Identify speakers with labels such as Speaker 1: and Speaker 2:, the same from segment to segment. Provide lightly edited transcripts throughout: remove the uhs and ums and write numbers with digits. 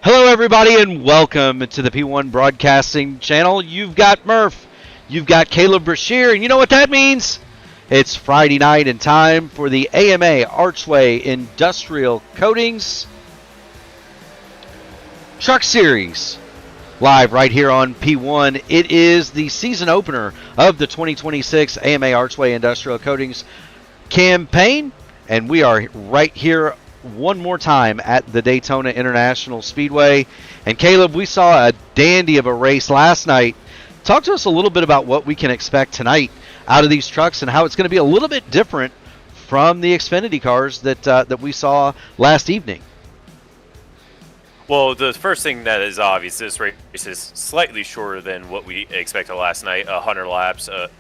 Speaker 1: Hello, everybody, and welcome to the P1 Broadcasting Channel. You've got Murph, you've got Caleb Brashear, and you know what that means? It's Friday night and time for the AMA Archway Industrial Coatings Truck Series. Live right here on P1. It is the season opener of the 2026 AMA Archway Industrial Coatings campaign, and we are right here one more time at the Daytona International Speedway. And Caleb, we saw a dandy of a race last night. Talk to us a little bit about what we can expect tonight out of these trucks and how it's going to be a little bit different from the Xfinity cars that we saw last evening.
Speaker 2: Well, the first thing that is obvious, this race is slightly shorter than what we expected last night, 100 laps of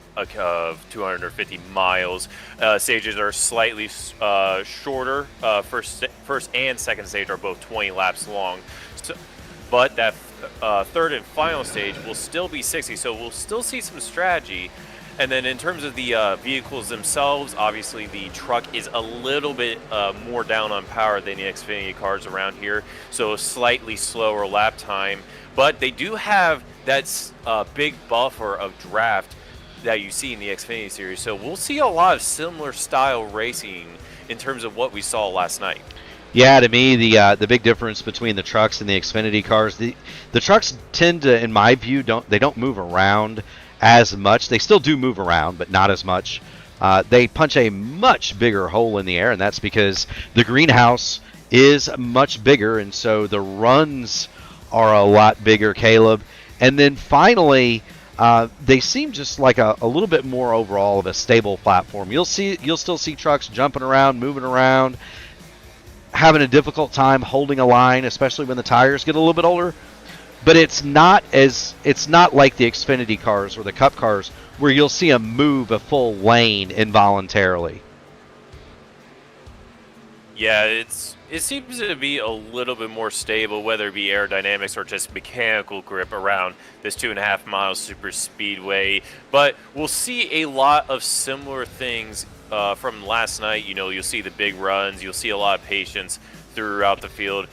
Speaker 2: 250 miles. Stages are slightly shorter. First and second stage are both 20 laps long. But that third and final stage will still be 60, so we'll still see some strategy. And then in terms of the vehicles themselves, obviously the truck is a little bit more down on power than the Xfinity cars around here, so a slightly slower lap time. But they do have that big buffer of draft that you see in the Xfinity series, so we'll see a lot of similar style racing in terms of what we saw last night.
Speaker 1: Yeah, to me, the big difference between the trucks and the Xfinity cars, the trucks tend to, in my view, don't move around as much. They still do move around, but not as much. They punch a much bigger hole in the air, and that's because the greenhouse is much bigger, and so the runs are a lot bigger, Caleb. And then finally, they seem just like a little bit more overall of a stable platform. You'll still see trucks jumping around, moving around, having a difficult time holding a line, especially when the tires get a little bit older. But it's not like the Xfinity cars or the Cup cars where you'll see them move a full lane involuntarily.
Speaker 2: Yeah, it seems to be a little bit more stable, whether it be aerodynamics or just mechanical grip around this 2.5 mile super speedway. But we'll see a lot of similar things from last night. You know, you'll see the big runs, you'll see a lot of patience throughout the field.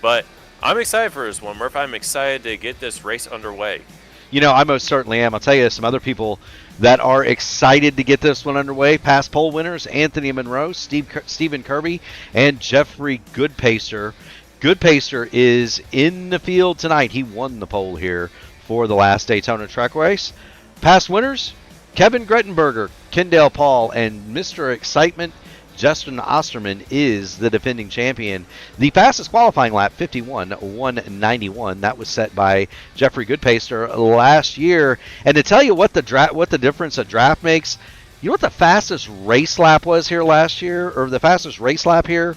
Speaker 2: But I'm excited for this one, Murph. I'm excited to get this race underway.
Speaker 1: You know, I most certainly am. I'll tell you, some other people that are excited to get this one underway, past pole winners, Anthony Monroe, Stephen Kirby, and Jeffrey Goodpaster. Goodpaster is in the field tonight. He won the pole here for the last Daytona truck race. Past winners, Kevin Grettenberger, Kendale Paul, and Mr. Excitement, Justin Osterman is the defending champion. The fastest qualifying lap, 51:191. That was set by Jeffrey Goodpaster last year. And to tell you what the difference a draft makes, you know what the fastest race lap was here last year, or the fastest race lap here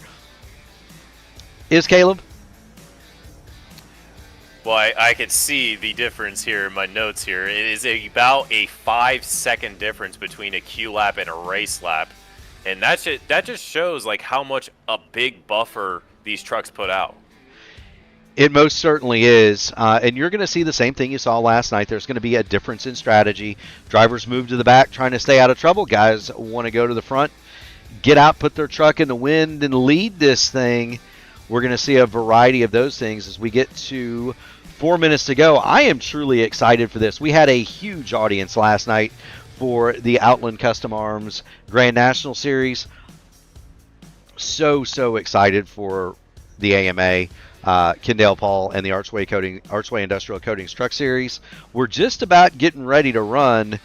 Speaker 1: is, Caleb?
Speaker 2: Well, I could see the difference here in my notes here. It is about a 5-second difference between a Q lap and a race lap. And that just shows like how much a big buffer these trucks put out.
Speaker 1: It most certainly is. And you're going to see the same thing you saw last night. There's going to be a difference in strategy. Drivers move to the back trying to stay out of trouble. Guys want to go to the front, get out, put their truck in the wind, and lead this thing. We're going to see a variety of those things as we get to 4 minutes to go. I am truly excited for this. We had a huge audience last night for the Outland Custom Arms Grand National Series. So excited for the AMA, Kendale Paul, and the Archway Industrial Coatings Truck Series. We're just about getting ready to run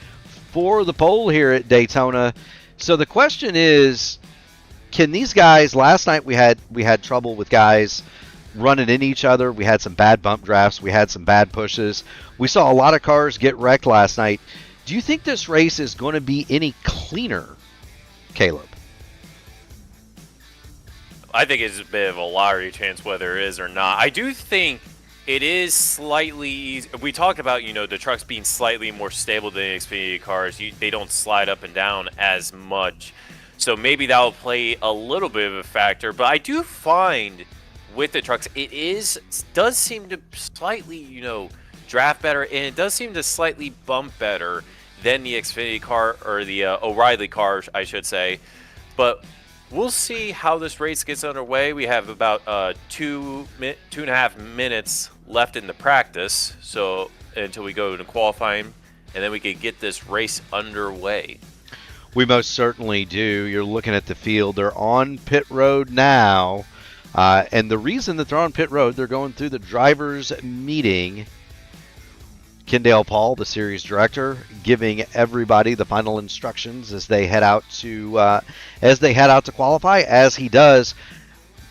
Speaker 1: for the pole here at Daytona. So the question is, can these guys, last night we had trouble with guys running into each other. We had some bad bump drafts. We had some bad pushes. We saw a lot of cars get wrecked last night. Do you think this race is going to be any cleaner, Caleb?
Speaker 2: I think it's a bit of a lottery chance whether it is or not. I do think it is slightly easy. We talked about, you know, the trucks being slightly more stable than the Xfinity cars. They don't slide up and down as much. So maybe that will play a little bit of a factor. But I do find with the trucks, does seem to slightly, you know, draft better, and it does seem to slightly bump better than the Xfinity car, or the O'Reilly car, I should say. But we'll see how this race gets underway. We have about 2.5 minutes left in the practice, so until we go to qualifying, and then we can get this race underway.
Speaker 1: We most certainly do. You're looking at the field. They're on pit road now. And the reason that they're on pit road, they're going through the drivers' meeting. Kendale Paul, the series director, giving everybody the final instructions as they head out to qualify. As he does,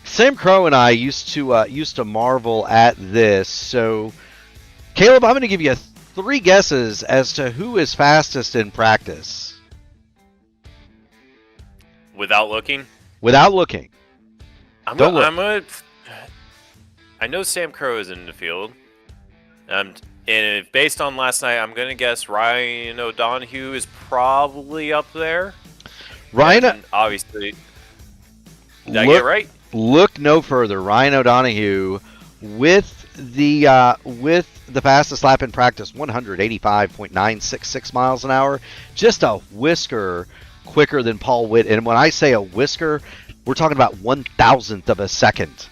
Speaker 1: Sam Crow and I used to marvel at this. So, Caleb, I'm going to give you 3 guesses as to who is fastest in practice.
Speaker 2: Without looking?
Speaker 1: Without looking.
Speaker 2: I know Sam Crow is in the field. And if based on last night, I'm going to guess Ryan O'Donohue is probably up there.
Speaker 1: Ryan,
Speaker 2: obviously. Did I get it right?
Speaker 1: Look no further. Ryan O'Donohue with the fastest lap in practice, 185.966 miles an hour. Just a whisker quicker than Paul Witt. And when I say a whisker, we're talking about 1,000th of a second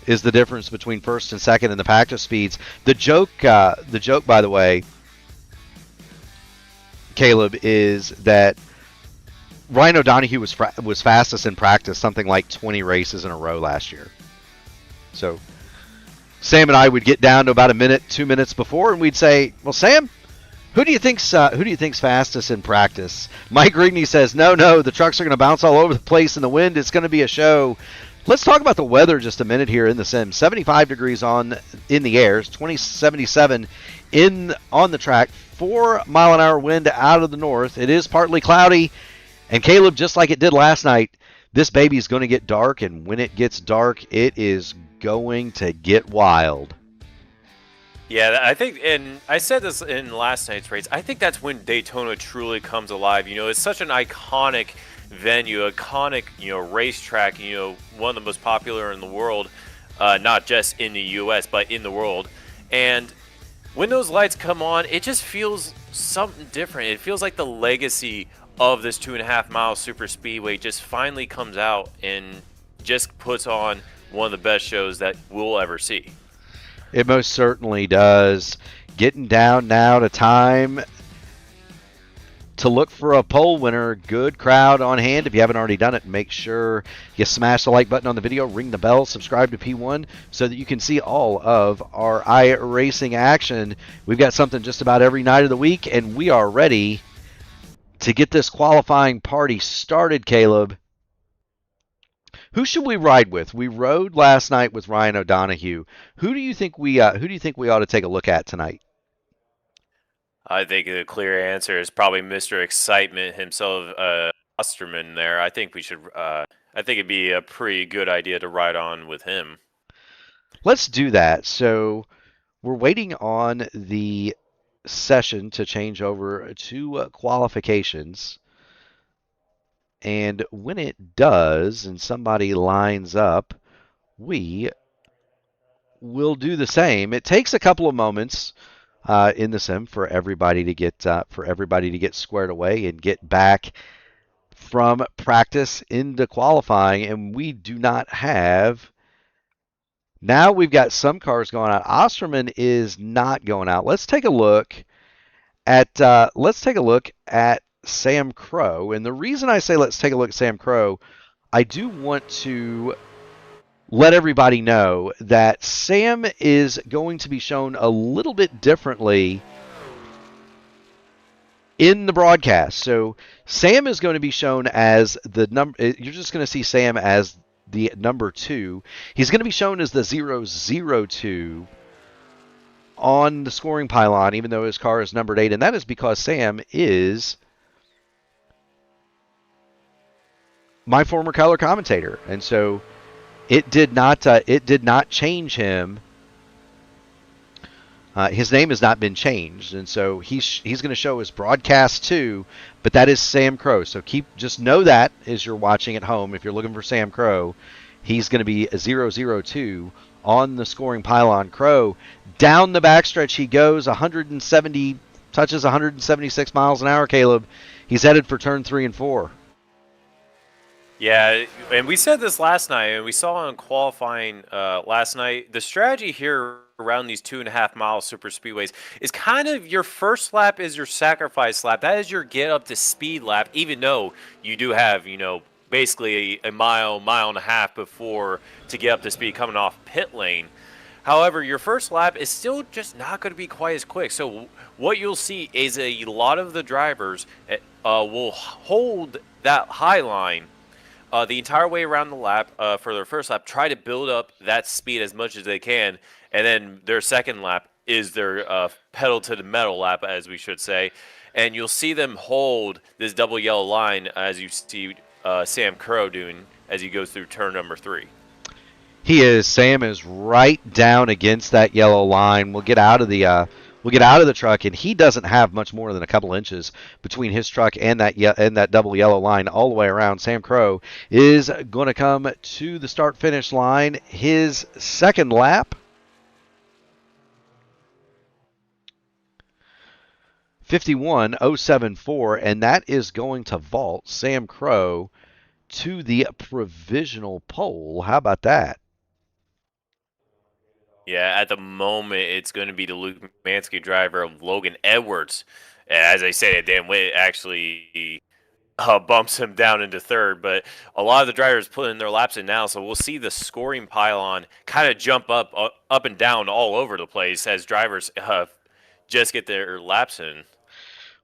Speaker 1: is the difference between first and second in the practice speeds. The joke, by the way, Caleb, is that Ryan O'Donohue was fastest in practice something like 20 races in a row last year. So Sam and I would get down to about a minute, 2 minutes before, and we'd say, "Well, Sam, who do you think's fastest in practice?" Mike Rigney says, No, the trucks are going to bounce all over the place in the wind. It's going to be a show." Let's talk about the weather just a minute here in the sim. 75 degrees in the air, 77 on the track, 4-mile-an-hour wind out of the north. It is partly cloudy, and Caleb, just like it did last night, this baby's going to get dark, and when it gets dark, it is going to get wild.
Speaker 2: Yeah, I think, and I said this in last night's race, I think that's when Daytona truly comes alive. It's such an iconic venue, iconic, racetrack, one of the most popular in the world, not just in the U.S., but in the world. And when those lights come on, it just feels something different. It feels like the legacy of this 2.5-mile super speedway just finally comes out and just puts on one of the best shows that we'll ever see.
Speaker 1: It most certainly does. Getting down now to time to look for a pole winner. Good crowd on hand. If you haven't already done it, make sure you smash the like button on the video, ring the bell, subscribe to P1 so that you can see all of our iRacing action. We've got something just about every night of the week, and we are ready to get this qualifying party started, Caleb. Who should we ride with? We rode last night with Ryan O'Donohue. Who do you think we ought to take a look at tonight?
Speaker 2: I think the clear answer is probably Mr. Excitement himself, Osterman. There, I think we should. I think it'd be a pretty good idea to ride on with him.
Speaker 1: Let's do that. So we're waiting on the session to change over to qualifications. And when it does and somebody lines up, we will do the same. It takes a couple of moments in the sim for everybody to get squared away and get back from practice into qualifying, and we do not have. Now we've got some cars going out. Osterman is not going out. Let's take a look at Sam Crow. And the reason I say let's take a look at Sam Crow, I do want to let everybody know that Sam is going to be shown a little bit differently in the broadcast. So Sam is going to be shown as the number. You're just going to see Sam as the number 2. He's going to be shown as the 002 on the scoring pylon, even though his car is numbered 8, and that is because Sam is my former color commentator, and so it did not change him. His name has not been changed, and so he's going to show his broadcast too. But that is Sam Crow. So just know that as you're watching at home. If you're looking for Sam Crow, he's going to be a 002 on the scoring pylon. Crow down the backstretch he goes, 176 miles an hour. Caleb, he's headed for turn 3 and 4.
Speaker 2: Yeah, and we said this last night, and we saw in qualifying last night. The strategy here around these 2.5 mile super speedways is kind of your first lap is your sacrifice lap. That is your get up to speed lap, even though you do have, basically a mile, mile and a half before to get up to speed coming off pit lane. However, your first lap is still just not going to be quite as quick. So what you'll see is a lot of the drivers will hold that high line the entire way around the lap for their first lap, try to build up that speed as much as they can, and then their second lap is their pedal to the metal lap, as we should say, and you'll see them hold this double yellow line as you see Sam Crow doing as he goes through turn number 3.
Speaker 1: He is. Sam is right down against that yellow line. We'll get out of the truck, and he doesn't have much more than a couple inches between his truck and that double yellow line all the way around. Sam Crow is going to come to the start-finish line. His second lap, 51.074, and that is going to vault Sam Crow to the provisional pole. How about that?
Speaker 2: Yeah, at the moment, it's going to be the Luke Mansky driver of Logan Edwards. As I said, Dan Witt actually bumps him down into third, but a lot of the drivers putting their laps in now, so we'll see the scoring pylon kind of jump up and down all over the place as drivers just get their laps in.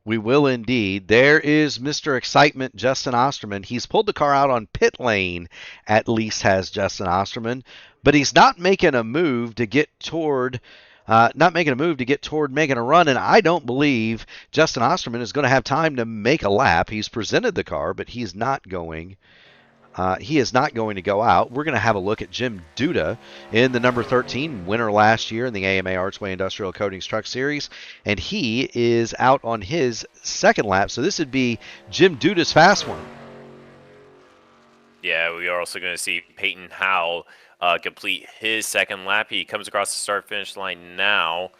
Speaker 1: We will indeed. There is Mr. Excitement, Justin Osterman. He's pulled the car out on pit lane, at least has Justin Osterman, but he's not making a move to get toward making a run, and I don't believe Justin Osterman is going to have time to make a lap. He's presented the car, but he's not going. He is not going to go out. We're going to have a look at Jim Duda in the number 13 winner last year in the AMA Archway Industrial Coatings Truck Series, and he is out on his second lap. So this would be Jim Duda's fast one.
Speaker 2: Yeah, we are also going to see Peyton Howell complete his second lap. He comes across the start-finish line now,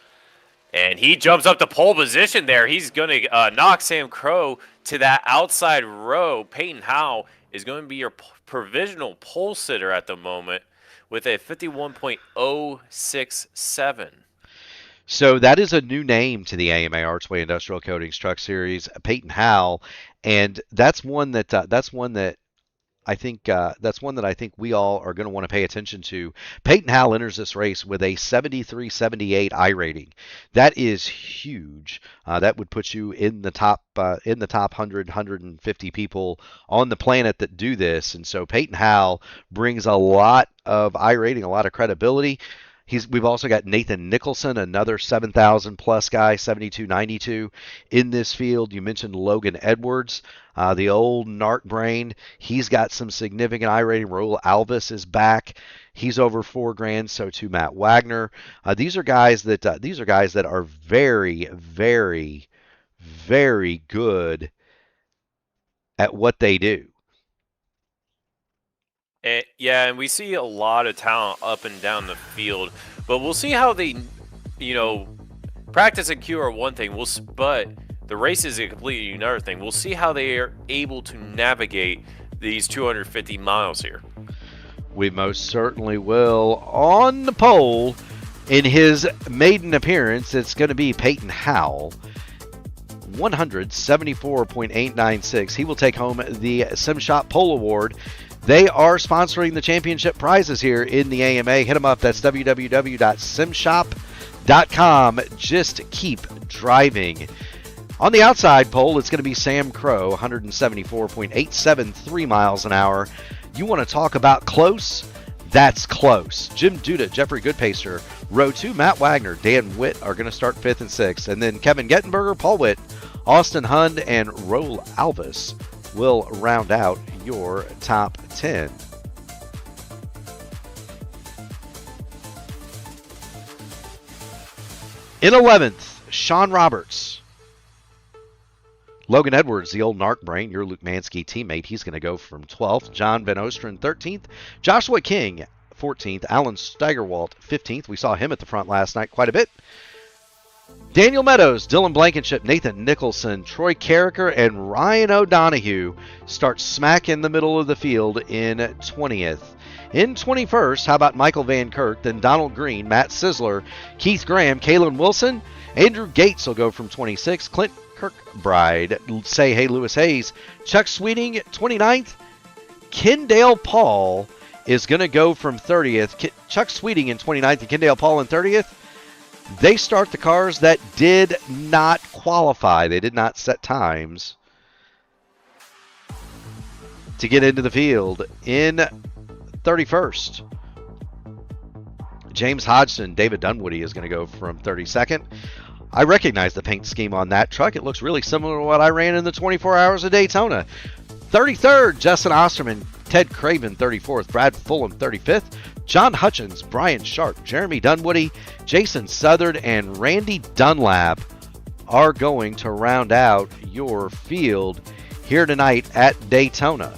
Speaker 2: and he jumps up to pole position there. He's going to knock Sam Crow to that outside row. Peyton Howell is going to be your provisional pole sitter at the moment with a 51.067.
Speaker 1: So that is a new name to the AMA Archway Industrial Coatings Truck Series, Peyton Howell, and that's one that I think we all are going to want to pay attention to. Peyton Howell enters this race with a 73.78 I rating. That is huge. That would put you in the top 150 people on the planet that do this. And so Peyton Howell brings a lot of I rating, a lot of credibility. We've also got Nathan Nicholson, another 7,000 plus guy, 72.92 in this field. You mentioned Logan Edwards, the old NARC brain. He's got some significant I rating. Roval Alvis is back. He's over $4,000. So too Matt Wagner. These are guys that are very, very, very good at what they do.
Speaker 2: And we see a lot of talent up and down the field, but we'll see how they, practice and queue are one thing. But the race is a completely another thing. We'll see how they are able to navigate these 250 miles here.
Speaker 1: We most certainly will. On the pole, in his maiden appearance, it's going to be Peyton Howell. 174.896. He will take home the Sim Shop Pole Award. They are sponsoring the championship prizes here in the AMA. Hit them up. That's www.simshop.com. Just keep driving. On the outside pole, it's going to be Sam Crow, 174.873 miles an hour. You want to talk about close? That's close. Jim Duda, Jeffrey Goodpaster, row 2, Matt Wagner, Dan Witt are going to start 5th and 6th. And then Kevin Gettenberger, Paul Witt, Austin Hund, and Roval Alvis will round out your top 10. In 11th, Sean Roberts. Logan Edwards, the old NARC brain, your Luke Mansky teammate, he's going to go from 12th. John Van Osteren, 13th. Joshua King, 14th. Alan Steigerwalt, 15th. We saw him at the front last night quite a bit. Daniel Meadows, Dylan Blankenship, Nathan Nicholson, Troy Carricker, and Ryan O'Donohue start smack in the middle of the field in 20th. In 21st, how about Michael Van Kirk, then Donald Green, Matt Sizzler, Keith Graham, Kalen Wilson, Andrew Gates will go from 26th, Clint Kirkbride, say hey Lewis Hayes, Chuck Sweeting 29th, Kendale Paul is going to go from 30th, Chuck Sweeting in 29th and Kendale Paul in 30th. They start the cars that did not qualify. They did not set times to get into the field. In 31st, James Hodgson, David Dunwoody is going to go from 32nd. I recognize the paint scheme on that truck. It looks really similar to what I ran in the 24 Hours of Daytona. 33rd, Justin Osterman, Ted Craven, 34th, Brad Fulham, 35th. John Hutchins, Brian Sharp, Jeremy Dunwoody, Jason Southard, and Randy Dunlap are going to round out your field here tonight at Daytona.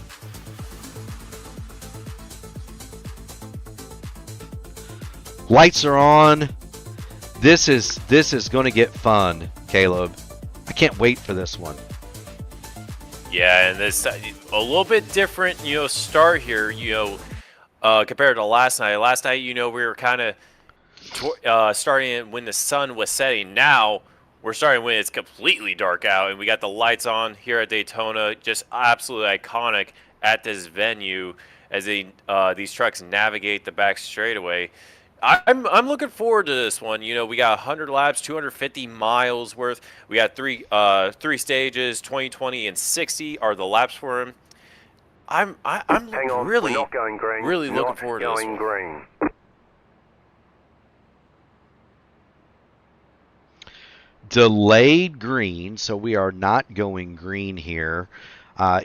Speaker 1: Lights are on. This is going to get fun, Caleb. I can't wait for this one.
Speaker 2: Yeah, and this a little bit different, start here, compared to last night. Last night, we were kind of starting when the sun was setting. Now we're starting when it's completely dark out, and we got the lights on here at Daytona. Just absolutely iconic at this venue as these trucks navigate the back straightaway. I'm looking forward to this one. We got 100 laps, 250 miles worth. We got three stages, 20, 20, and 60 are the laps for him. I'm really looking forward to this one.
Speaker 1: Delayed green, so we are not going green here.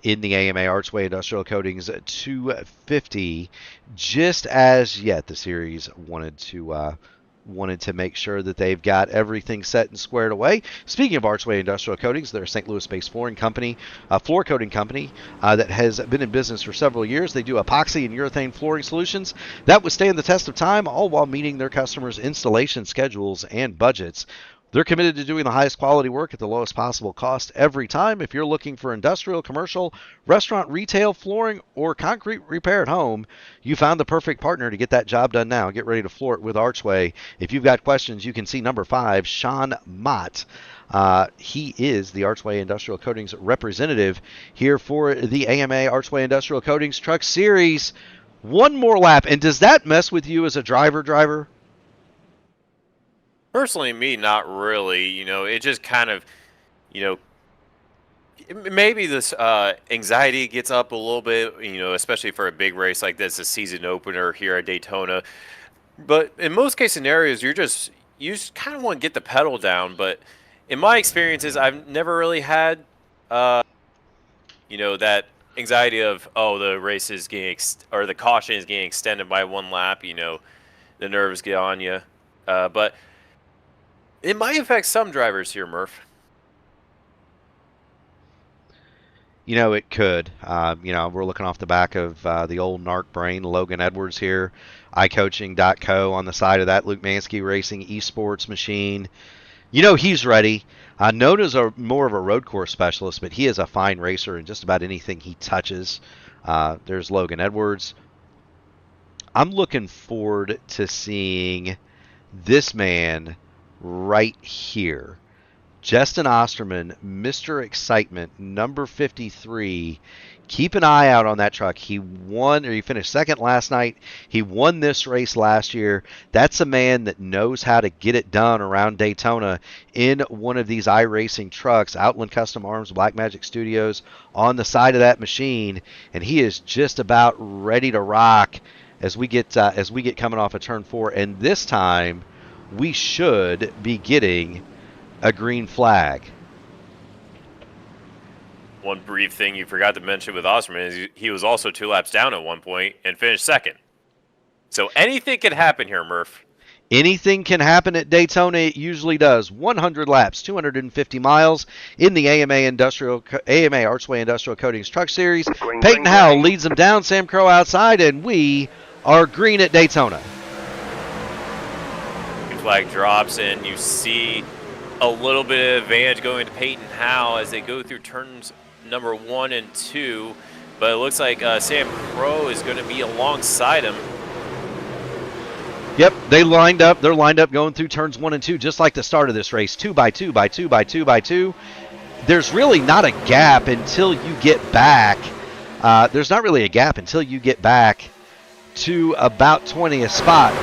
Speaker 1: In the AMA Archway Industrial Coatings 250, just as yet the series wanted to make sure that they've got everything set and squared away. Speaking of Archway Industrial Coatings, they're a St. Louis-based flooring company, floor coating company that has been in business for several years. They do epoxy and urethane flooring solutions that withstand the test of time, all while meeting their customers' installation schedules and budgets. They're committed to doing the highest quality work at the lowest possible cost every time. If you're looking for industrial, commercial, restaurant, retail, flooring, or concrete repair at home, you found the perfect partner to get that job done now. Get ready to floor it with Archway. If you've got questions, you can see number 5, Sean Mott. He is the Archway Industrial Coatings representative here for the AMA Archway Industrial Coatings Truck Series. One more lap. And does that mess with you as a driver?
Speaker 2: Personally, me, not really. It just kind of, maybe this anxiety gets up a little bit, especially for a big race like this, a season opener here at Daytona. But in most case scenarios, you just kind of want to get the pedal down. But in my experiences, I've never really had, that anxiety of, the race is getting, or the caution is getting extended by one lap. The nerves get on you. But it might affect some drivers here, Murph.
Speaker 1: It could. We're looking off the back of the old narc brain, Logan Edwards here, iCoaching.co on the side of that, Luke Mansky Racing Esports Machine. He's ready. Known as more of a road course specialist, but he is a fine racer in just about anything he touches. There's Logan Edwards. I'm looking forward to seeing this man right here. Justin Osterman, Mr. Excitement, number 53. Keep an eye out on that truck. He finished second last night. He won this race last year. That's a man that knows how to get it done around Daytona in one of these iRacing trucks. Outland Custom Arms, Black Magic Studios on the side of that machine, and he is just about ready to rock as we get coming off of turn 4. And this time, we should be getting a green flag.
Speaker 2: One brief thing you forgot to mention with Osterman is he was also 2 laps down at one point and finished second. So anything can happen here, Murph.
Speaker 1: Anything can happen at Daytona. It usually does. 100 laps, 250 miles in the AMA Archway Industrial Coatings Truck Series. Peyton Howell leads them down. Sam Crow outside, and we are green at Daytona.
Speaker 2: Flag drops, and you see a little bit of advantage going to Peyton Howe as they go through turns number 1 and 2. But it looks like Sam Crow is going to be alongside him.
Speaker 1: Yep, they lined up. They're lined up going through turns 1 and 2, just like the start of this race. 2 by 2 by 2 by 2 by 2. There's really not a gap until you get back. There's not really a gap until you get back to about 20th spot.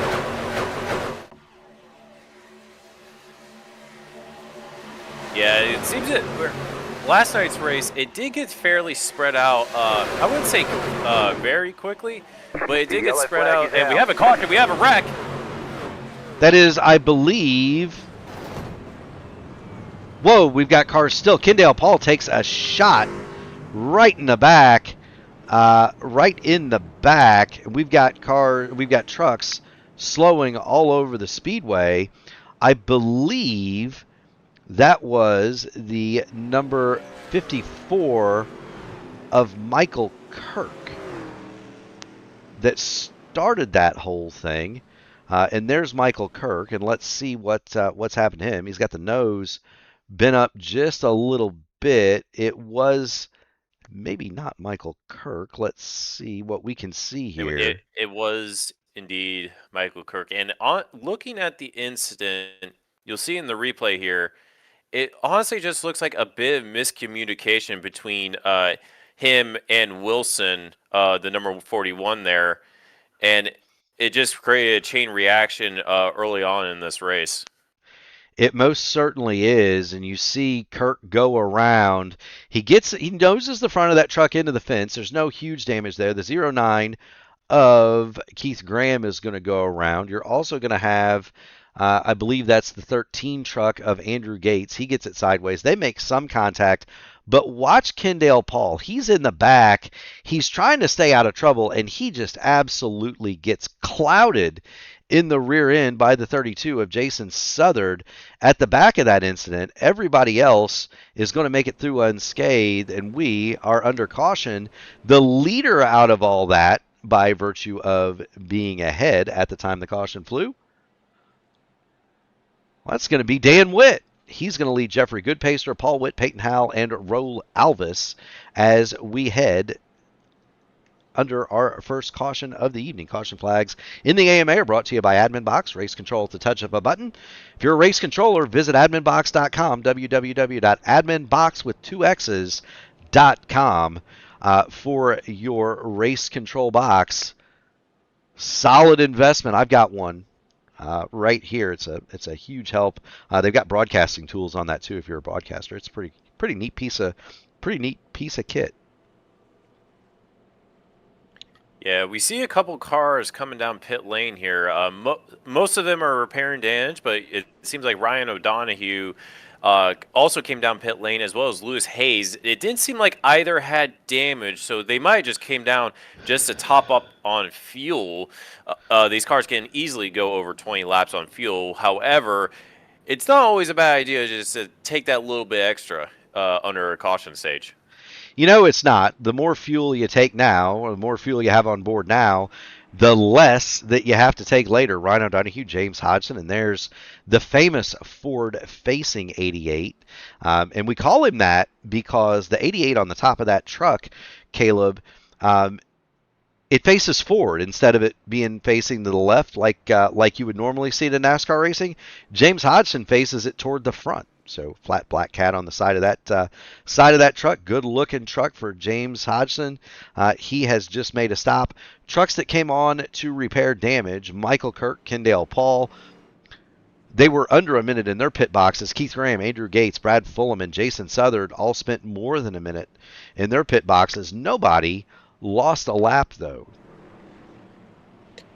Speaker 2: Yeah, it seems that last night's race, it did get fairly spread out. I wouldn't say very quickly, but it did get spread out. And we have a caution, we have a wreck.
Speaker 1: That is, I believe... Whoa, we've got cars still. Kendale Paul takes a shot right in the back. Right in the back. We've got trucks slowing all over the speedway. I believe that was the number 54 of Michael Kirk that started that whole thing. And there's Michael Kirk, and let's see what's happened to him. He's got the nose bent up just a little bit. It was maybe not Michael Kirk. Let's see what we can see here.
Speaker 2: It was indeed Michael Kirk. And looking at the incident, you'll see in the replay here, it honestly just looks like a bit of miscommunication between him and Wilson, the number 41 there. And it just created a chain reaction early on in this race.
Speaker 1: It most certainly is, and you see Kirk go around. He noses the front of that truck into the fence. There's no huge damage there. The 09 of Keith Graham is going to go around. You're also going to have, I believe that's the 13 truck of Andrew Gates. He gets it sideways. They make some contact, but watch Kendale Paul. He's in the back. He's trying to stay out of trouble, and he just absolutely gets clouded in the rear end by the 32 of Jason Southard at the back of that incident. Everybody else is going to make it through unscathed, and we are under caution. The leader out of all that, by virtue of being ahead at the time the caution flew, well, that's going to be Dan Witt. He's going to lead Jeffrey Goodpaster, Paul Witt, Peyton Howell, and Roel Alvis as we head under our first caution of the evening. Caution flags in the AMA are brought to you by Admin Box. Race control at the touch of a button. If you're a race controller, visit adminbox.com, www.adminbox.com for your race control box. Solid investment. I've got one right here. It's a huge help. They've got broadcasting tools on that too. If you're a broadcaster, it's a pretty neat piece of kit.
Speaker 2: Yeah, we see a couple cars coming down pit lane here. Most of them are repair and damage, but it seems like Ryan O'Donohue also came down pit lane, as well as Lewis Hayes. It didn't seem like either had damage, so they might have just came down just to top up on fuel. These cars can easily go over 20 laps on fuel. However, it's not always a bad idea just to take that little bit extra under a caution stage.
Speaker 1: You know, it's not. The more fuel you take now, or the more fuel you have on board now, the less that you have to take later. Ryan O'Donohue, James Hodgson, and there's the famous Ford-facing 88. And we call him that because the 88 on the top of that truck, Caleb, it faces forward instead of it being facing to the left like you would normally see it in NASCAR racing. James Hodgson faces it toward the front. So flat black cat on the side of that truck. Good looking truck for James Hodgson. He has just made a stop. Trucks that came on to repair damage: Michael Kirk, Kendale Paul. They were under a minute in their pit boxes. Keith Graham, Andrew Gates, Brad Fulham, and Jason Southard all spent more than a minute in their pit boxes. Nobody lost a lap though.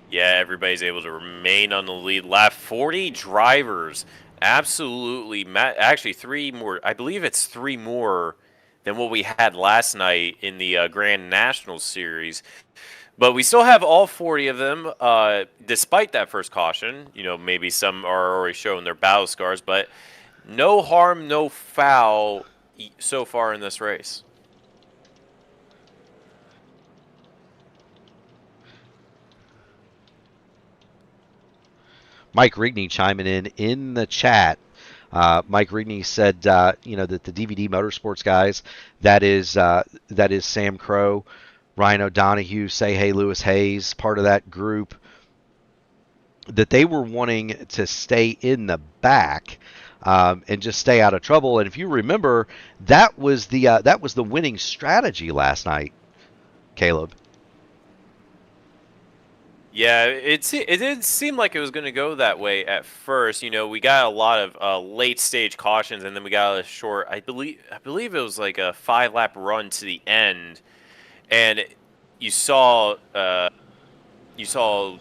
Speaker 2: Yeah, everybody's able to remain on the lead lap. 40 drivers. Absolutely. Actually, 3 more. I believe it's 3 more than what we had last night in the Grand National Series. But we still have all 40 of them, despite that first caution. You know, maybe some are already showing their battle scars, but no harm, no foul so far in this race.
Speaker 1: Mike Rigney chiming in the chat. Mike Rigney said, that the DVD Motorsports guys, that is Sam Crow, Ryan O'Donohue, Say Hey Lewis Hayes, part of that group, that they were wanting to stay in the back and just stay out of trouble. And if you remember, that was the winning strategy last night, Caleb.
Speaker 2: Yeah, it did seem like it was going to go that way at first. We got a lot of late stage cautions, and then we got a short. I believe it was like a 5-lap run to the end, and you saw just a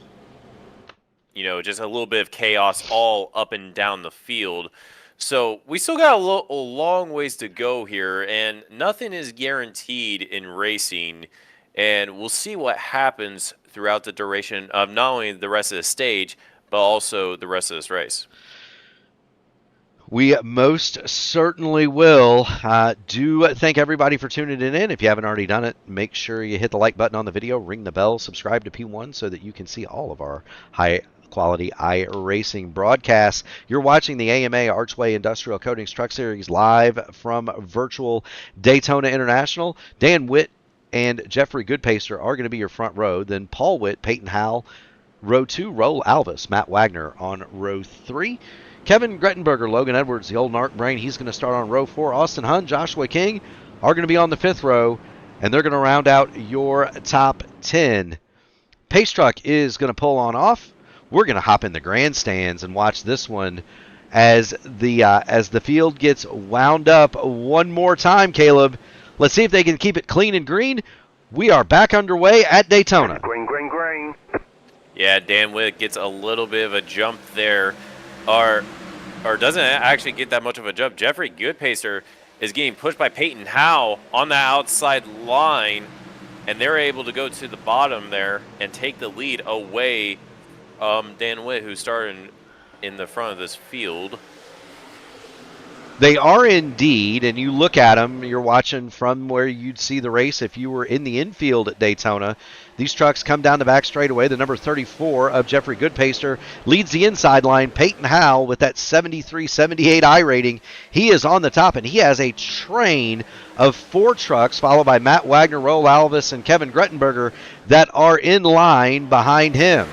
Speaker 2: little bit of chaos all up and down the field. So we still got a long ways to go here, and nothing is guaranteed in racing. And we'll see what happens throughout the duration of not only the rest of the stage, but also the rest of this race.
Speaker 1: We most certainly will. Do thank everybody for tuning in. If you haven't already done it, make sure you hit the like button on the video, ring the bell, subscribe to P1 so that you can see all of our high-quality iRacing broadcasts. You're watching the AMA Archway Industrial Coatings Truck Series live from virtual Daytona International. Dan Witt and Jeffrey Goodpaster are going to be your front row. Then Paul Witt, Peyton Howell, row 2, Roval Alvis, Matt Wagner on row 3. Kevin Grettenberger, Logan Edwards, the old narc brain, he's going to start on row 4. Austin Hunt, Joshua King are going to be on the 5th row, and they're going to round out your top 10. Pace Truck is going to pull on off. We're going to hop in the grandstands and watch this one as the field gets wound up one more time, Caleb. Let's see if they can keep it clean and green. We are back underway at Daytona.
Speaker 3: Green.
Speaker 2: Yeah, Dan Witt gets a little bit of a jump there. Or doesn't actually get that much of a jump. Jeffrey Goodpaster is getting pushed by Peyton Howell on the outside line, and they're able to go to the bottom there and take the lead away Dan Witt, who started in the front of this field.
Speaker 1: They are indeed, and you look at them, you're watching from where you'd see the race if you were in the infield at Daytona. These trucks come down the back straightaway. The number 34 of Jeffrey Goodpaster leads the inside line. Peyton Howell with that 73-78 I rating. He is on the top, and he has a train of 4 trucks, followed by Matt Wagner, Roval Alvis, and Kevin Grettenberger that are in line behind him.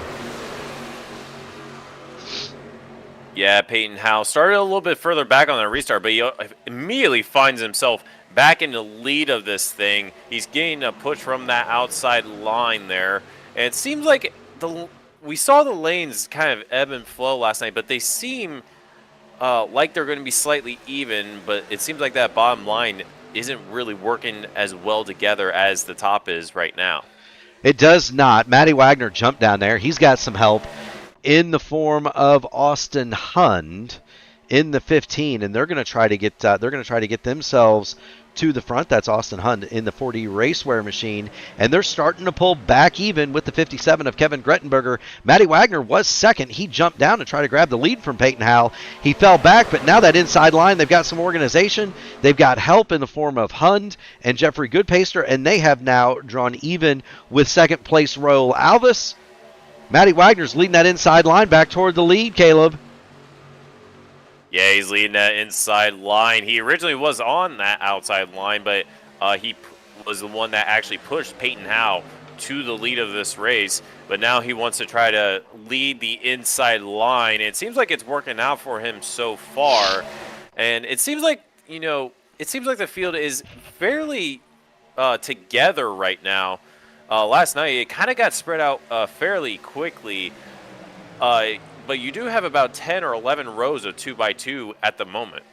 Speaker 2: Yeah, Peyton Howell started a little bit further back on the restart, but he immediately finds himself back in the lead of this thing. He's getting a push from that outside line there. And it seems like we saw the lanes kind of ebb and flow last night, but they seem like they're going to be slightly even, but it seems like that bottom line isn't really working as well together as the top is right now.
Speaker 1: It does not. Matty Wagner jumped down there. He's got some help in the form of Austin Hund in the 15, and they're going to try to get themselves to the front. That's Austin Hund in the 4D Racewear machine, and they're starting to pull back even with the 57 of Kevin Grettenberger. Matty Wagner was second. He jumped down to try to grab the lead from Peyton Howell. He fell back, but now that inside line, they've got some organization. They've got help in the form of Hund and Jeffrey Goodpaster, and they have now drawn even with second place Roval Alvis. Matty Wagner's leading that inside line back toward the lead, Caleb.
Speaker 2: Yeah, he's leading that inside line. He originally was on that outside line, but he was the one that actually pushed Peyton Howell to the lead of this race. But now he wants to try to lead the inside line. It seems like it's working out for him so far. And it seems like, the field is fairly together right now. Last night, it kind of got spread out fairly quickly, but you do have about 10 or 11 rows of 2x2 at the moment.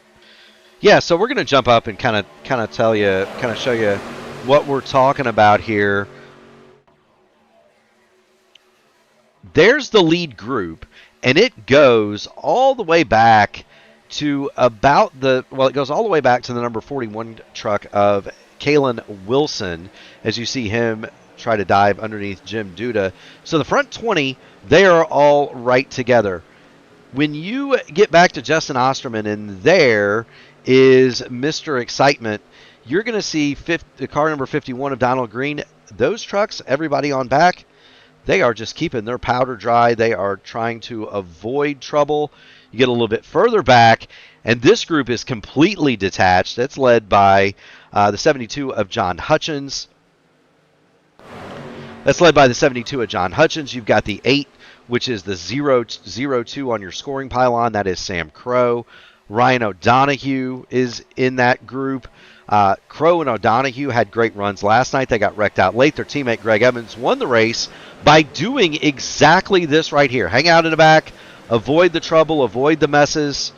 Speaker 1: Yeah, so we're going to jump up and kind of show you what we're talking about here. There's the lead group, and it goes all the way back to it goes all the way back to the number 41 truck of Kalen Wilson, as you see him try to dive underneath Jim Duda. So the front 20, they are all right together. When you get back to Justin Osterman, and there is Mr. Excitement, you're going to see the car number 51 of Donald Green. Those trucks, everybody on back, they are just keeping their powder dry. They are trying to avoid trouble. You get a little bit further back, And this group is completely detached. It's led by the 72 of John Hutchins. That's led by the 72 of John Hutchins. You've got the 8, which is the 002 on your scoring pylon. That is Sam Crow. Ryan O'Donoghue is in that group. Crow and O'Donoghue had great runs last night. They got wrecked out late. Their teammate Greg Evans won the race by doing exactly this right here. Hang out in the back, avoid the trouble, avoid the messes,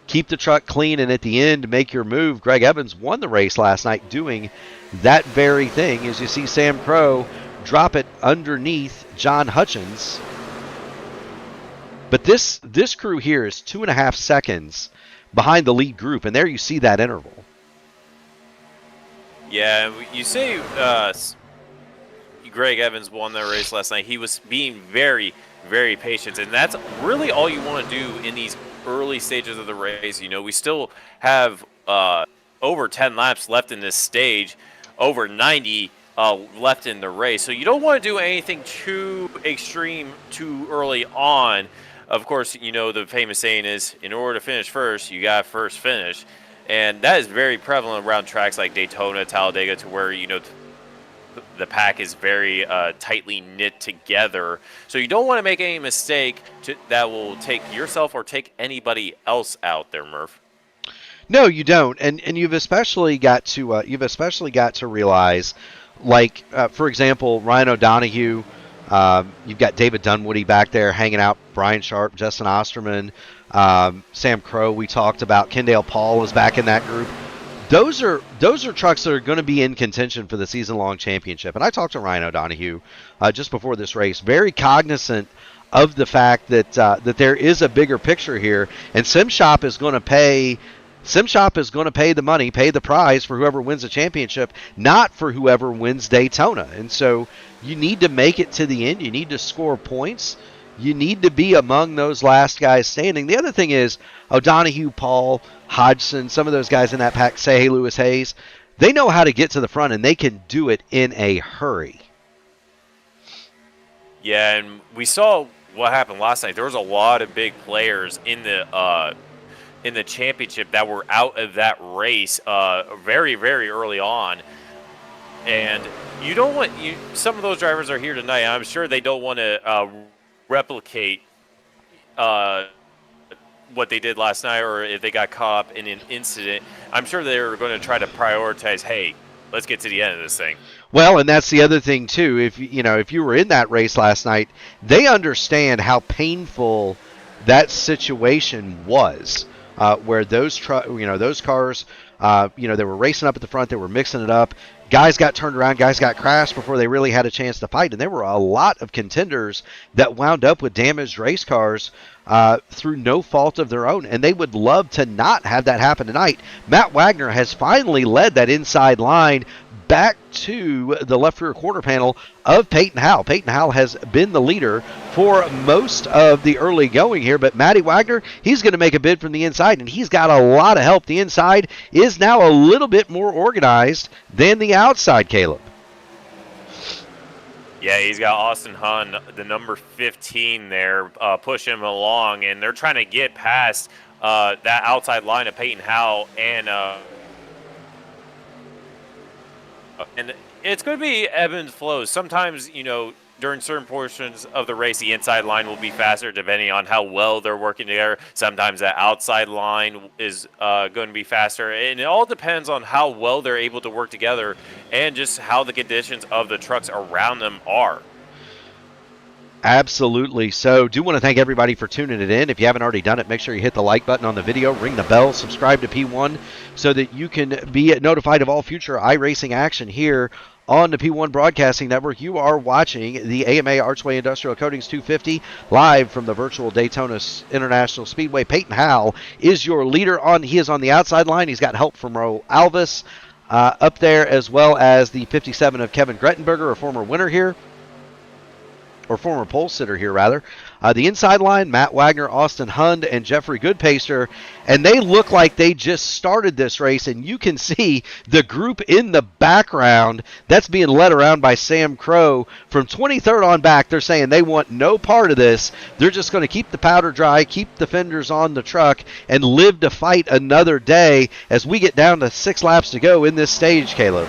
Speaker 1: keep the truck clean, and at the end, make your move. Greg Evans won the race last night doing that very thing. As you see Sam Crow drop it underneath John Hutchins. But this crew here is 2.5 seconds behind the lead group, and there you see that interval.
Speaker 2: Yeah, you say Greg Evans won that race last night. He was being very, very patient, and that's really all you want to do in these early stages of the race. You know, we still have over 10 laps left in this stage, over 90 left in the race. So you don't want to do anything too extreme too early on. Of course, you know, the famous saying is, in order to finish first, you got to first finish. And that is very prevalent around tracks like Daytona, Talladega, to where, you know, the pack is very tightly knit together. So you don't want to make any mistake that will take yourself or take anybody else out there, Murph.
Speaker 1: No, you don't. And you've especially got to realize, like, for example, Ryan O'Donoghue, you've got David Dunwoody back there hanging out, Brian Sharp, Justin Osterman, Sam Crow we talked about, Kendale Paul is back in that group. Those are trucks that are going to be in contention for the season-long championship. And I talked to Ryan O'Donoghue just before this race, very cognizant of the fact that that there is a bigger picture here, and SimShop is going to pay the money, pay the prize for whoever wins the championship, not for whoever wins Daytona. And so you need to make it to the end. You need to score points. You need to be among those last guys standing. The other thing is O'Donoghue, Paul, Hodgson, some of those guys in that pack, say Lewis Hayes, they know how to get to the front, and they can do it in a hurry.
Speaker 2: Yeah, and we saw what happened last night. There was a lot of big players in the championship that were out of that race very, very early on. And you don't want some of those drivers are here tonight. I'm sure they don't want to replicate what they did last night, or if they got caught up in an incident. I'm sure they're going to try to prioritize, hey, let's get to the end of this thing.
Speaker 1: Well, and that's the other thing too. If you were in that race last night, they understand how painful that situation was. Where those cars, they were racing up at the front, they were mixing it up. Guys got turned around, guys got crashed before they really had a chance to fight. And there were a lot of contenders that wound up with damaged race cars through no fault of their own. And they would love to not have that happen tonight. Matt Wagner has finally led that inside line back to the left rear quarter panel of Peyton Howell. Peyton Howell has been the leader for most of the early going here, but Matty Wagner, he's going to make a bid from the inside, and he's got a lot of help. The inside is now a little bit more organized than the outside, Caleb.
Speaker 2: Yeah, he's got Austin Hunn, the number 15 there, pushing him along, and they're trying to get past that outside line of Peyton Howell, and it's going to be ebb and flows. Sometimes, during certain portions of the race, the inside line will be faster depending on how well they're working together. Sometimes that outside line is going to be faster. And it all depends on how well they're able to work together and just how the conditions of the trucks around them are.
Speaker 1: Absolutely. So do want to thank everybody for tuning it in. If you haven't already done it, make sure you hit the like button on the video, ring the bell, subscribe to P1 so that you can be notified of all future iRacing action here on the P1 Broadcasting Network. You are watching the AMA Archway Industrial Coatings 250 live from the virtual Daytona International Speedway. Peyton Howell is your leader. He is on the outside line. He's got help from Ro Alvis up there, as well as the 57 of Kevin Grettenberger, a former winner here, or former pole sitter here, rather. The inside line, Matt Wagner, Austin Hund, and Jeffrey Goodpaster, and they look like they just started this race, and you can see the group in the background that's being led around by Sam Crow. From 23rd on back, they're saying they want no part of this. They're just going to keep the powder dry, keep the fenders on the truck, and live to fight another day as we get down to 6 laps to go in this stage, Caleb.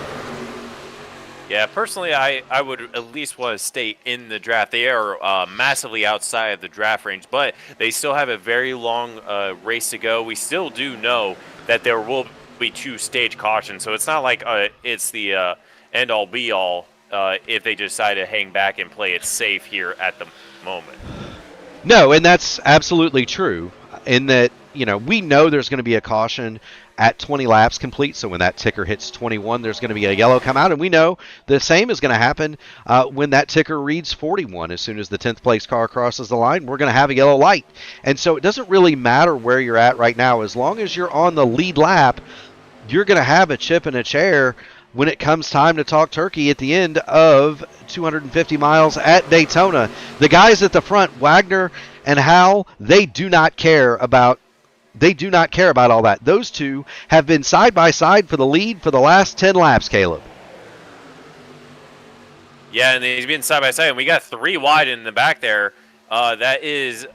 Speaker 2: Yeah, personally, I would at least want to stay in the draft. They are massively outside of the draft range, but they still have a very long race to go. We still do know that there will be 2 stage cautions, so it's not like it's the end-all, be-all if they decide to hang back and play it safe here at the moment.
Speaker 1: No, and that's absolutely true in that, we know there's going to be a caution at 20 laps complete, so when that ticker hits 21, there's going to be a yellow come out, and we know the same is going to happen when that ticker reads 41. As soon as the 10th place car crosses the line, we're going to have a yellow light. And so it doesn't really matter where you're at right now. As long as you're on the lead lap, you're going to have a chip and a chair when it comes time to talk turkey at the end of 250 miles at Daytona. The guys at the front, Wagner and Howell, they do not care about all that. Those two have been side by side for the lead for the last 10 laps, Caleb.
Speaker 2: Yeah, and he's been side by side, and we got 3 wide in the back there. That is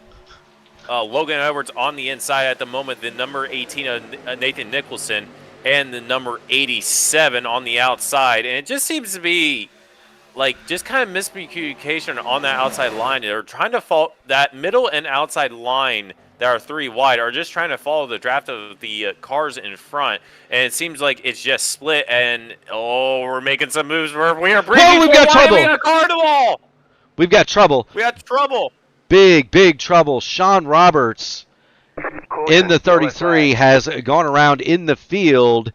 Speaker 2: Logan Edwards on the inside at the moment, the number 18 Nathan Nicholson, and the number 87 on the outside. And it just seems to be just kind of miscommunication on that outside line. They're trying to follow that middle and outside line that are 3 wide are just trying to follow the draft of the cars in front, and it seems like it's just split. And we're making some moves where we are bringing.
Speaker 1: We've got trouble.
Speaker 2: A car to the wall.
Speaker 1: We've got trouble.
Speaker 2: We got trouble.
Speaker 1: Big trouble. Sean Roberts in the 33 has gone around in the field.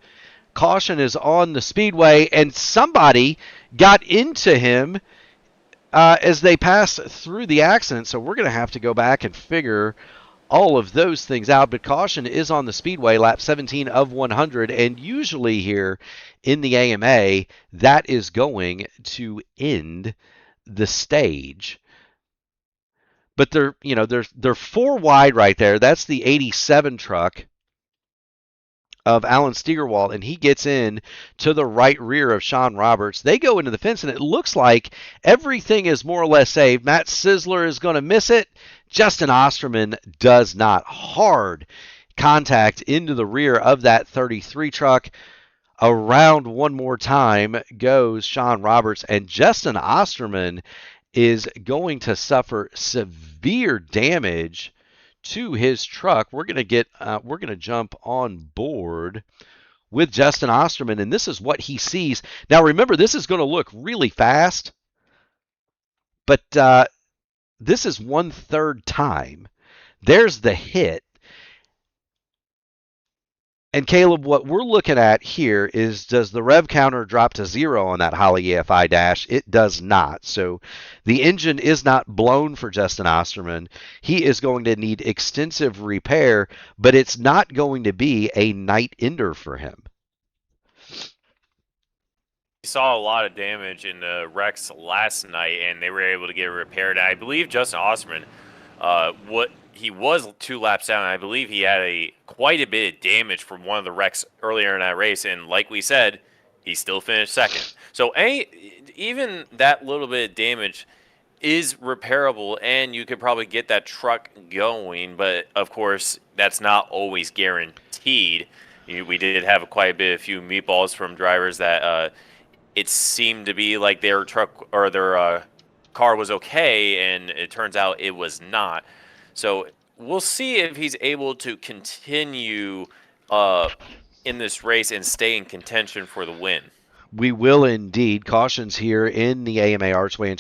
Speaker 1: Caution is on the speedway, and somebody got into him as they passed through the accident. So we're going to have to go back and figure all of those things out. But caution is on the speedway, lap 17 of 100, and usually here in the AMA, that is going to end the stage. But they're 4 wide right there. That's the 87 truck of Alan Steigerwald, and he gets in to the right rear of Sean Roberts. They go into the fence, and it looks like everything is more or less saved. Matt Sisler is going to miss it. Justin Osterman does not. Hard contact into the rear of that 33 truck. Around one more time goes Sean Roberts, and Justin Osterman is going to suffer severe damage to his truck. We're going to jump on board with Justin Osterman, and this is what he sees. Now remember, this is going to look really fast, but this is 1/3 time. There's the hit. And Caleb, what we're looking at here is, does the rev counter drop to 0 on that Holley EFI dash? It does not. So the engine is not blown for Justin Osterman. He is going to need extensive repair, but it's not going to be a night ender for him.
Speaker 2: We saw a lot of damage in the wrecks last night, and they were able to get it repaired. I believe Justin Osterman, he was 2 laps down. I believe he had quite a bit of damage from one of the wrecks earlier in that race, and like we said, he still finished second. So even that little bit of damage is repairable, and you could probably get that truck going, but of course, that's not always guaranteed. We did have quite a bit of few meatballs from drivers that it seemed to be like their truck or their car was okay, and it turns out it was not. So we'll see if he's able to continue in this race and stay in contention for the win.
Speaker 1: We will indeed. Cautions here in the AMA Archway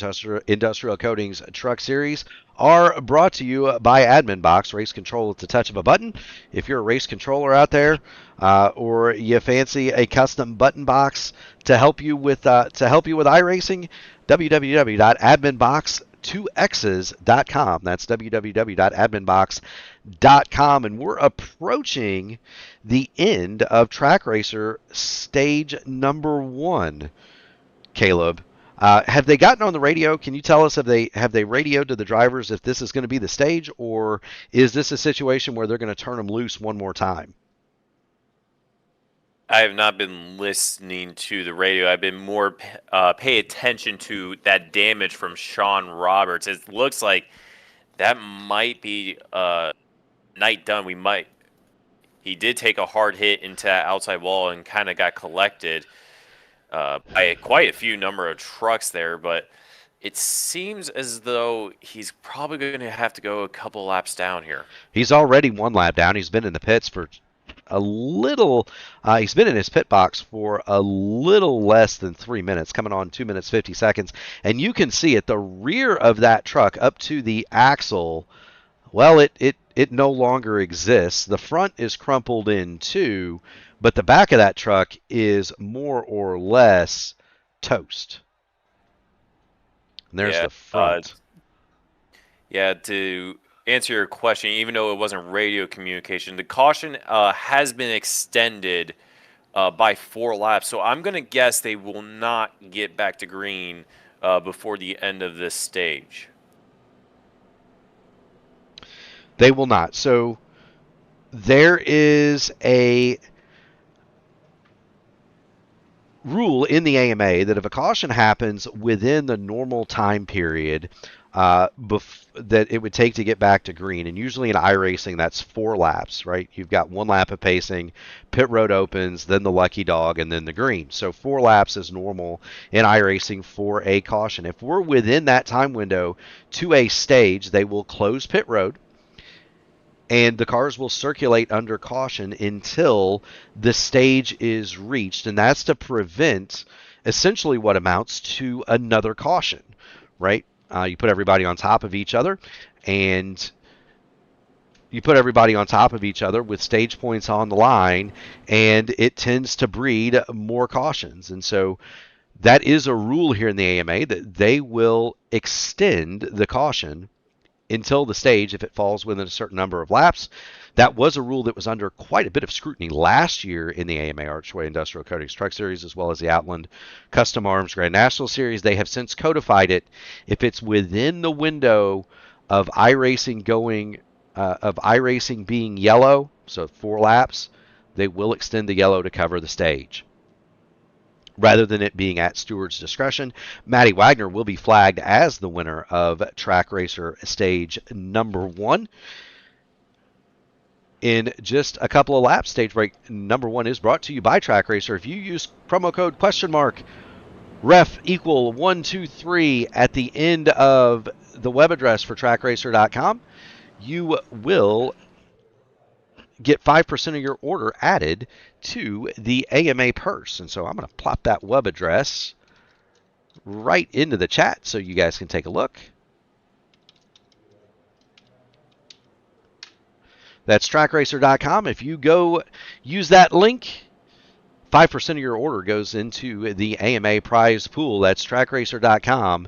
Speaker 1: Industrial Coatings Truck Series are brought to you by Admin Box. Race control at the touch of a button. If you're a race controller out there, or you fancy a custom button box to help you with iRacing, www.adminbox2x's.com. That's www.adminbox.com. And we're approaching the end of Track Racer stage number 1, Caleb. Have they gotten on the radio? Can you tell us have they radioed to the drivers if this is going to be the stage, or is this a situation where they're going to turn them loose one more time?
Speaker 2: I have not been listening to the radio. I've been more pay attention to that damage from Sean Roberts. It looks like that might be night done. He did take a hard hit into that outside wall and kind of got collected by quite a few number of trucks there, but it seems as though he's probably going to have to go a couple laps down here.
Speaker 1: He's already one lap down. He's been in the pits for a little. He's been in his pit box for a little less than 3 minutes, coming on 2 minutes 50 seconds, and you can see at the rear of that truck up to the axle. Well, it no longer exists. The front is crumpled in too, but the back of that truck is more or less toast. And there's the front.
Speaker 2: Yeah, to answer your question, even though it wasn't radio communication, the caution has been extended by 4 laps. So I'm going to guess they will not get back to green before the end of this stage.
Speaker 1: They will not. So there is a rule in the AMA that if a caution happens within the normal time period that it would take to get back to green, and usually in iRacing that's 4 laps, right? You've got 1 lap of pacing, pit road opens, then the lucky dog, and then the green. So 4 laps is normal in iRacing for a caution. If we're within that time window to a stage, they will close pit road, and the cars will circulate under caution until the stage is reached, and that's to prevent essentially what amounts to another caution, right? You put everybody on top of each other, and you put everybody on top of each other with stage points on the line, and it tends to breed more cautions. And so that is a rule here in the AMA that they will extend the caution until the stage if it falls within a certain number of laps. That was a rule that was under quite a bit of scrutiny last year in the AMA Archway Industrial Coatings Truck Series, as well as the Outland Custom Arms Grand National Series. They have since codified it. If it's within the window of iRacing being yellow, so 4 laps, they will extend the yellow to cover the stage, rather than it being at steward's discretion. Matty Wagner will be flagged as the winner of Track Racer Stage number 1 in just a couple of laps. Stage break number 1 is brought to you by Track Racer. If you use promo code !REF=123 at the end of the web address for trackracer.com, you will get 5% of your order added to the AMA purse. And so I'm going to plop that web address right into the chat so you guys can take a look. That's trackracer.com. If you go use that link, 5% of your order goes into the AMA prize pool. That's trackracer.com.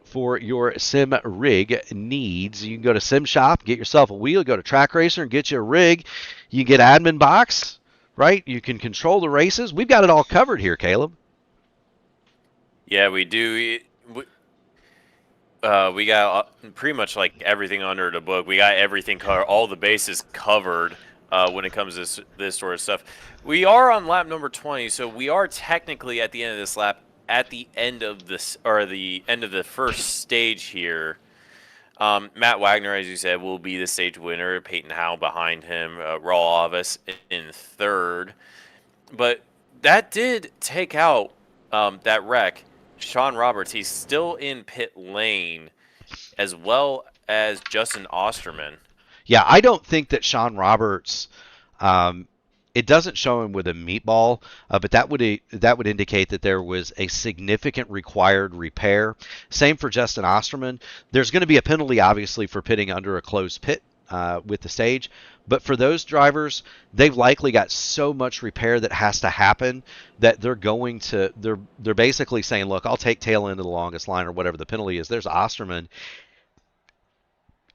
Speaker 1: For your sim rig needs, you can go to Sim Shop, get yourself a wheel, go to Track Racer and get you a rig. You can get admin box, right? You can control the races. We've got it all covered here, Caleb.
Speaker 2: Yeah, we do. We got pretty much like everything under the book. We got everything covered, all the bases covered when it comes to this sort of stuff. We are on lap number 20, so we are technically at the end of this lap, at the end of this, or the end of the first stage here. Matt Wagner, as you said, will be the stage winner. Peyton Howe behind him. Raul Avis in third. But that did take out that wreck. Sean Roberts, he's still in pit lane, as well as Justin Osterman.
Speaker 1: Yeah, I don't think that Sean Roberts, it doesn't show him with a meatball, but that would indicate that there was a significant required repair. Same for Justin Osterman. There's going to be a penalty, obviously, for pitting under a closed pit with the stage. But for those drivers, they've likely got so much repair that has to happen that they're basically saying, look, I'll take tail end of the longest line or whatever the penalty is. There's Osterman.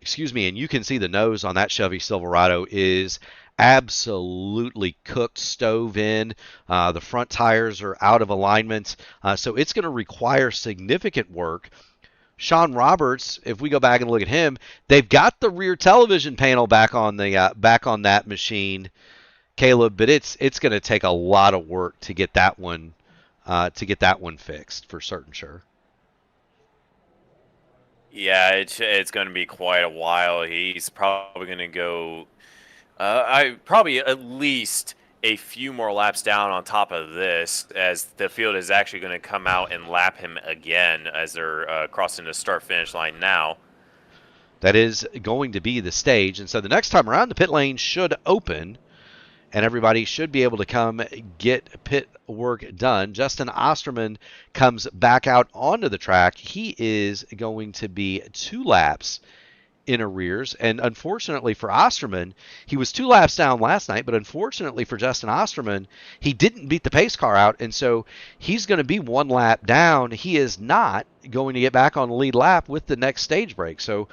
Speaker 1: Excuse me, and you can see the nose on that Chevy Silverado is absolutely cooked stove in. The front tires are out of alignment, so it's going to require significant work. Sean Roberts, if we go back and look at him, they've got the rear television panel back on the back on that machine, Caleb, but it's going to take a lot of work to get that one fixed for certain sure.
Speaker 2: Yeah, it's going to be quite a while. He's probably going to go, I probably at least a few more laps down on top of this, as the field is actually going to come out and lap him again as they're crossing the start finish line now.
Speaker 1: That is going to be the stage, and so the next time around, the pit lane should open, and everybody should be able to come get pit work done. Justin Osterman comes back out onto the track. He is going to be 2 laps in arrears, and unfortunately for Osterman, he was 2 laps down last night, but unfortunately for Justin Osterman, he didn't beat the pace car out, and so he's going to be 1 lap down. He is not going to get back on the lead lap with the next stage break, so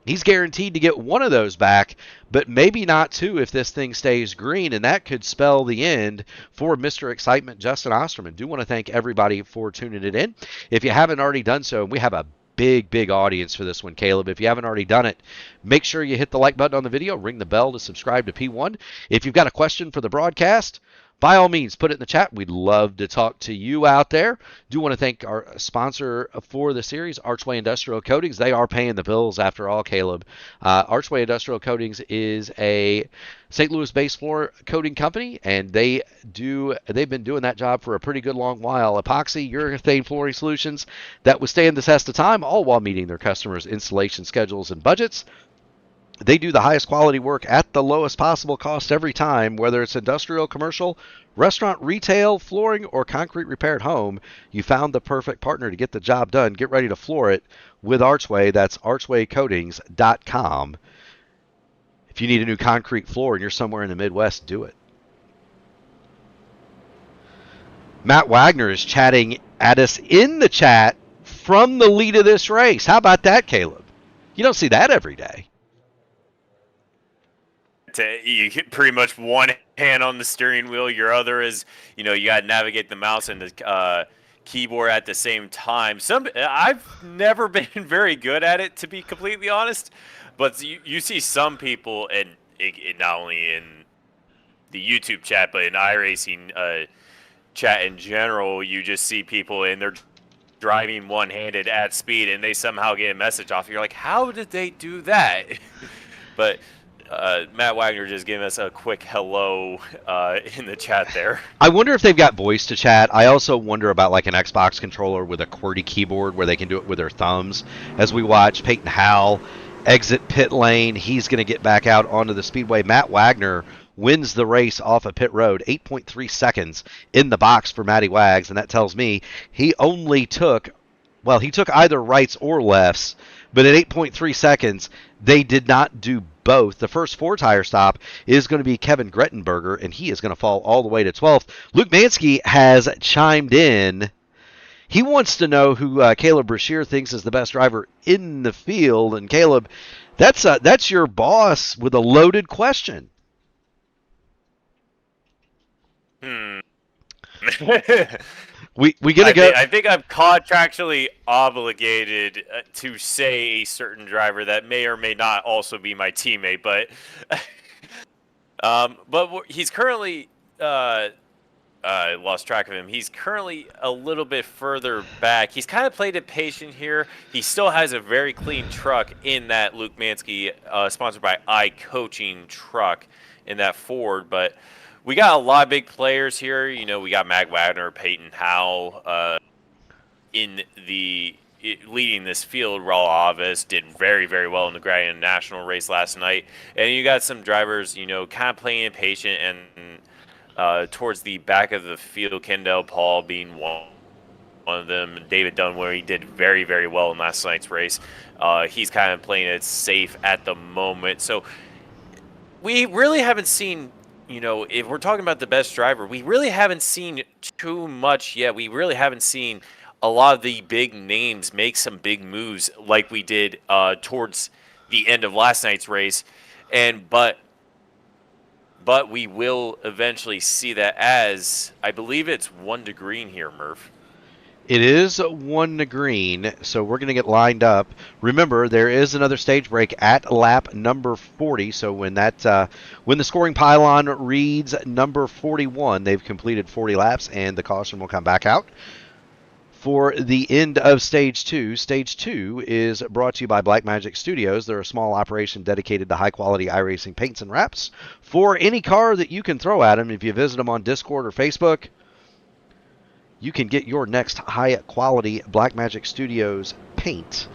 Speaker 1: he's guaranteed to get 1 of those back, but maybe not 2 if this thing stays green, and that could spell the end for Mr. Excitement, Justin Osterman. Do want to thank everybody for tuning it in. If you haven't already done so, we have a big audience for this one, Caleb. If you haven't already done it, make sure you hit the like button on the video, ring the bell to subscribe to P1. If you've got a question for the broadcast, by all means, put it in the chat. We'd love to talk to you out there. Do want to thank our sponsor for the series, Archway Industrial Coatings. They are paying the bills after all, Caleb. Archway Industrial Coatings is a St. Louis-based floor coating company, and they've been doing that job for a pretty good long while. Epoxy, urethane flooring solutions that withstand the test of time, all while meeting their customers' installation schedules and budgets. They do the highest quality work at the lowest possible cost every time, whether it's industrial, commercial, restaurant, retail, flooring, or concrete repaired home. You found the perfect partner to get the job done. Get ready to floor it with Archway. That's archwaycoatings.com. If you need a new concrete floor and you're somewhere in the Midwest, do it. Matt Wagner is chatting at us in the chat from the lead of this race. How about that, Caleb? You don't see that every day.
Speaker 2: You get pretty much one hand on the steering wheel, your other is, you got to navigate the mouse and the keyboard at the same time. I've never been very good at it, to be completely honest, but you see some people, and not only in the YouTube chat, but in iRacing chat in general, you just see people and they're driving one-handed at speed and they somehow get a message off. You're like, how did they do that? But Matt Wagner just giving us a quick hello in the chat there.
Speaker 1: I wonder if they've got voice to chat. I also wonder about like an Xbox controller with a QWERTY keyboard where they can do it with their thumbs. As we watch Peyton Howell exit pit lane, he's going to get back out onto the speedway. Matt Wagner wins the race off of pit road, 8.3 seconds in the box for Matty Wags, and that tells me he took either rights or lefts, but at 8.3 seconds, they did not do both. The first 4-tire stop is going to be Kevin Grettenberger, and he is going to fall all the way to 12th. Luke Mansky has chimed in. He wants to know who Caleb Brashear thinks is the best driver in the field. And Caleb, that's your boss with a loaded question. we gonna go.
Speaker 2: I think I'm contractually obligated to say a certain driver that may or may not also be my teammate, but he's currently I lost track of him. He's currently a little bit further back. He's kind of played it patient here. He still has a very clean truck in that Luke Mansky, sponsored by iCoaching truck in that Ford, but we got a lot of big players here. We got Matt Wagner, Peyton Howell leading this field. Raul Alves did very, very well in the Grand National race last night. And you got some drivers, kind of playing impatient and towards the back of the field, Kendale Paul being one of them. David Dunwoody did very, very well in last night's race. He's kind of playing it safe at the moment. So we really haven't seen, if we're talking about the best driver, we really haven't seen too much yet. We really haven't seen a lot of the big names make some big moves like we did towards the end of last night's race. But but we will eventually see that as, I believe it's 1 to green here, Murph.
Speaker 1: It is 1 to green, so we're going to get lined up. Remember, there is another stage break at lap number 40, so when the scoring pylon reads number 41, they've completed 40 laps, and the caution will come back out. For the end of Stage 2, Stage 2 is brought to you by Blackmagic Studios. They're a small operation dedicated to high-quality iRacing paints and wraps for any car that you can throw at them. If you visit them on Discord or Facebook, you can get your next high-quality Blackmagic Studios paint.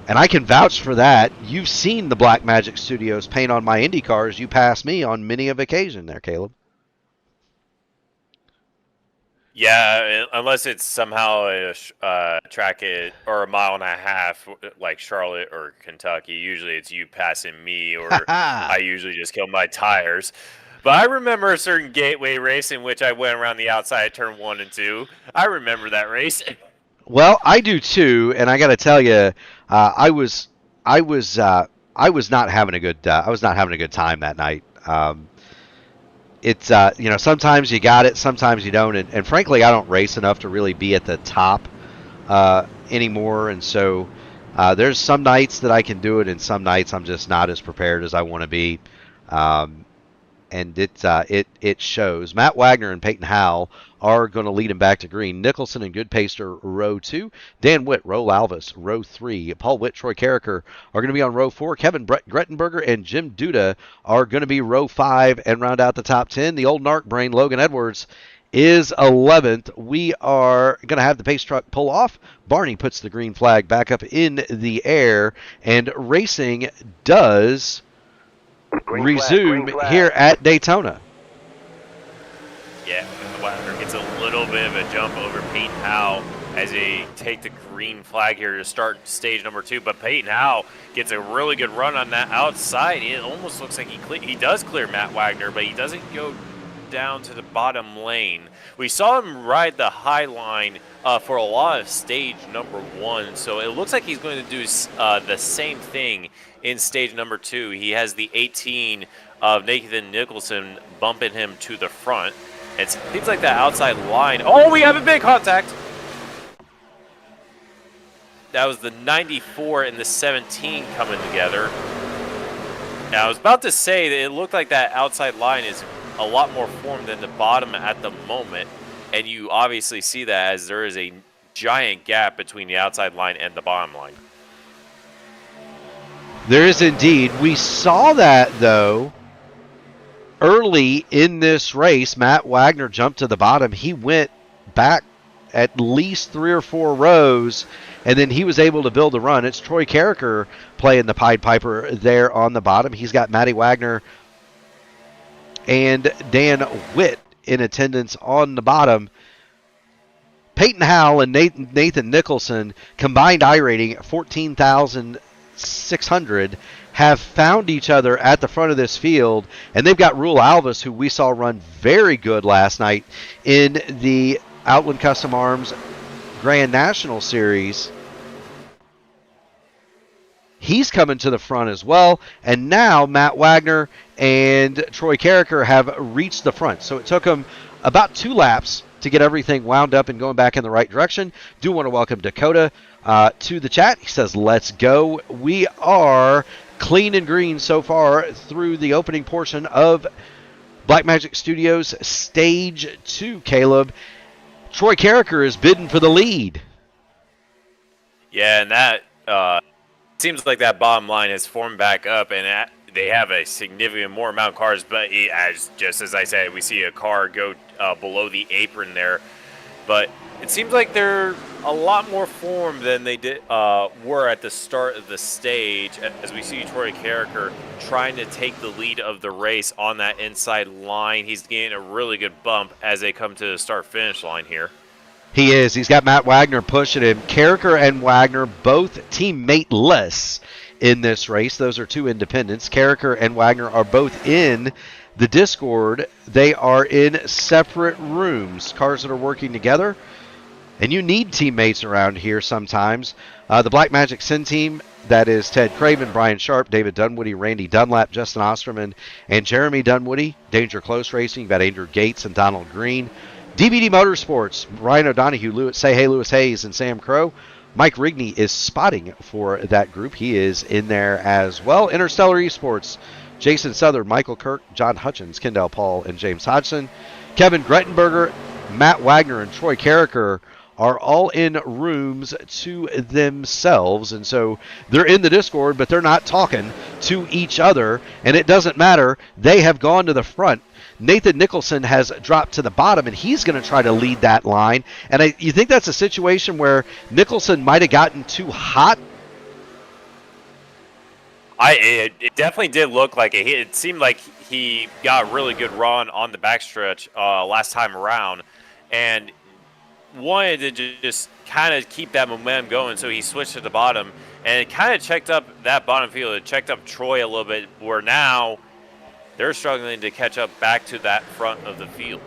Speaker 1: And I can vouch for that. You've seen the Blackmagic Studios paint on my Indy cars. You passed me on many of occasion there, Caleb.
Speaker 2: Yeah, unless it's somehow a track or a mile and a half, like Charlotte or Kentucky. Usually it's you passing me, or I usually just kill my tires. But I remember a certain gateway race in which I went around the outside of turn 1 and 2. I remember that race.
Speaker 1: Well, I do too, and I got to tell you, I was not having a good time that night. It's sometimes you got it, sometimes you don't, and frankly, I don't race enough to really be at the top anymore, and so there's some nights that I can do it, and some nights I'm just not as prepared as I want to be. And it shows. Matt Wagner and Peyton Howell are going to lead him back to green. Nicholson and Goodpaster, row 2. Dan Witt, Roval Alvis, row 3. Paul Witt, Troy Carricker are going to be on row 4. Kevin Grettenberger and Jim Duda are going to be row 5 and round out the top 10. The old narc brain, Logan Edwards, is 11th. We are going to have the pace truck pull off. Barney puts the green flag back up in the air, and racing does resume here at Daytona.
Speaker 2: Yeah, Wagner gets a little bit of a jump over Peyton Howell as they take the green flag here to start stage number 2. But Peyton Howell gets a really good run on that outside. It almost looks like he does clear Matt Wagner, but he doesn't go down to the bottom lane. We saw him ride the high line for a lot of stage number 1, so it looks like he's going to do the same thing in stage number 2. He has the 18 of Nathan Nicholson bumping him to the front. It seems like that outside line. Oh, we have a big contact. That was the 94 and the 17 coming together. Now, I was about to say that it looked like that outside line is a lot more formed than the bottom at the moment, and you obviously see that as there is a giant gap between the outside line and the bottom line.
Speaker 1: There is indeed. We saw that, though, early in this race. Matt Wagner jumped to the bottom. He went back at least 3 or 4 rows, and then he was able to build a run. It's Troy Carricker playing the Pied Piper there on the bottom. He's got Matty Wagner and Dan Witt in attendance on the bottom. Peyton Howell and Nathan Nicholson, combined iRating 14,600, have found each other at the front of this field, and they've got Roval Alvis, who we saw run very good last night in the Outland Custom Arms Grand National Series. He's coming to the front as well, and now Matt Wagner and Troy Carricker have reached the front. So it took them about 2 laps to get everything wound up and going back in the right direction. Do want to welcome Dakota to the chat. He says, let's go. We are clean and green so far through the opening portion of Blackmagic Studios Stage 2, Caleb. Troy Carricker is bidding for the lead.
Speaker 2: Yeah, and that seems like that bottom line has formed back up, and they have a significant more amount of cars, but just as I said, we see a car go below the apron there. But it seems like they're a lot more formed than they were at the start of the stage, as we see Troy Carricker trying to take the lead of the race on that inside line. He's getting a really good bump as they come to the start-finish line here.
Speaker 1: He is. He's got Matt Wagner pushing him. Carricker and Wagner both teammate-less in this race. Those are 2 independents. Carricker and Wagner are both in the Discord. They are in separate rooms. Cars that are working together And you need teammates around here sometimes. The Black Magic Sin team, that is Ted Craven, Brian Sharp, David Dunwoody, Randy Dunlap, Justin Osterman, and Jeremy Dunwoody. Danger Close Racing, you've got Andrew Gates and Donald Green. DBD Motorsports, Ryan O'Donohue, Lewis Hayes, and Sam Crow. Mike Rigney is spotting for that group. He is in there as well. Interstellar Esports, Jason Southern, Michael Kirk, John Hutchins, Kendale Paul, and James Hodgson. Kevin Grettenberger, Matt Wagner, and Troy Carricker are all in rooms to themselves, and so they're in the Discord, but they're not talking to each other, and it doesn't matter. They have gone to the front. Nathan Nicholson has dropped to the bottom, and he's going to try to lead that line. And you think that's a situation where Nicholson might have gotten too hot?
Speaker 2: It definitely did look like it. It seemed like he got a really good run on the backstretch last time around, and wanted to just kind of keep that momentum going, so he switched to the bottom, and it kind of checked up that bottom field. It checked up Troy a little bit, where now they're struggling to catch up back to that front of the field.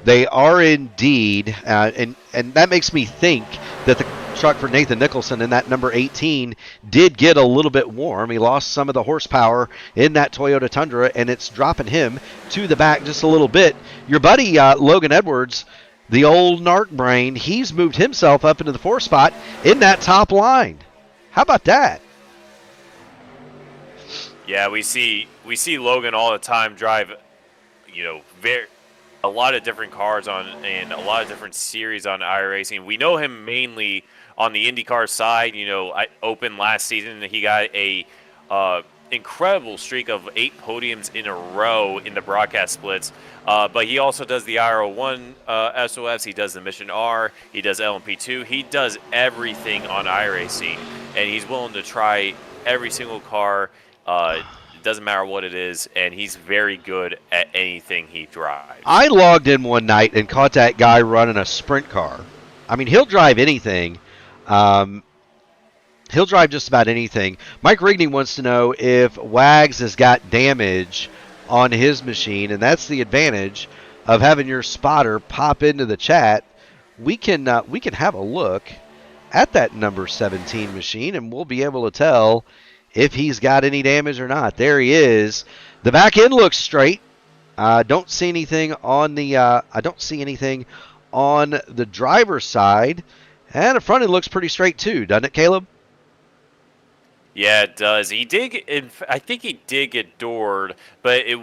Speaker 1: They are indeed, and that makes me think that the truck for Nathan Nicholson in that number 18 did get a little bit warm. He lost some of the horsepower in that Toyota Tundra, and it's dropping him to the back just a little bit. Your buddy Logan Edwards, the old narc brain, he's moved himself up into the 4th spot in that top line. How about that?
Speaker 2: Yeah, we see Logan all the time drive, a lot of different cars and a lot of different series on iRacing. We know him mainly on the IndyCar side. I opened last season, he got a incredible streak of 8 podiums in a row in the broadcast splits. But he also does the IRO1 SOFs. He does the Mission R. He does LMP2. He does everything on iRacing, and he's willing to try every single car. It doesn't matter what it is, and he's very good at anything he drives.
Speaker 1: I logged in one night and caught that guy running a sprint car. I mean, he'll drive anything. He'll drive just about anything. Mike Rigney wants to know if Wags has got damage on his machine, and that's the advantage of having your spotter pop into the chat. We can have a look at that number 17 machine, and we'll be able to tell if he's got any damage or not. There he is. The back end looks straight. Don't see anything on the. I don't see anything on the driver's side, and the front end looks pretty straight too, doesn't it, Caleb?
Speaker 2: Yeah, it does. I think he did get doored, but it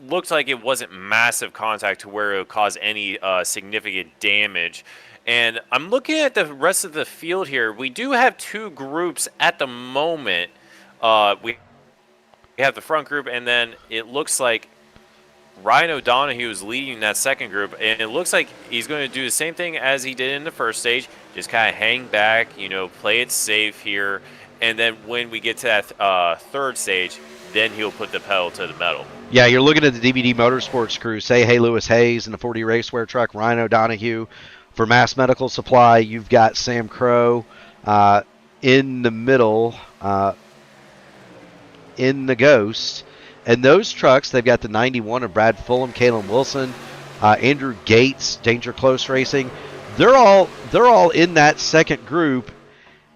Speaker 2: looks like it wasn't massive contact to where it would cause any significant damage. And I'm looking at the rest of the field here. We do have 2 groups at the moment. We have the front group, and then it looks like Ryan O'Donohue is leading that second group, and it looks like he's going to do the same thing as he did in the first stage, just kind of hang back, play it safe here, and then when we get to that third stage, then he'll put the pedal to the metal. Yeah,
Speaker 1: you're looking at the DVD Motorsports crew. Say hey, Lewis Hayes in the 40 Racewear truck, Ryan O'Donohue for Mass Medical Supply. You've got Sam Crow in the middle in the Ghost. And those trucks, they've got the 91 of Brad Fulham, Kalen Wilson, Andrew Gates, Danger Close Racing. They're all in that second group,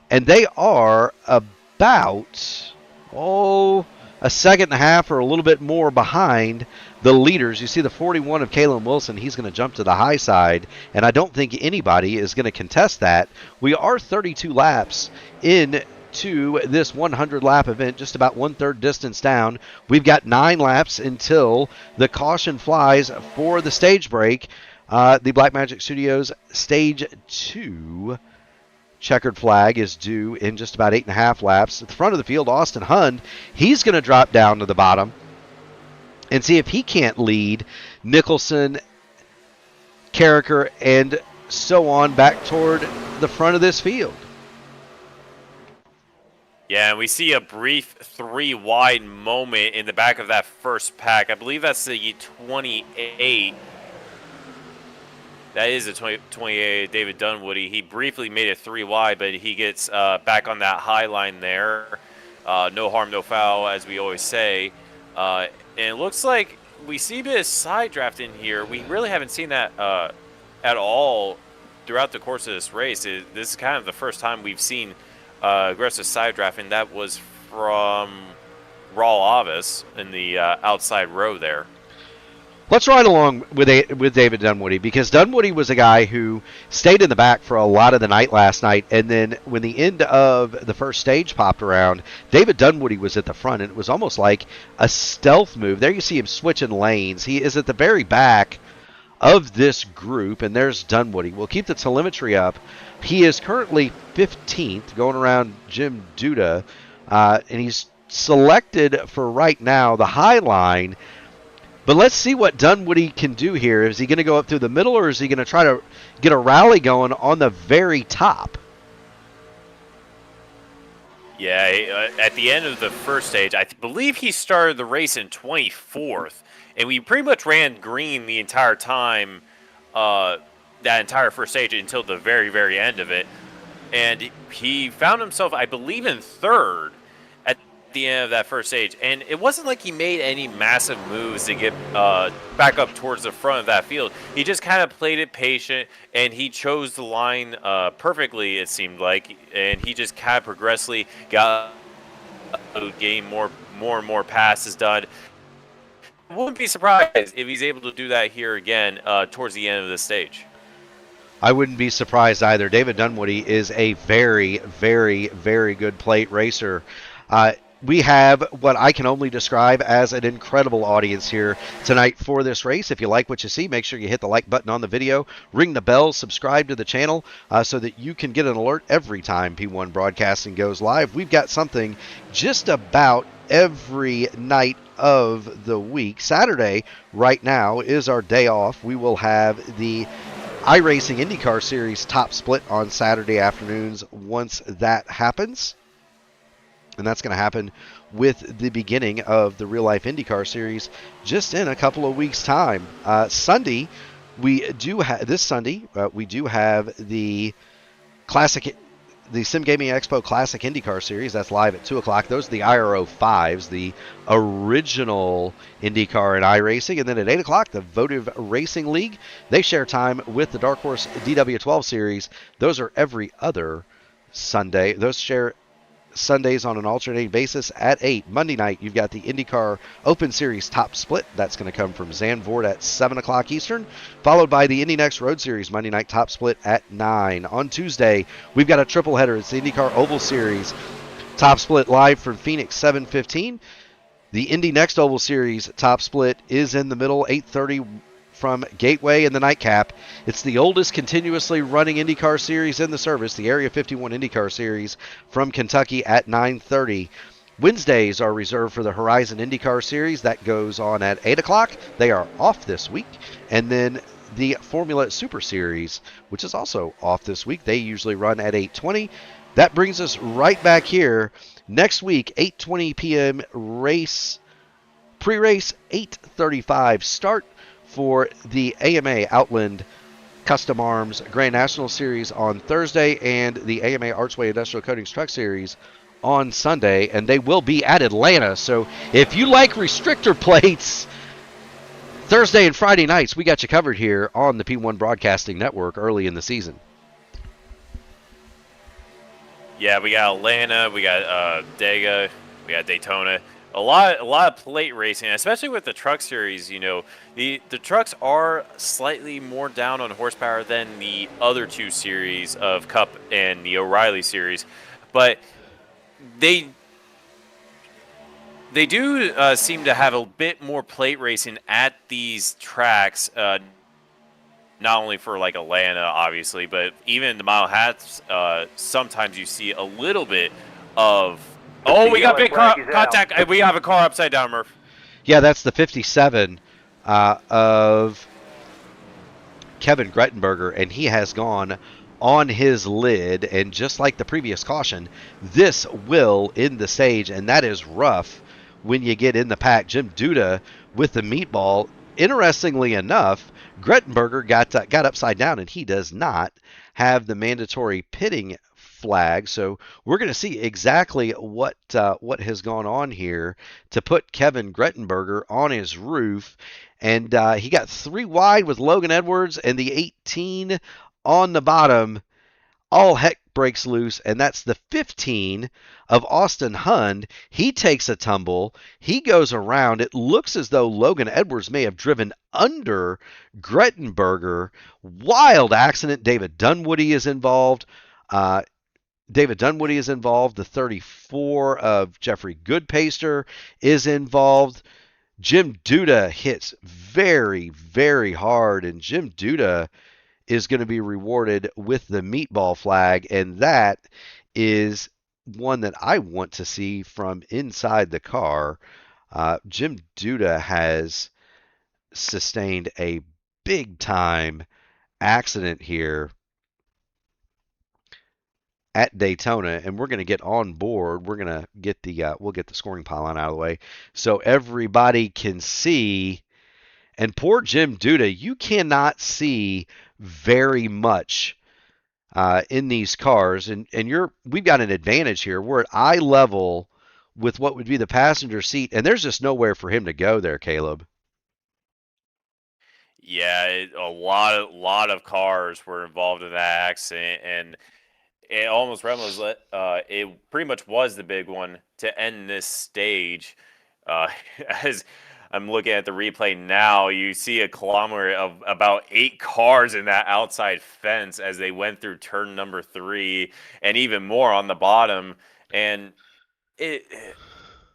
Speaker 1: and they are about a second and a half or a little bit more behind the leaders. You see the 41 of Kalen Wilson, he's going to jump to the high side, and I don't think anybody is going to contest that. We are 32 laps in to this 100-lap event, just about 1/3 distance down. We've got 9 laps until the caution flies for the stage break. The Blackmagic Studios Stage 2 checkered flag is due in just about 8.5 laps. At the front of the field, Austin Hund, he's going to drop down to the bottom and see if he can't lead Nicholson, Carricker, and so on back toward the front of this field.
Speaker 2: Yeah, and we see a brief 3 wide moment in the back of that first pack. I believe that's the 28. That is the 28, David Dunwoody. He briefly made it 3 wide, but he gets back on that high line there. No harm, no foul, as we always say. And it looks like we see a bit of side draft in here. We really haven't seen that at all throughout the course of this race, this is kind of the first time we've seen aggressive side drafting. That was from Raul Avis in the outside row there.
Speaker 1: Let's ride along with David Dunwoody, because Dunwoody was a guy who stayed in the back for a lot of the night last night, and then when the end of the first stage popped around, David Dunwoody was at the front, and it was almost like a stealth move. There you see him switching lanes. He is at the very back of this group, and there's Dunwoody. We'll keep the telemetry up. He is currently 15th, going around Jim Duda, and he's selected for right now the high line. But let's see what Dunwoody can do here. Is he going to go up through the middle, or is he going to try to get a rally going on the very top?
Speaker 2: Yeah, at the end of the first stage, I believe he started the race in 24th, and we pretty much ran green the entire time, that entire first stage until the very, very end of it. And he found himself, I believe, in third at the end of that first stage. And it wasn't like he made any massive moves to get back up towards the front of that field. He just kind of played it patient, and he chose the line perfectly, it seemed like. And he just kind of progressively got getting more and more passes done. I wouldn't be surprised if he's able to do that here again towards the end of the stage.
Speaker 1: I wouldn't be surprised either. David Dunwoody is a very, very, very good plate racer. We have what I can only describe as an incredible audience here tonight for this race. If you like what you see, make sure you hit the like button on the video, ring the bell, subscribe to the channel so that you can get an alert every time P1 Broadcasting goes live. We've got something just about every night of the week. Saturday, right now, is our day off. We will have the iRacing IndyCar Series top split on Saturday afternoons once that happens. And that's going to happen with the beginning of the Real Life IndyCar Series just in a couple of weeks' time. Sunday, we do have the Classic, the Sim Gaming Expo Classic IndyCar Series. That's live at 2 o'clock. Those are the IRO 5s, the original IndyCar and iRacing. And then at 8 o'clock, the Votive Racing League. They share time with the Dark Horse DW12 Series. Those are every other Sunday. Those share Sundays on an alternating basis at 8. Monday night, you've got the IndyCar Open Series top split. That's going to come from Zandvoort at 7 o'clock Eastern, followed by the Indy Next Road Series Monday night top split at 9. On Tuesday, we've got a triple header. It's the IndyCar Oval Series top split live from Phoenix, 7:15. The Indy Next Oval Series top split is in the middle, 8:30 from Gateway in the nightcap. It's the oldest continuously running IndyCar series in the service, the Area 51 IndyCar Series from Kentucky at 9:30. Wednesdays are reserved for the Horizon IndyCar Series. That goes on at 8 o'clock. They are off this week. And then the Formula Super Series, which is also off this week. They usually run at 8:20. That brings us right back here. Next week, 8:20 p.m. race, pre-race, 8:35 start for the AMA Outland Custom Arms Grand National Series on Thursday and the AMA Archway Industrial Coatings Truck Series on Sunday, and they will be at Atlanta. So if you like restrictor plates Thursday and Friday nights, we got you covered here on the P1 Broadcasting Network early in the season.
Speaker 2: Yeah, we got Atlanta, we got Dega, we got Daytona. A lot of plate racing, especially with the truck series. You know, the trucks are slightly more down on horsepower than the other two series of Cup and the O'Reilly series, but they do seem to have a bit more plate racing at these tracks. Not only for like Atlanta, obviously, but even the Mile Hats. Sometimes you see a little bit of. Oh, we got big contact. We have a car upside down, Murph.
Speaker 1: Yeah, that's the 57 of Kevin Grettenberger, and he has gone on his lid. And just like the previous caution, this will end the stage, and that is rough when you get in the pack. Jim Duda with the meatball. Interestingly enough, Grettenberger got upside down, and he does not have the mandatory pitting flag. So we're going to see exactly what has gone on here to put Kevin Grettenberger on his roof. And he got 3 wide with Logan Edwards and the 18 on the bottom, all heck breaks loose, and that's the 15 of Austin Hund. He takes a tumble. He goes around. It looks as though Logan Edwards may have driven under Grettenberger. Wild accident. David Dunwoody is involved. The 34 of Jeffrey Goodpaster is involved. Jim Duda hits very, very hard, and Jim Duda is going to be rewarded with the meatball flag, and that is one that I want to see from inside the car. Jim Duda has sustained a big time accident here at Daytona, and we're going to get on board. We're going to get the we'll get the scoring pylon out of the way so everybody can see. And poor Jim Duda, you cannot see very much in these cars, and we've got an advantage here. We're at eye level with what would be the passenger seat, and there's just nowhere for him to go there, Caleb.
Speaker 2: Yeah, a lot of cars were involved in that accident, and it almost resembles it pretty much was the big one to end this stage. Uh, as I'm looking at the replay now, you see a kilometer of about 8 cars in that outside fence as they went through turn number 3, and even more on the bottom. And it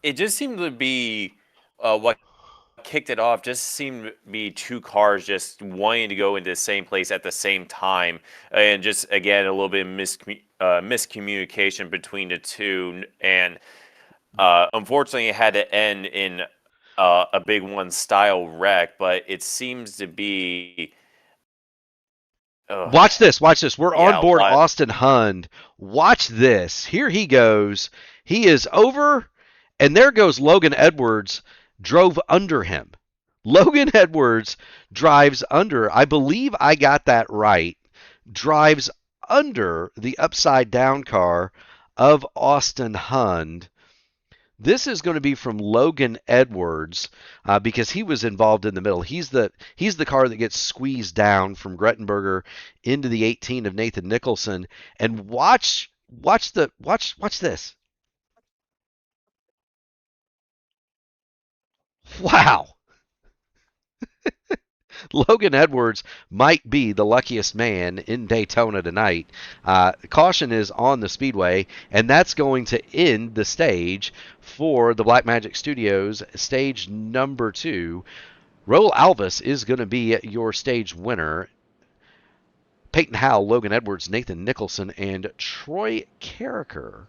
Speaker 2: it just seemed to be what kicked it off. Just seemed to be 2 cars just wanting to go into the same place at the same time, and just again a little bit of miscommunication between the two, and unfortunately it had to end in a big one style wreck. But it seems to be
Speaker 1: Watch this. We're
Speaker 2: yeah,
Speaker 1: on board Austin Hund. Watch this. Here he goes. He is over, and there goes Logan Edwards. Drove under him. Logan Edwards drives under. I believe I got that right. Drives under the upside down car of Austin Hund. This is going to be from Logan Edwards because he was involved in the middle. He's the car that gets squeezed down from Grettenberger into the 18 of Nathan Nicholson. And watch this. Wow. Logan Edwards might be the luckiest man in Daytona tonight. Caution is on the speedway, and that's going to end the stage for the Blackmagic Studios stage number 2. Roel Alvis is going to be your stage winner. Peyton Howell, Logan Edwards, Nathan Nicholson, and Troy Carricker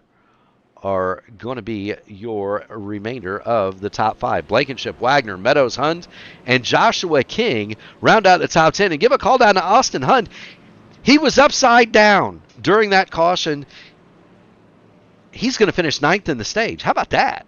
Speaker 1: are going to be your remainder of the top 5. Blankenship, Wagner, Meadows, Hund, and Joshua King round out the top 10. And give a call down to Austin Hund. He was upside down during that caution. He's going to finish 9th in the stage. How about that?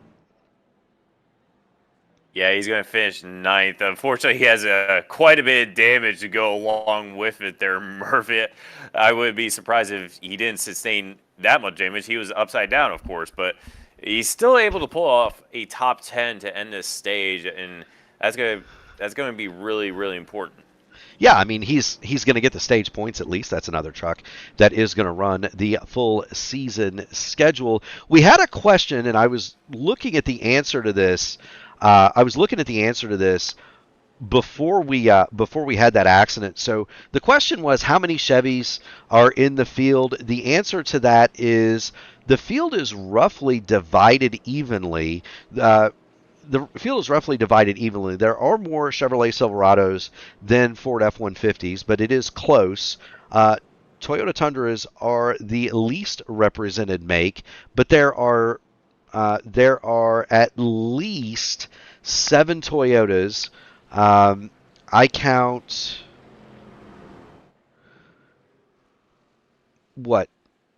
Speaker 2: Yeah, he's going to finish 9th. Unfortunately, he has quite a bit of damage to go along with it there, Murphy. I would be surprised if he didn't sustain that much damage. He was upside down, of course, but he's still able to pull off a top 10 to end this stage, and that's going to be really, really important.
Speaker 1: Yeah, I mean, he's going to get the stage points at least. That's another truck that is going to run the full season schedule. We had a question, and I was looking at the answer to this. Before we had that accident. So the question was, how many Chevys are in the field? The answer to that is the field is roughly divided evenly. The field is roughly divided evenly. There are more Chevrolet Silverados than Ford F-150s, but it is close. Toyota Tundras are the least represented make, but there are at least 7 Toyotas. I count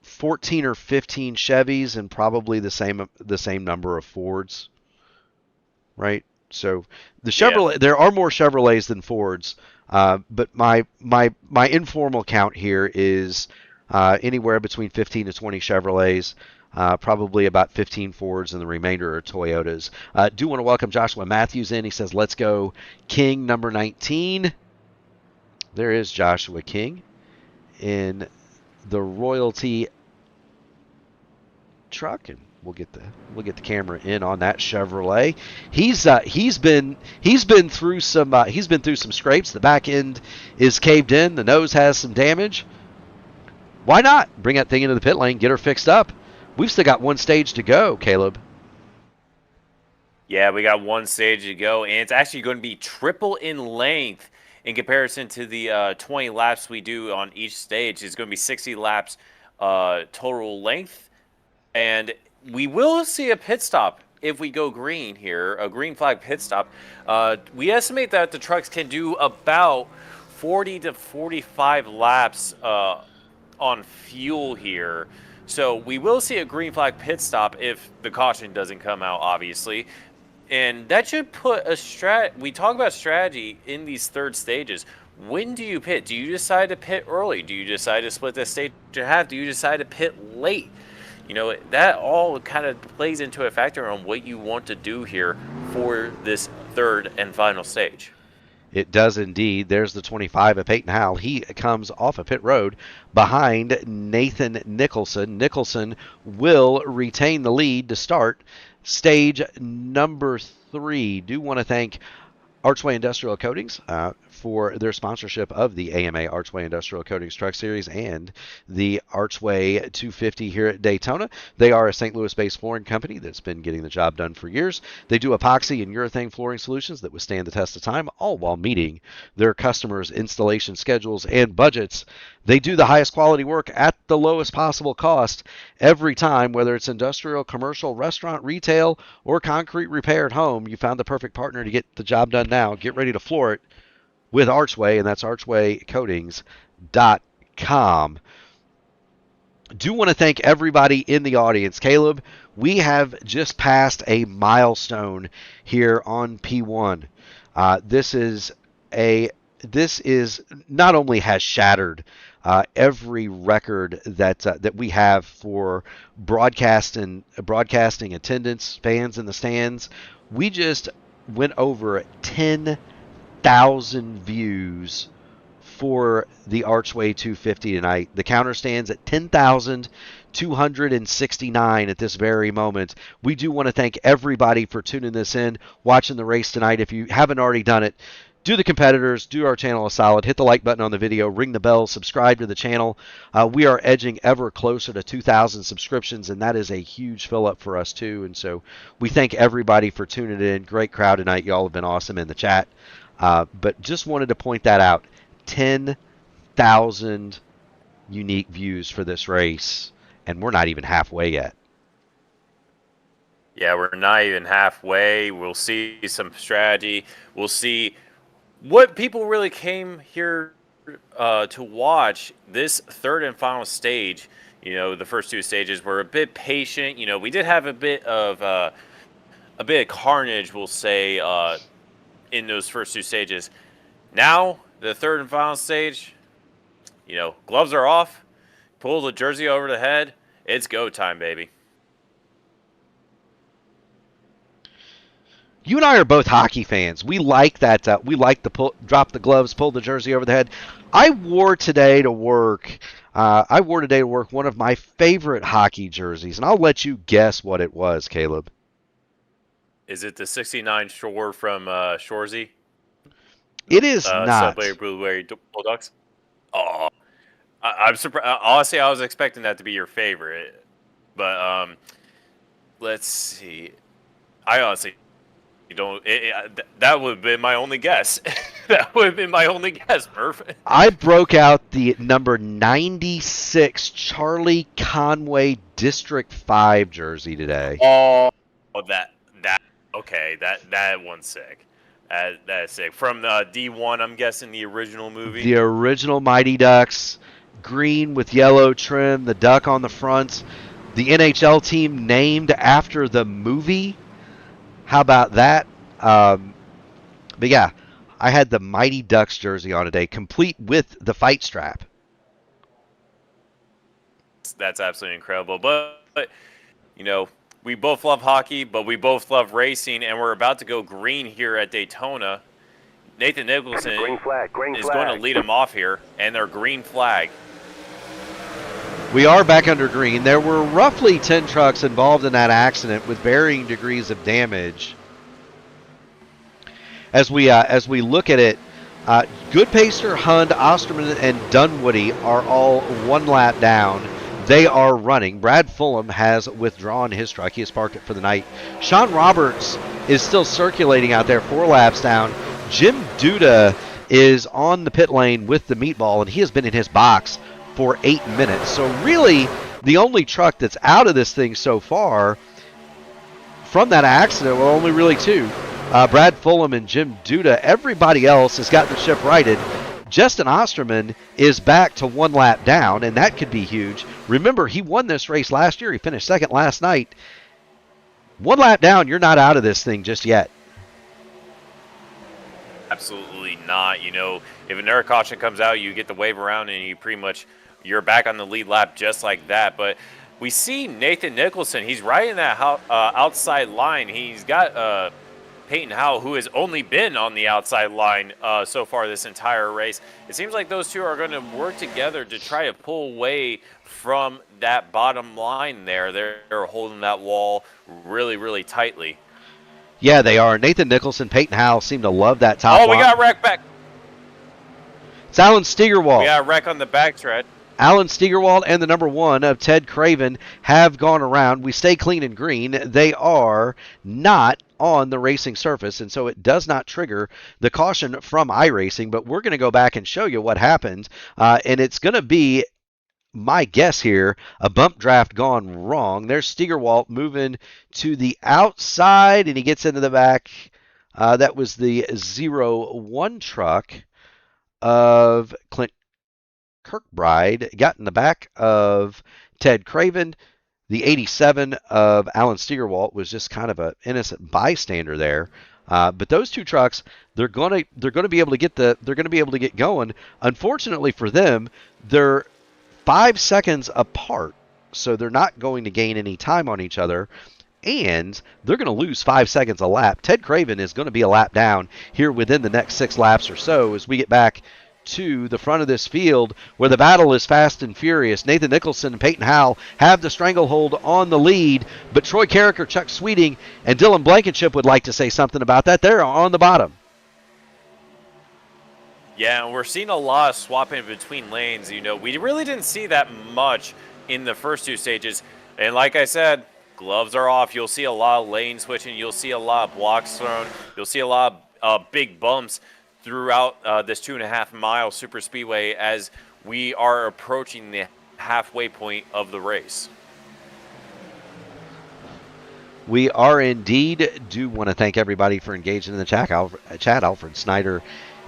Speaker 1: 14 or 15 Chevys and probably the same number of Fords, right? So the Chevrolet, there are more Chevrolets than Fords, but my informal count here is anywhere between 15 to 20 Chevrolets. Probably about 15 Fords, and the remainder are Toyotas. Do want to welcome Joshua Matthews in. He says, let's go King number 19. There is Joshua King. in the Royalty truck, and we'll get the camera in on that Chevrolet. He's been through some scrapes. The back end is caved in. The nose has some damage. Why not bring that thing into the pit lane, get her fixed up? We've still got one stage to go, Caleb.
Speaker 2: Yeah, we got one stage to go, and it's actually going to be triple in length in comparison to the 20 laps we do on each stage. It's going to be 60 laps total length, and we will see a pit stop if we go green here, a green flag pit stop. We estimate that the trucks can do about 40 to 45 laps on fuel here. So we will see a green flag pit stop if the caution doesn't come out, obviously. And that should put we talk about strategy in these third stages. When do you pit? Do you decide to pit early? Do you decide to split the stage in half? Do you decide to pit late? You know, that all kind of plays into a factor on what you want to do here for this third and final stage.
Speaker 1: It does indeed. There's the 25 of Peyton Howell. He comes off of pit road behind Nathan Nicholson. Nicholson will retain the lead to start stage number 3. Do want to thank Archway Industrial Coatings for their sponsorship of the AMA Archway Industrial Coatings Truck Series and the Archway 250 here at Daytona. They are a St. Louis-based flooring company that's been getting the job done for years. They do epoxy and urethane flooring solutions that withstand the test of time, all while meeting their customers' installation schedules and budgets. They do the highest quality work at the lowest possible cost every time, whether it's industrial, commercial, restaurant, retail, or concrete repair at home. You found the perfect partner to get the job done now. Get ready to floor it with Archway, and that's archwaycoatings.com. Do want to thank everybody in the audience. Caleb, we have just passed a milestone here on P1. This is not only has shattered every record that we have for broadcasting attendance, fans in the stands. We just went over 10,000 views for the Archway 250 tonight. The counter stands at 10,269 at this very moment. We do want to thank everybody for tuning this in, watching the race tonight. If you haven't already done it, do the competitors, do our channel a solid, hit the like button on the video, ring the bell, subscribe to the channel. We are edging ever closer to 2,000 subscriptions, and that is a huge fill up for us too. And so we thank everybody for tuning in. Great crowd tonight. Y'all have been awesome in the chat. But just wanted to point that out. 10,000 unique views for this race, and we're not even halfway yet.
Speaker 2: Yeah, we're not even halfway. We'll see some strategy. We'll see what people really came here to watch this third and final stage. You know, the first two stages were a bit patient. You know, we did have a bit of carnage, we'll say, in those first two stages. Now, the third and final stage, you know, gloves are off. Pull the jersey over the head. It's go time, baby.
Speaker 1: You and I are both hockey fans. We like that. We like the drop the gloves, pull the jersey over the head. I wore today to work one of my favorite hockey jerseys, and I'll let you guess what it was, Caleb.
Speaker 2: Is it the 69 Shore from Shoresy?
Speaker 1: It is not.
Speaker 2: Subway Blueberry Bulldogs? Oh, I'm surprised. Honestly, I was expecting that to be your favorite. But let's see. I honestly don't. That would have been my only guess. That would have been my only guess, Murph.
Speaker 1: I broke out the number 96 Charlie Conway District 5 jersey today.
Speaker 2: Oh, that okay. That one's sick. That's sick. From the D1, I'm guessing the original movie.
Speaker 1: The original Mighty Ducks, green with yellow trim, the duck on the front. The NHL team named after the movie. How about that? But yeah, I had the Mighty Ducks jersey on today, complete with the fight strap.
Speaker 2: That's absolutely incredible. But you know, we both love hockey, but we both love racing, and we're about to go green here at Daytona. Nathan Nicholson is going to lead them off here, and their green flag.
Speaker 1: We are back under green. There were roughly 10 trucks involved in that accident with varying degrees of damage. As we look at it, Goodpaster, Hund, Osterman, and Dunwoody are all 1 lap down. They are running. Brad Fulham has withdrawn his truck. He has parked it for the night. Sean Roberts is still circulating out there 4 laps down. Jim Duda is on the pit lane with the meatball, and he has been in his box for 8 minutes. So really, the only truck that's out of this thing so far from that accident, well, only really 2. Brad Fulham and Jim Duda. Everybody else has got the ship righted. Justin Osterman is back to 1 lap down, and that could be huge. Remember, he won this race last year. He finished second last night. 1 lap down, you're not out of this thing just yet.
Speaker 2: Absolutely not. You know, if an air caution comes out, you get the wave around, and you're back on the lead lap just like that. But we see Nathan Nicholson. He's right in that outside line. He's got Peyton Howell, who has only been on the outside line so far this entire race. It seems like those two are going to work together to try to pull away from that bottom line there. They're holding that wall really, really tightly.
Speaker 1: Yeah, they are. Nathan Nicholson, Peyton Howell seem to love that top line.
Speaker 2: Oh, we got wreck back.
Speaker 1: It's Alan Stegerwald.
Speaker 2: We got a wreck on the backstretch.
Speaker 1: Alan Stegerwald and the number 1 of Ted Craven have gone around. We stay clean and green. They are not on the racing surface, and so it does not trigger the caution from iRacing, but we're going to go back and show you what happened, and it's going to be, my guess here, a bump draft gone wrong. There's Stegerwald moving to the outside, and he gets into the back. That was the 0-1 truck of Clint Kirkbride, got in the back of Ted Craven. The 87 of Alan Stegerwald was just kind of an innocent bystander there. But those 2 trucks, they're going to be able to get going. Unfortunately for them, they're 5 seconds apart, so they're not going to gain any time on each other. And they're going to lose 5 seconds a lap. Ted Craven is going to be a lap down here within the next 6 laps or so as we get back to the front of this field where the battle is fast and furious. Nathan Nicholson and Peyton Howell have the stranglehold on the lead, but Troy Carricker, Chuck Sweeting, and Dylan Blankenship would like to say something about that. They're on the bottom.
Speaker 2: Yeah, and we're seeing a lot of swapping between lanes. You know, we really didn't see that much in the first 2 stages. And like I said, gloves are off. You'll see a lot of lane switching. You'll see a lot of blocks thrown. You'll see a lot of big bumps throughout this 2.5-mile super speedway as we are approaching the halfway point of the race.
Speaker 1: We are indeed. Do want to thank everybody for engaging in the chat. Alfred Snyder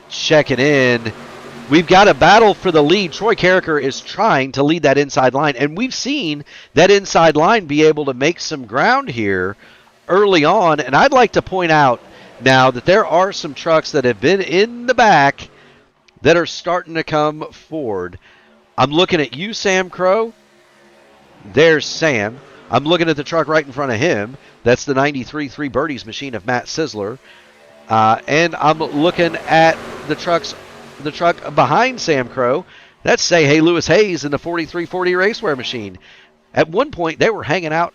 Speaker 1: checking in. We've got a battle for the lead. Troy Carricker is trying to lead that inside line, and we've seen that inside line be able to make some ground here early on. And I'd like to point out now that there are some trucks that have been in the back that are starting to come forward. I'm looking at you, Sam Crow. There's Sam. I'm looking at the truck right in front of him. That's the 93 Three Birdies machine of Matt Sizzler. And I'm looking at the truck behind Sam Crow. That's Say Hey Lewis Hayes in the 4340 Racewear machine. At one point, they were hanging out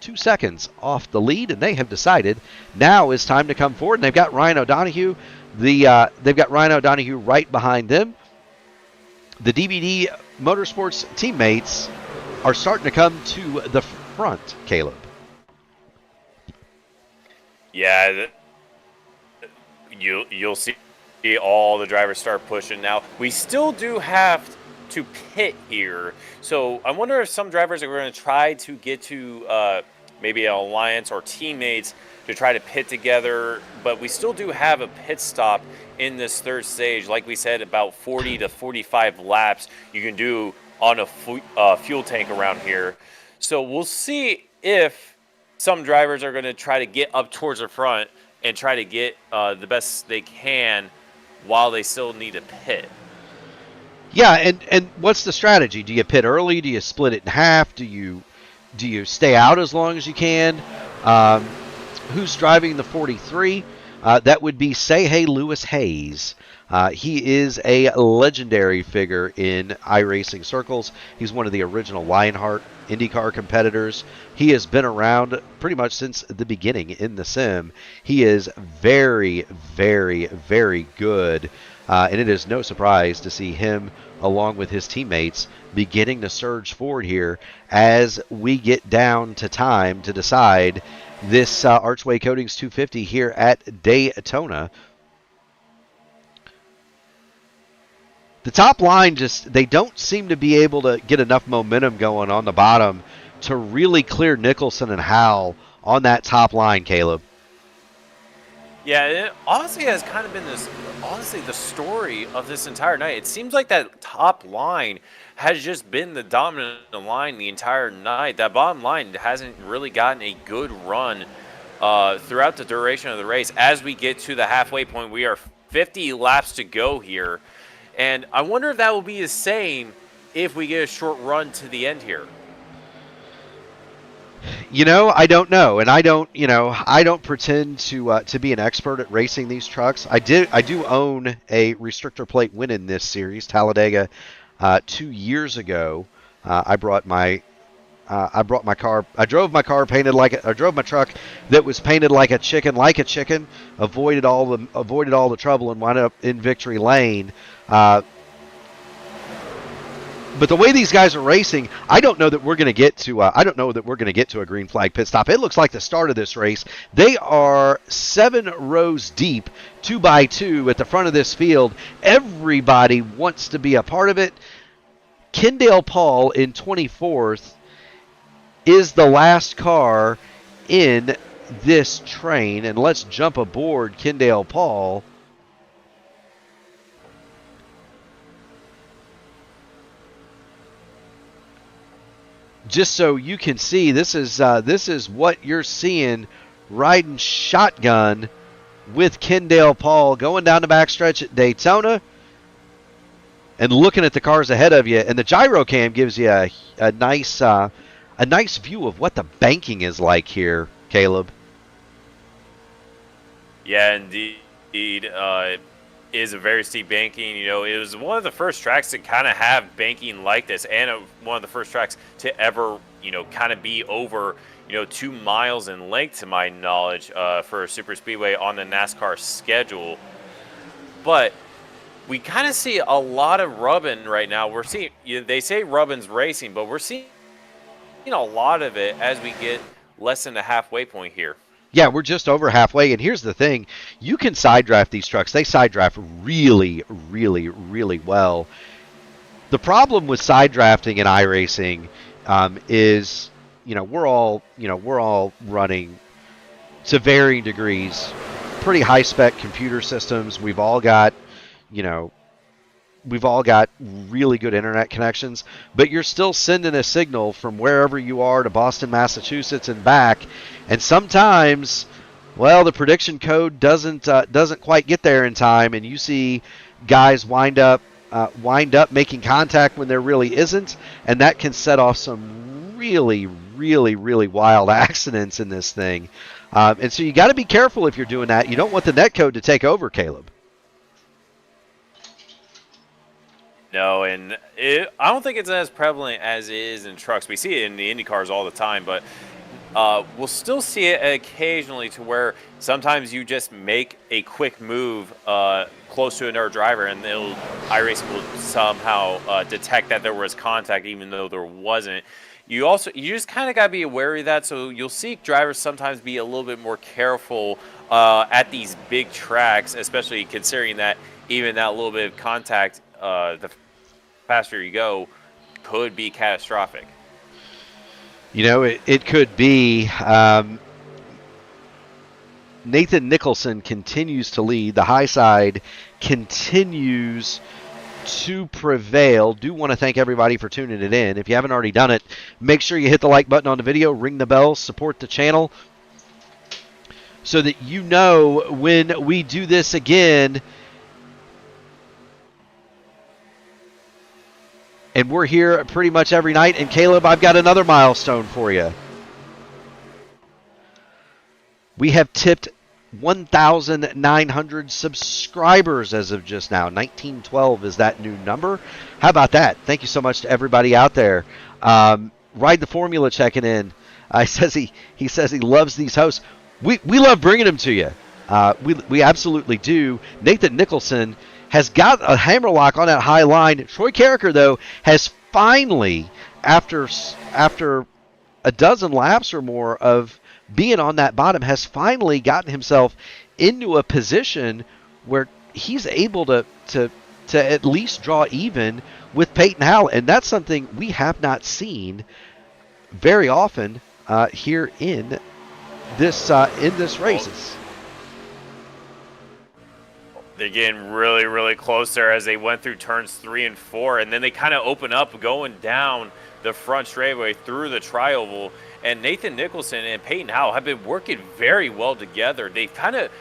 Speaker 1: 2 seconds off the lead, and they have decided now is time to come forward. And they've got Ryan O'Donohue. They've got Ryan O'Donohue right behind them. The DVD Motorsports teammates are starting to come to the front, Caleb.
Speaker 2: Yeah, you'll see all the drivers start pushing now. We still do have to pit here, so I wonder if some drivers are going to try to get to maybe an alliance or teammates to try to pit together, but we still do have a pit stop in this 3rd stage. Like we said, about 40 to 45 laps you can do on a fuel tank around here. So we'll see if some drivers are going to try to get up towards the front and try to get the best they can while they still need a pit.
Speaker 1: Yeah, and what's the strategy? Do you pit early? Do you split it in half? Do you stay out as long as you can? Who's driving the 43? That would be Say Hey Lewis Hayes. He is a legendary figure in iRacing circles. He's one of the original Lionheart IndyCar competitors. He has been around pretty much since the beginning in the sim. He is very, very, very good. And it is no surprise to see him, along with his teammates, beginning to surge forward here as we get down to time to decide this Archway Coatings 250 here at Daytona. The top line they don't seem to be able to get enough momentum going on the bottom to really clear Nicholson and Howell on that top line, Caleb.
Speaker 2: Yeah, it honestly has kind of been the story of this entire night. It seems like that top line has just been the dominant line the entire night. That bottom line hasn't really gotten a good run throughout the duration of the race. As we get to the halfway point, we are 50 laps to go here. And I wonder if that will be the same if we get a short run to the end here.
Speaker 1: I don't know, and I don't pretend to be an expert at racing these trucks. I do own a restrictor plate win in this series, Talladega, 2 years ago. I drove my truck that was painted like a chicken, avoided all the trouble, and wound up in victory lane. But the way these guys are racing, I don't know that we're going to get to. I don't know that we're going to get to a green flag pit stop. It looks like the start of this race. They are 7 rows deep, 2 by 2 at the front of this field. Everybody wants to be a part of it. Kendale Paul in 24th is the last car in this train, and let's jump aboard Kendale Paul. Just so you can see, this is what you're seeing riding shotgun with Kendale Paul going down the backstretch at Daytona and looking at the cars ahead of you. And the gyro cam gives you a nice view of what the banking is like here, Caleb.
Speaker 2: Yeah, indeed. Is a very steep banking. It was one of the first tracks to kind of have banking like this, and one of the first tracks to ever, kind of be over, 2 miles in length, to my knowledge, for a super speedway on the NASCAR schedule. But we kind of see a lot of rubbing right now. We're seeing, they say rubbing's racing, but we're seeing a lot of it as we get less than the halfway point here.
Speaker 1: Yeah, we're just over halfway, and here's the thing. You can side draft these trucks. They side draft really, really, really well. The problem with side drafting in iRacing is, we're all running to varying degrees pretty high-spec computer systems. We've all got really good internet connections, but you're still sending a signal from wherever you are to Boston, Massachusetts, and back. And sometimes, the prediction code doesn't quite get there in time, and you see guys wind up making contact when there really isn't, and that can set off some really, really, really wild accidents in this thing. And so you got to be careful if you're doing that. You don't want the netcode to take over, Caleb.
Speaker 2: No, and I don't think it's as prevalent as it is in trucks. We see it in the Indy cars all the time, but we'll still see it occasionally to where sometimes you just make a quick move close to another driver, and iRacing will somehow detect that there was contact even though there wasn't. You just kind of got to be aware of that, so you'll see drivers sometimes be a little bit more careful at these big tracks, especially considering that even that little bit of contact, the faster you go, could be catastrophic.
Speaker 1: It could be. Nathan Nicholson continues to lead. The high side continues to prevail. Do want to thank everybody for tuning it in. If you haven't already done it, make sure you hit the like button on the video, ring the bell, support the channel so that you know when we do this again. And we're here pretty much every night. And Caleb, I've got another milestone for you. We have tipped 1,900 subscribers as of just now. 1912 is that new number. How about that? Thank you so much to everybody out there. Ride the Formula checking in. He says he loves these hosts. We love bringing them to you. We absolutely do. Nathan Nicholson has got a hammerlock on that high line. Troy Carricker, though, has finally, after a dozen laps or more of being on that bottom, has finally gotten himself into a position where he's able to at least draw even with Peyton Howell, and that's something we have not seen very often here in this race.
Speaker 2: They're getting really, really close there as they went through turns 3 and 4, and then they kind of open up going down the front straightaway through the tri-oval. And Nathan Nicholson and Peyton Howell have been working very well together. They've kind of,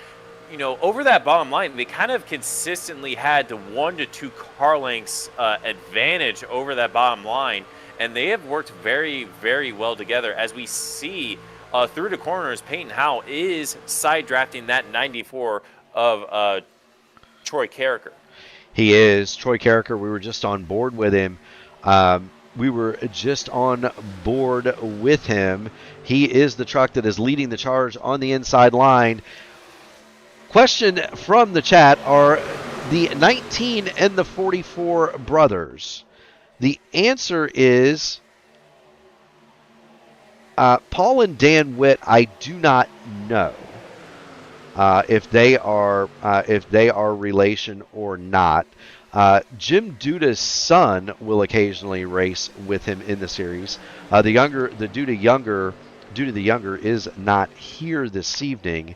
Speaker 2: over that bottom line, they kind of consistently had the 1 to 2 car lengths advantage over that bottom line, and they have worked very, very well together. As we see through the corners, Peyton Howell is side drafting that 94 of Troy Carricker.
Speaker 1: He is. Troy Carricker, we were just on board with him. He is the truck that is leading the charge on the inside line. Question from the chat, are the 19 and the 44 brothers? The answer is Paul and Dan Witt. I do not know if they are relation or not. Jim Duda's son will occasionally race with him in the series. Duda the younger is not here this evening.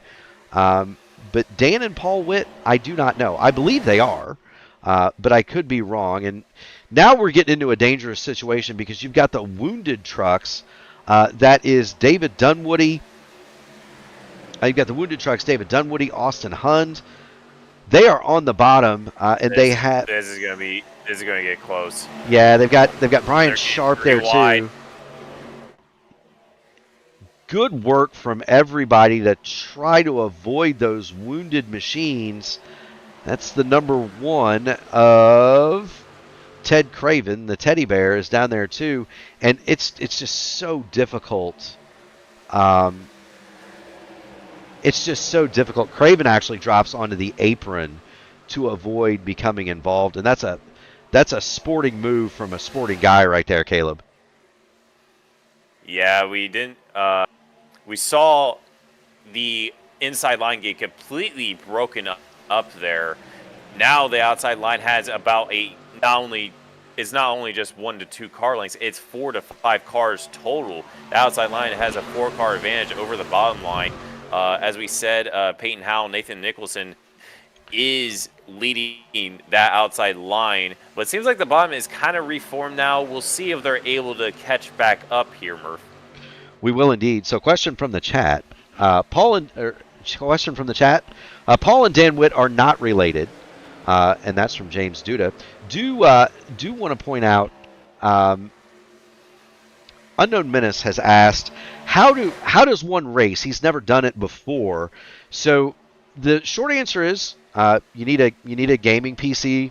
Speaker 1: But Dan and Paul Witt, I do not know. I believe they are, but I could be wrong. And now we're getting into a dangerous situation because you've got the wounded trucks. That is David Dunwoody. You've got the wounded trucks, David Dunwoody, Austin Hund. They are on the bottom, and they have.
Speaker 2: This is gonna get close.
Speaker 1: Yeah, they've got Brian Sharp there
Speaker 2: wide
Speaker 1: too. Good work from everybody to try to avoid those wounded machines. That's the number 1 of Ted Craven. The teddy bear is down there too, and it's just so difficult. It's just so difficult. Craven actually drops onto the apron to avoid becoming involved, and that's a sporting move from a sporting guy right there, Caleb.
Speaker 2: Yeah, we didn't. We saw the inside line get completely broken up there. Now the outside line has about it's not only just 1 to 2 car lengths, it's 4 to 5 cars total. The outside line has a 4-car advantage over the bottom line. As we said, Peyton Howell, Nathan Nicholson is leading that outside line. But it seems like the bottom is kind of reformed now. We'll see if they're able to catch back up here, Murph.
Speaker 1: We will indeed. So question from the chat. Paul and Dan Witt are not related, and that's from James Duda. Do want to point out, Unknown Menace has asked, how does one race? He's never done it before. So the short answer is you need a gaming PC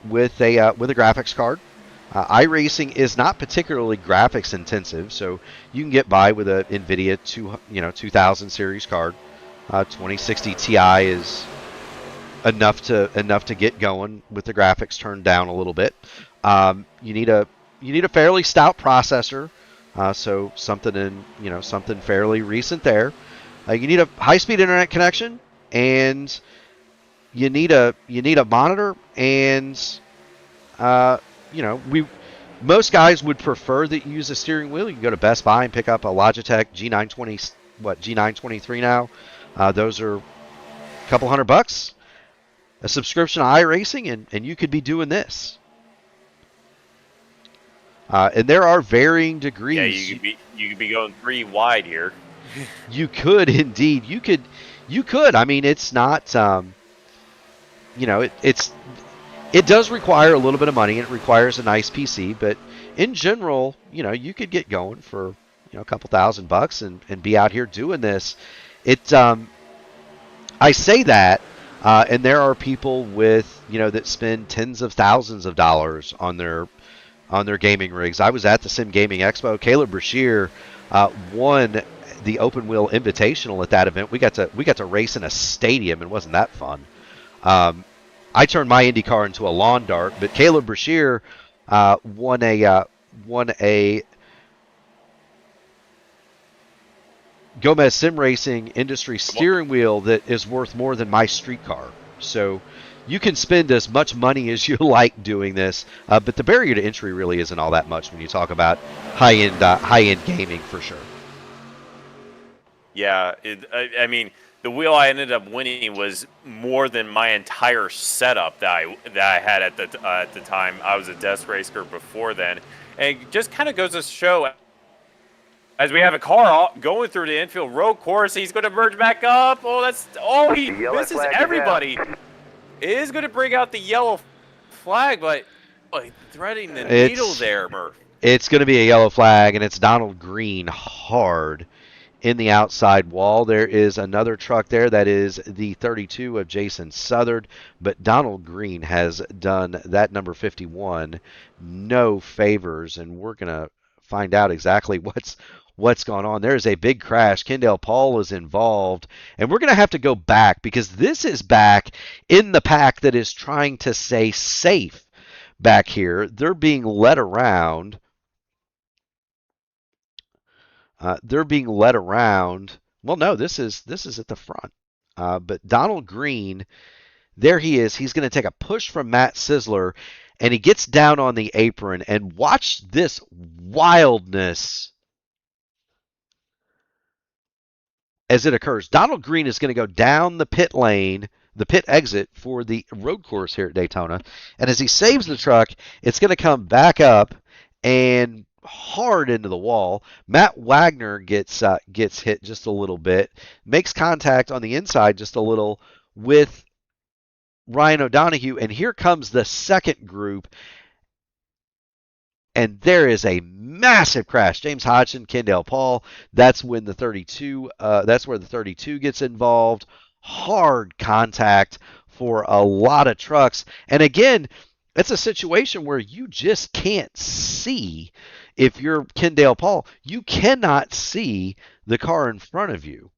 Speaker 1: with a graphics card. iRacing is not particularly graphics intensive, so you can get by with a NVIDIA 2000 series card. 2060 Ti is enough to get going with the graphics turned down a little bit. You need a fairly stout processor, so something fairly recent there. You need a high-speed internet connection, and you need a monitor, and most guys would prefer that you use a steering wheel. You can go to Best Buy and pick up a Logitech G923 now. Those are a couple $100. A subscription to iRacing, and you could be doing this. And there are varying degrees.
Speaker 2: Yeah, you could be going 3 wide here.
Speaker 1: You could indeed. You could. I mean, it's not. It does require a little bit of money, and it requires a nice PC. But in general, you could get going for a couple $1,000 and be out here doing this. I say that, and there are people with that spend tens of thousands of dollars on their gaming rigs. I was at the Sim Gaming Expo. Caleb Brashear won the Open Wheel Invitational at that event. We got to race in a stadium, and wasn't that fun? Um, I turned my Indy car into a lawn dart, but Caleb Brashear won a Gomez Sim Racing Industry steering wheel that is worth more than my street car. So you can spend as much money as you like doing this, but the barrier to entry really isn't all that much when you talk about high end gaming for sure.
Speaker 2: Yeah, I mean, the wheel I ended up winning was more than my entire setup that I had at the time. I was a desk racer before then, and it just kind of goes to show as we have a car going through the infield road course, he's going to merge back up. He misses everybody. It is going to bring out the yellow flag, but threading the needle there, Murph.
Speaker 1: It's going to be a yellow flag, and it's Donald Green hard in the outside wall. There is another truck there that is the 32 of Jason Southard, but Donald Green has done that number 51 no favors, and we're going to find out exactly what's gone on. There is a big crash. Kendale Paul is involved, and we're going to have to go back because this is back in the pack that is trying to stay safe back here. They're being led around. They're being led around. Well, no, this is at the front. But Donald Green, there he is. He's going to take a push from Matt Sizzler, and he gets down on the apron. And watch this wildness as it occurs. Donald Green is going to go down the pit lane, the pit exit for the road course here at Daytona. And as he saves the truck, it's going to come back up and hard into the wall. Matt Wagner gets hit just a little bit, makes contact on the inside just a little with Ryan O'Donoghue, and here comes the second group, and there is a massive crash. James Hodgson, Kendale Paul. That's when the 32. That's where the 32 gets involved. Hard contact for a lot of trucks, and again, it's a situation where you just can't see. If you're Kendale Paul, you cannot see the car in front of you.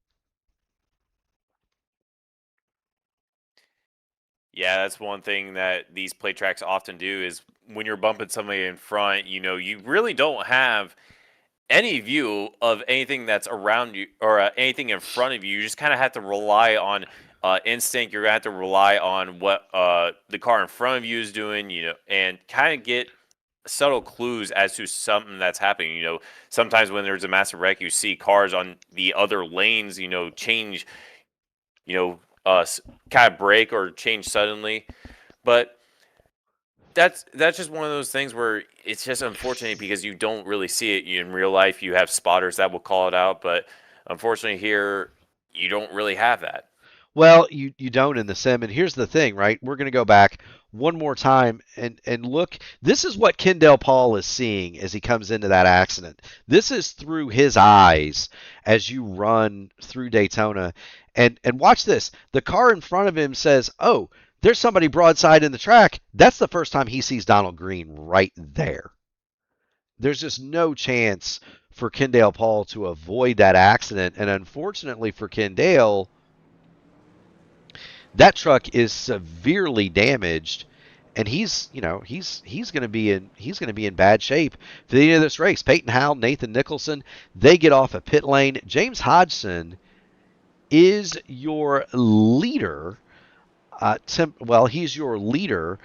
Speaker 2: Yeah, that's one thing that these play tracks often do is when you're bumping somebody in front, you really don't have any view of anything that's around you or anything in front of you. You just kind of have to rely on instinct. You're gonna have to rely on what the car in front of you is doing, and kind of get subtle clues as to something that's happening. Sometimes when there's a massive wreck, you see cars on the other lanes, change, you know, kind of break or change suddenly. But that's just one of those things where it's just unfortunate because you don't really see it in real life. You have spotters that will call it out, but unfortunately here you don't really have that.
Speaker 1: Well, you don't in the sim, and here's the thing, right? We're going to go back one more time and look. This is what Kendale Paul is seeing as he comes into that accident. This is through his eyes as you run through Daytona, and watch this. The car in front of him says, "Oh, there's somebody broadside in the track." That's the first time he sees Donald Green right there. There's just no chance for Kendale Paul to avoid that accident, and unfortunately for Kendale, that truck is severely damaged, and he's going to be in bad shape for the end of this race. Peyton Howell, Nathan Nicholson, they get off a pit lane. James Hodgson is your leader. He's your leader.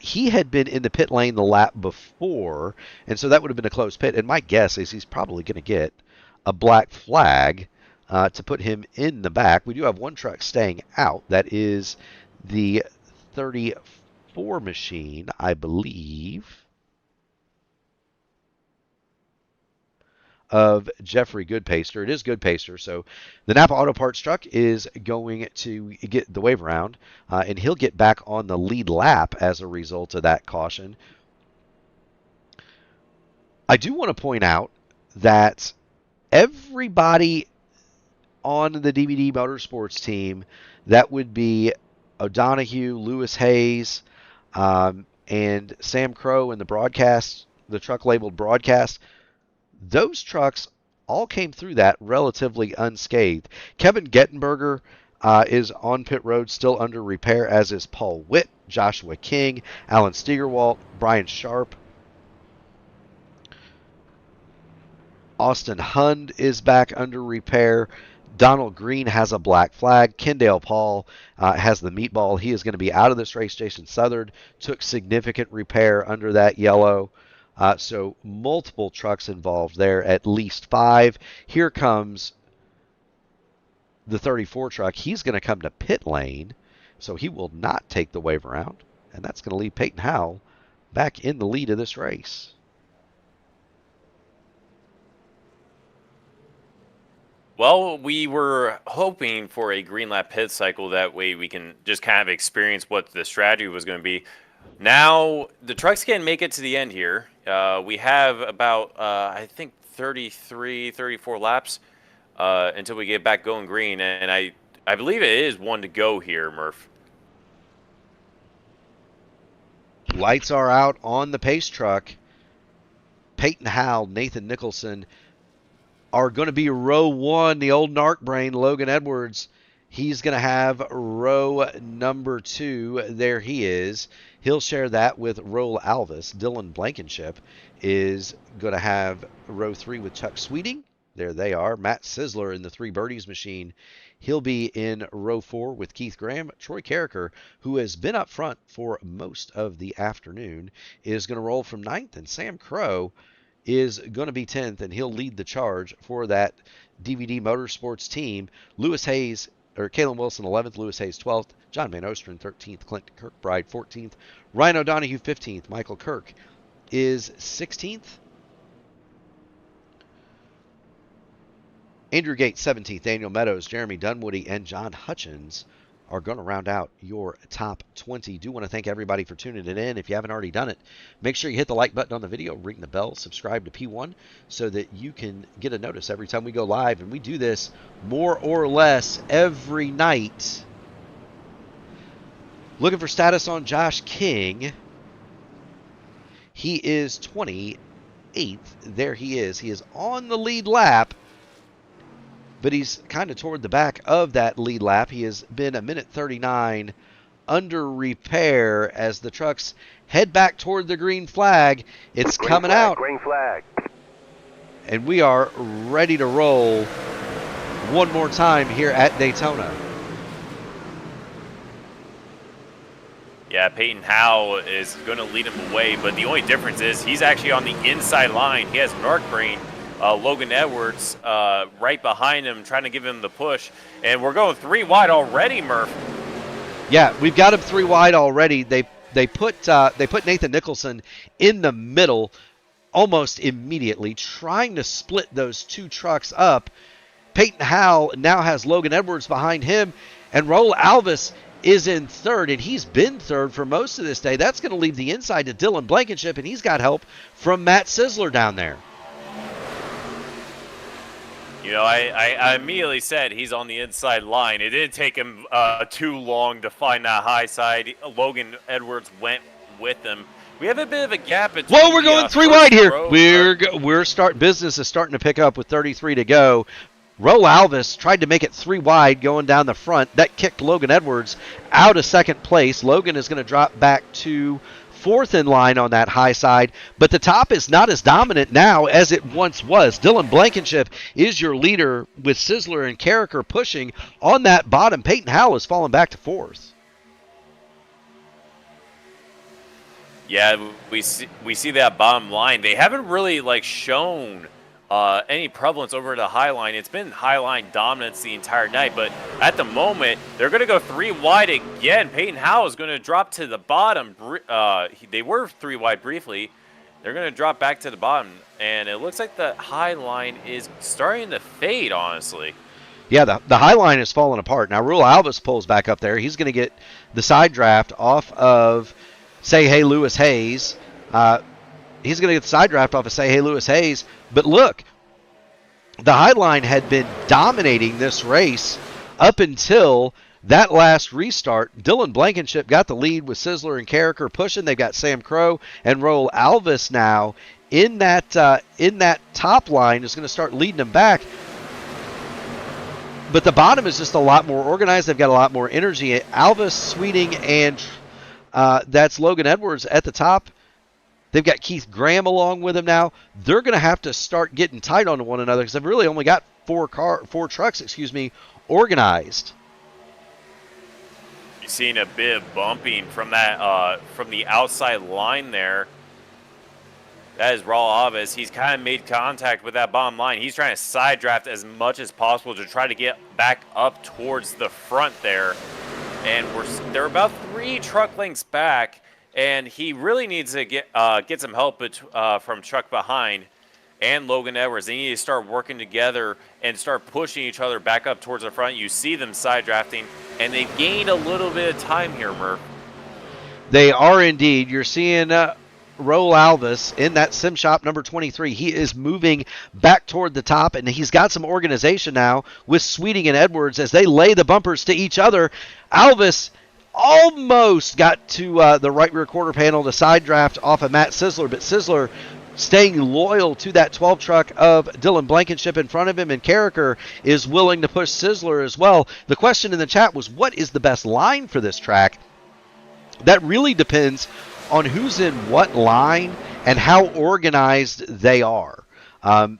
Speaker 1: He had been in the pit lane the lap before, and so that would have been a close pit. And my guess is he's probably going to get a black flag to put him in the back. We do have one truck staying out. That is the 34 machine, I believe, of Jeffrey Goodpaster. It is Goodpaster, so the Napa Auto Parts truck is going to get the wave around, and he'll get back on the lead lap as a result of that caution. I do want to point out that everybody on the DVD Motorsports team, that would be O'Donoghue, Lewis Hayes, and Sam Crow in the broadcast, the truck labeled broadcast. Those trucks all came through that relatively unscathed. Kevin Gettenberger is on pit road, still under repair, as is Paul Witt, Joshua King, Alan Steigerwalt, Brian Sharp. Austin Hund is back under repair. Donald Green has a black flag. Kendale Paul has the meatball. He is going to be out of this race. Jason Southard took significant repair under that yellow. So multiple trucks involved there, at least 5. Here comes the 34 truck. He's going to come to pit lane, so he will not take the wave around, and that's going to leave Peyton Howell back in the lead of this race.
Speaker 2: Well, we were hoping for a green lap pit cycle. That way we can just kind of experience what the strategy was going to be. Now, the trucks can make it to the end here. We have about, I think, 33, 34 laps until we get back going green. And I believe it is 1 to go here, Murph.
Speaker 1: Lights are out on the pace truck. Peyton Howell, Nathan Nicholson are going to be row 1. The old narc brain, Logan Edwards, he's going to have row number 2. There he is. He'll share that with Roel Alvis. Dylan Blankenship is going to have row 3 with Chuck Sweeting. There they are. Matt Sizzler in the 3 Birdies machine. He'll be in row 4 with Keith Graham. Troy Carricker, who has been up front for most of the afternoon, is going to roll from 9th. And Sam Crow is going to be 10th, and he'll lead the charge for that DVD Motorsports team. Lewis Hayes, or Kalen Wilson 11th, Lewis Hayes 12th, John Van Osteren 13th, Clinton Kirkbride 14th, Ryan O'Donoghue 15th, Michael Kirk is 16th, Andrew Gates 17th, Daniel Meadows, Jeremy Dunwoody, and John Hutchins are going to round out your top 20. Do want to thank everybody for tuning it in. If you haven't already done it, make sure you hit the like button on the video, ring the bell, subscribe to P1 so that you can get a notice every time we go live. And we do this more or less every night. Looking for status on Josh King. He is 28th. There he is. He is on the lead lap, but he's kind of toward the back of that lead lap. He has been 1:39 under repair as the trucks head back toward the green flag. It's green coming flag, out.
Speaker 3: Green flag.
Speaker 1: And we are ready to roll one more time here at Daytona.
Speaker 2: Yeah, Peyton Howell is going to lead him away, but the only difference is he's actually on the inside line. He has Narc Brain, Logan Edwards right behind him, trying to give him the push. And we're going 3 wide already, Murph.
Speaker 1: Yeah, we've got him 3 wide already. They put Nathan Nicholson in the middle almost immediately, trying to split those 2 trucks up. Peyton Howell now has Logan Edwards behind him, and Roel Alvis is in 3rd, and he's been 3rd for most of this day. That's going to leave the inside to Dylan Blankenship, and he's got help from Matt Sizzler down there.
Speaker 2: You know, I immediately said he's on the inside line. It didn't take him too long to find that high side. Logan Edwards went with him. We have a bit of a gap between.
Speaker 1: Whoa, we're going 3 wide here. Business is starting to pick up with 33 to go. Roel Alvis tried to make it 3 wide going down the front. That kicked Logan Edwards out of 2nd place. Logan is going to drop back to 4th in line on that high side, but the top is not as dominant now as it once was. Dylan Blankenship is your leader with Sizzler and Carricker pushing on that bottom. Peyton Howell has fallen back to 4th.
Speaker 2: Yeah, we see that bottom line. They haven't really shown any prevalence over the high line. It's been high line dominance the entire night, but at the moment they're going to go 3 wide again. Peyton Howell is going to drop to the bottom. They were 3 wide briefly. They're going to drop back to the bottom, and it looks like the high line is starting to fade, honestly.
Speaker 1: Yeah, the high line is falling apart. Now, Roel Alvis pulls back up there. He's going to get the side draft off of Say Hey Lewis Hayes. He's going to get the side draft off of Say Hey Lewis Hayes. But look, the Highline had been dominating this race up until that last restart. Dylan Blankenship got the lead with Sizzler and Carricker pushing. They've got Sam Crow and Roel Alvis now in that top line is going to start leading them back. But the bottom is just a lot more organized. They've got a lot more energy. Alvis, Sweeting, and that's Logan Edwards at the top. They've got Keith Graham along with them now. They're going to have to start getting tight on one another because they've really only got four trucks, organized.
Speaker 2: You're seeing a bit of bumping from that from the outside line there. That is Raul Alves. He's kind of made contact with that bottom line. He's trying to side draft as much as possible to try to get back up towards the front there. And they're about 3 truck lengths back. And he really needs to get some help from Chuck behind and Logan Edwards. They need to start working together and start pushing each other back up towards the front. You see them side drafting, and they've gained a little bit of time here, Murph.
Speaker 1: They are indeed. You're seeing Roel Alvis in that sim shop number 23. He is moving back toward the top, and he's got some organization now with Sweeting and Edwards as they lay the bumpers to each other. Alvis almost got to the right rear quarter panel to side draft off of Matt Sizzler, but Sizzler staying loyal to that 12 truck of Dylan Blankenship in front of him, and Carricker is willing to push Sizzler as well. The question in the chat was, what is the best line for this track? That really depends on who's in what line and how organized they are.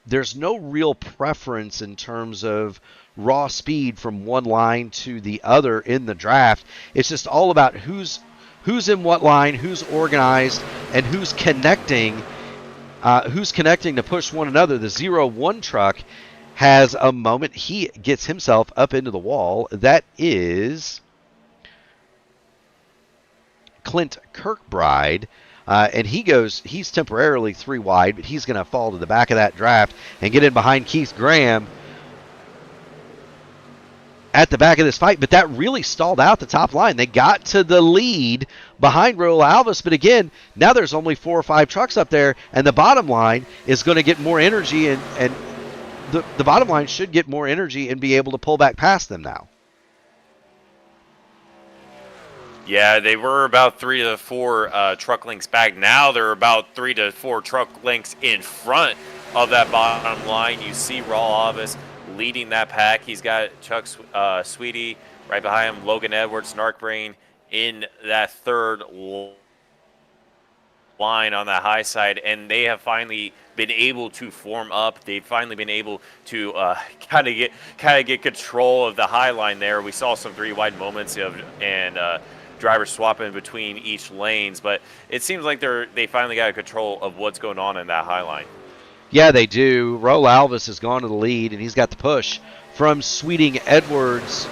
Speaker 1: There's no real preference in terms of raw speed from one line to the other in the draft. It's just all about who's in what line, who's organized, and who's connecting to push one another. The 0-1 truck has a moment. He gets himself up into the wall. That is Clint Kirkbride. And he's temporarily 3 wide, but he's going to fall to the back of that draft and get in behind Keith Graham at the back of this fight. But that really stalled out the top line. They got to the lead behind Roel Alvis, but again, now there's only 4 or 5 trucks up there, and the bottom line is going to get more energy, and the bottom line should get more energy and be able to pull back past them now.
Speaker 2: Yeah, they were about 3 to 4 truck lengths back. Now they're about 3 to 4 truck lengths in front of that bottom line. You see Raul Alvis leading that pack. He's got Chuck Sweetie right behind him, Logan Edwards, Narkbrain in that third line on the high side, and they have finally been able to form up. They've finally been able to kind of get control of the high line there. We saw some 3 wide moments and drivers swapping between each lanes, but it seems like they finally got control of what's going on in that high line.
Speaker 1: Yeah, they do. Roel Alvis has gone to the lead, and he's got the push from Sweeting and Edwards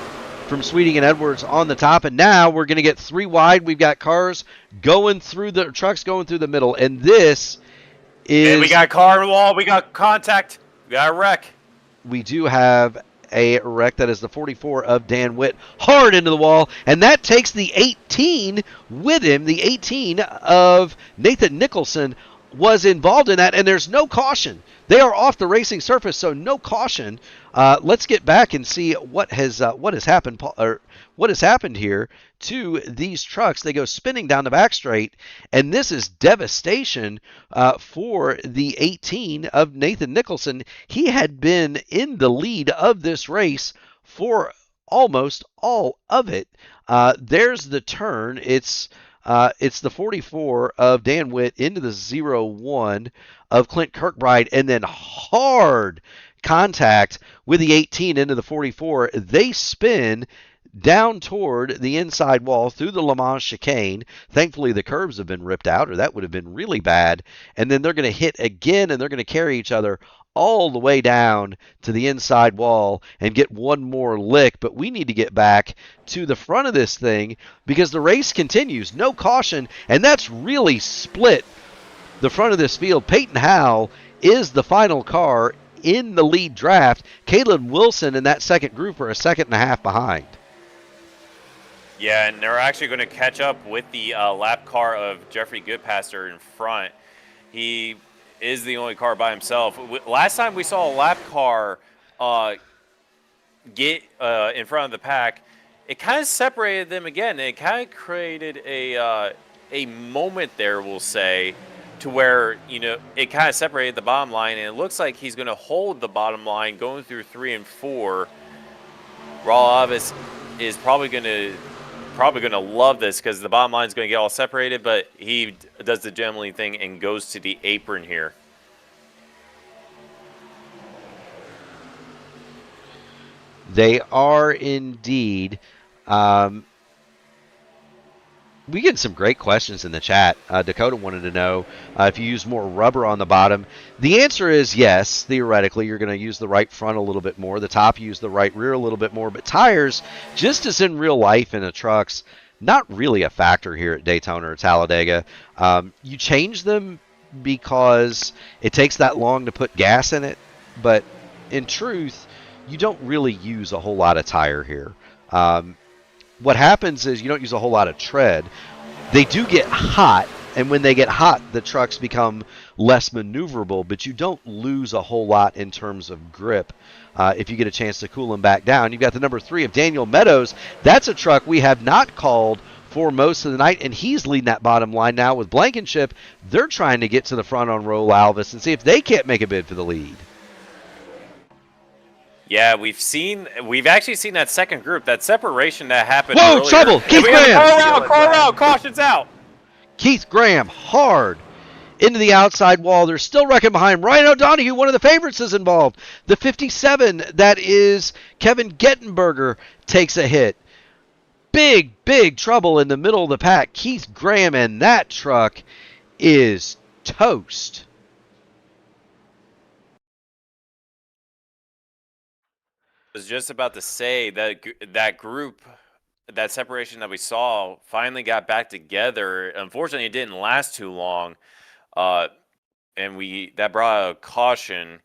Speaker 1: on the top. And now we're going to get 3 wide. We've got trucks going through the middle, and this is.
Speaker 2: And we got a car in the wall. We got contact. We got a wreck.
Speaker 1: We do have a wreck. That is the 44 of Dan Witt, hard into the wall, and that takes the 18 with him. The 18 of Nathan Nicholson was involved in that, and there's no caution. They are off the racing surface, so no caution. Let's get back and see what has happened here to these trucks. They go spinning down the back straight, and this is devastation for the 18 of Nathan Nicholson. He had been in the lead of this race for almost all of it. There's the turn. It's the 44 of Dan Witt into the 0-1 of Clint Kirkbride, and then hard contact with the 18 into the 44. They spin down toward the inside wall through the Le Mans chicane. Thankfully, the curbs have been ripped out, or that would have been really bad. And then they're going to hit again, and they're going to carry each other all the way down to the inside wall and get one more lick. But we need to get back to the front of this thing because the race continues. No caution, and that's really split the front of this field. Peyton Howell is the final car in the lead draft. Caleb Wilson in that second group are a second and a half behind.
Speaker 2: Yeah, and they're actually going to catch up with the lap car of Jeffrey Goodpaster in front. He is the only car by himself. Last time we saw a lap car get in front of the pack, it kind of separated them again. It kind of created a moment there, we'll say, to where, it kind of separated the bottom line, and it looks like he's going to hold the bottom line going through 3 and 4. Raul Alves is probably going to love this because the bottom line is going to get all separated, but he does the gentlemanly thing and goes to the apron here.
Speaker 1: They are indeed. We get some great questions in the chat. Dakota wanted to know if you use more rubber on the bottom. The answer is yes. Theoretically, you're going to use the right front a little bit more. The top, use the right rear a little bit more. But tires, just as in real life in the trucks, not really a factor here at Daytona or Talladega. You change them because it takes that long to put gas in it. But in truth, you don't really use a whole lot of tire here. What happens is you don't use a whole lot of tread. They do get hot, and when they get hot, the trucks become less maneuverable, but you don't lose a whole lot in terms of grip if you get a chance to cool them back down. You've got the number 3 of Daniel Meadows. That's a truck we have not called for most of the night, and he's leading that bottom line now with Blankenship. They're trying to get to the front on Raul Alves and see if they can't make a bid for the lead.
Speaker 2: Yeah, we've actually seen that second group, that separation that happened
Speaker 1: Whoa,
Speaker 2: earlier.
Speaker 1: trouble! Keith Graham!
Speaker 2: Car out, caution's out!
Speaker 1: Keith Graham, hard into the outside wall. They're still wrecking behind. Ryan O'Donohue, one of the favorites, is involved. The 57, that is Kevin Gettenberger, takes a hit. Big trouble in the middle of the pack. Keith Graham and that truck is toast.
Speaker 2: I was just about to say that group, that separation that we saw, finally got back together. Unfortunately, it didn't last too long, and that brought a caution.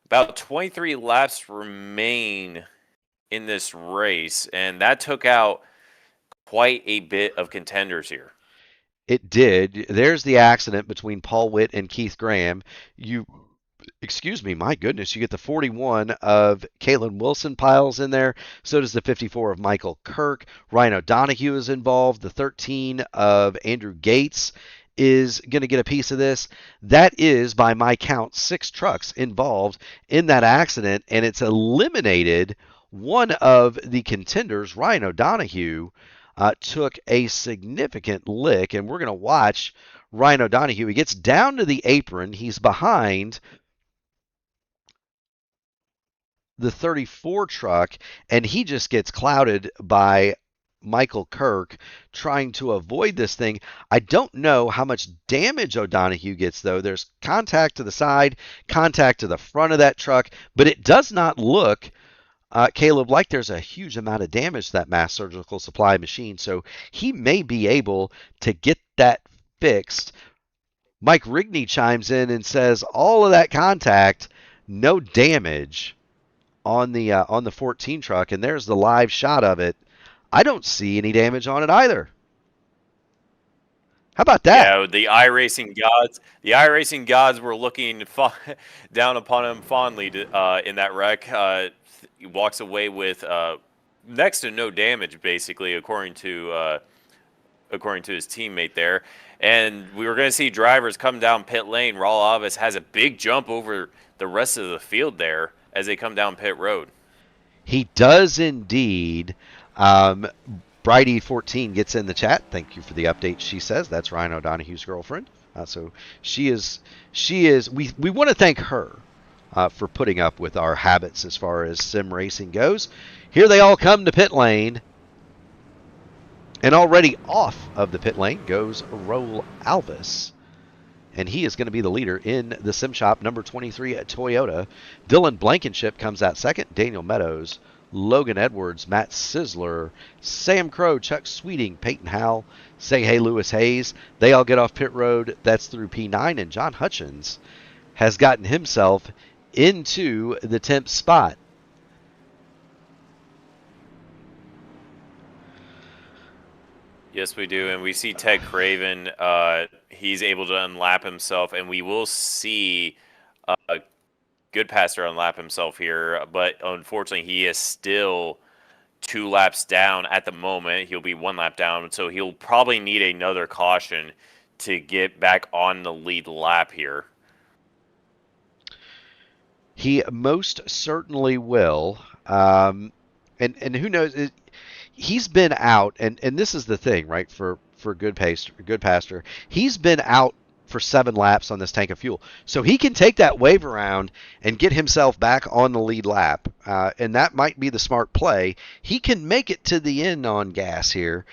Speaker 2: About 23 laps remain in this race, and that took out quite a bit of contenders here.
Speaker 1: It did. There's the accident between Paul Witt and Keith Graham. Excuse me, my goodness, you get the 41 of Caitlin Wilson piles in there. So does the 54 of Michael Kirk. Ryan O'Donohue is involved. The 13 of Andrew Gates is going to get a piece of this. That is, by my count, 6 trucks involved in that accident, and it's eliminated one of the contenders. Ryan O'Donohue took a significant lick, and we're going to watch Ryan O'Donohue. He gets down to the apron. He's behind the 34 truck, and he just gets clouded by Michael Kirk trying to avoid this thing. I don't know how much damage O'Donohue gets, though. There's contact to the side, contact to the front of that truck, but it does not look, Caleb, like there's a huge amount of damage to that mass surgical supply machine, so he may be able to get that fixed. Mike Rigney chimes in and says all of that contact, no damage on the 14 truck, and there's the live shot of it. I don't see any damage on it either. How about that?
Speaker 2: Yeah, the iRacing gods were looking down upon him fondly in that wreck. He walks away with next to no damage, basically, according to his teammate there. And we were going to see drivers come down pit lane. Raul Alves has a big jump over the rest of the field there as they come down pit road.
Speaker 1: He does indeed. Bridie14 gets in the chat. Thank you for the update, she says. That's Ryan O'Donohue's girlfriend. So she is. We want to thank her for putting up with our habits as far as sim racing goes. Here they all come to pit lane. And already off of the pit lane goes Raul Alves. And he is going to be the leader in the sim shop, number 23 at Toyota. Dylan Blankenship comes out second. Daniel Meadows, Logan Edwards, Matt Sizzler, Sam Crow, Chuck Sweeting, Peyton Howell, Say Hey Lewis Hayes. They all get off pit road. That's through P9. And John Hutchins has gotten himself into the 10th spot.
Speaker 2: Yes, we do, and we see Ted Craven. He's able to unlap himself, and we will see Goodpaster unlap himself here. But unfortunately, he is still 2 laps down at the moment. He'll be 1 lap down, so he'll probably need another caution to get back on the lead lap here.
Speaker 1: He most certainly will. And who knows? He's been out, and this is the thing, right? For Goodpaster, he's been out for 7 laps on this tank of fuel, so he can take that wave around and get himself back on the lead lap, and that might be the smart play. He can make it to the end on gas here.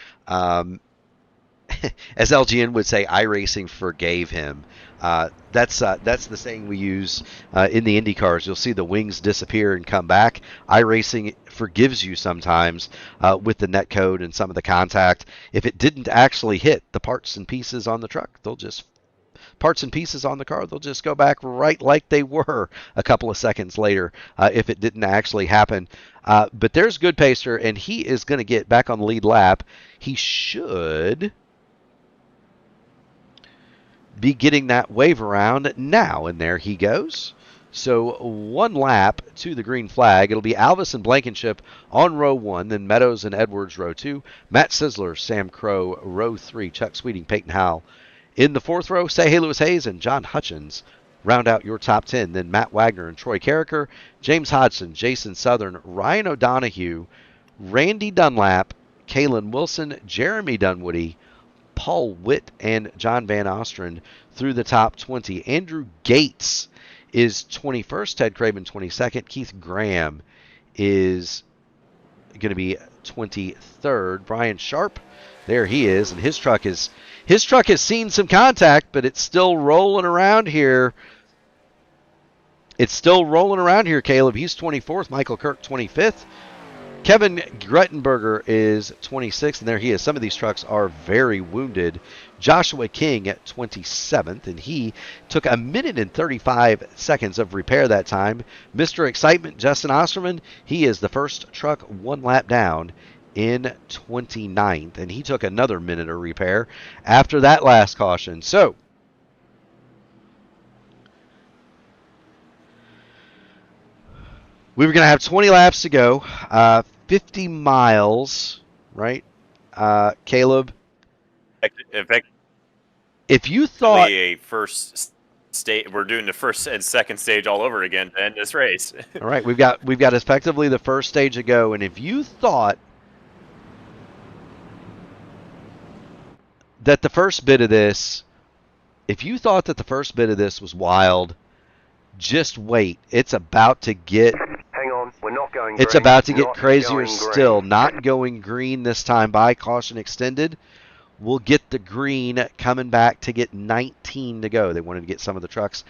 Speaker 1: As LGN would say, iRacing forgave him. That's the saying we use in the Indy cars. You'll see the wings disappear and come back. iRacing forgives you sometimes with the net code and some of the contact. If it didn't actually hit the parts and pieces on the truck, parts and pieces on the car, they'll just go back right like they were a couple of seconds later if it didn't actually happen. But there's Goodpaster, and he is going to get back on the lead lap. He should be getting that wave around now, and there he goes. So 1 lap to the green flag. It'll be Alvis and Blankenship on row 1, then Meadows and Edwards row 2, Matt Sizzler, Sam Crow row 3, Chuck Sweeting, Peyton Howell. In the 4th row, Say Hey Lewis Hayes and John Hutchins round out your top 10. Then Matt Wagner and Troy Carricker, James Hodgson, Jason Southern, Ryan O'Donohue, Randy Dunlap, Kalen Wilson, Jeremy Dunwoody, Paul Witt, and John Van Ostrand through the top 20. Andrew Gates is 21st, Ted Craven 22nd, Keith Graham is going to be 23rd. Brian Sharp, there he is, and his truck has seen some contact, but it's still rolling around here. Caleb. He's 24th. Michael Kirk 25th. Kevin Grettenberger is 26th, and there he is. Some of these trucks are very wounded. Joshua King at 27th, and he took 1 minute and 35 seconds of repair that time. Mr. Excitement, Justin Osterman, he is the first truck 1 lap down in 29th, and he took another minute of repair after that last caution. So, we were going to have 20 laps to go, 50 miles, right, Caleb?
Speaker 2: In fact,
Speaker 1: if you thought
Speaker 2: a first stage, we're doing the first and second stage all over again to end this race.
Speaker 1: All right, we've got effectively the first stage to go, and if you thought that the first bit of this was wild, just wait. It's about to get It's about to get crazier still. Not going green this time by caution extended. We'll get the green coming back to get 19 to go. They wanted to get some of the trucks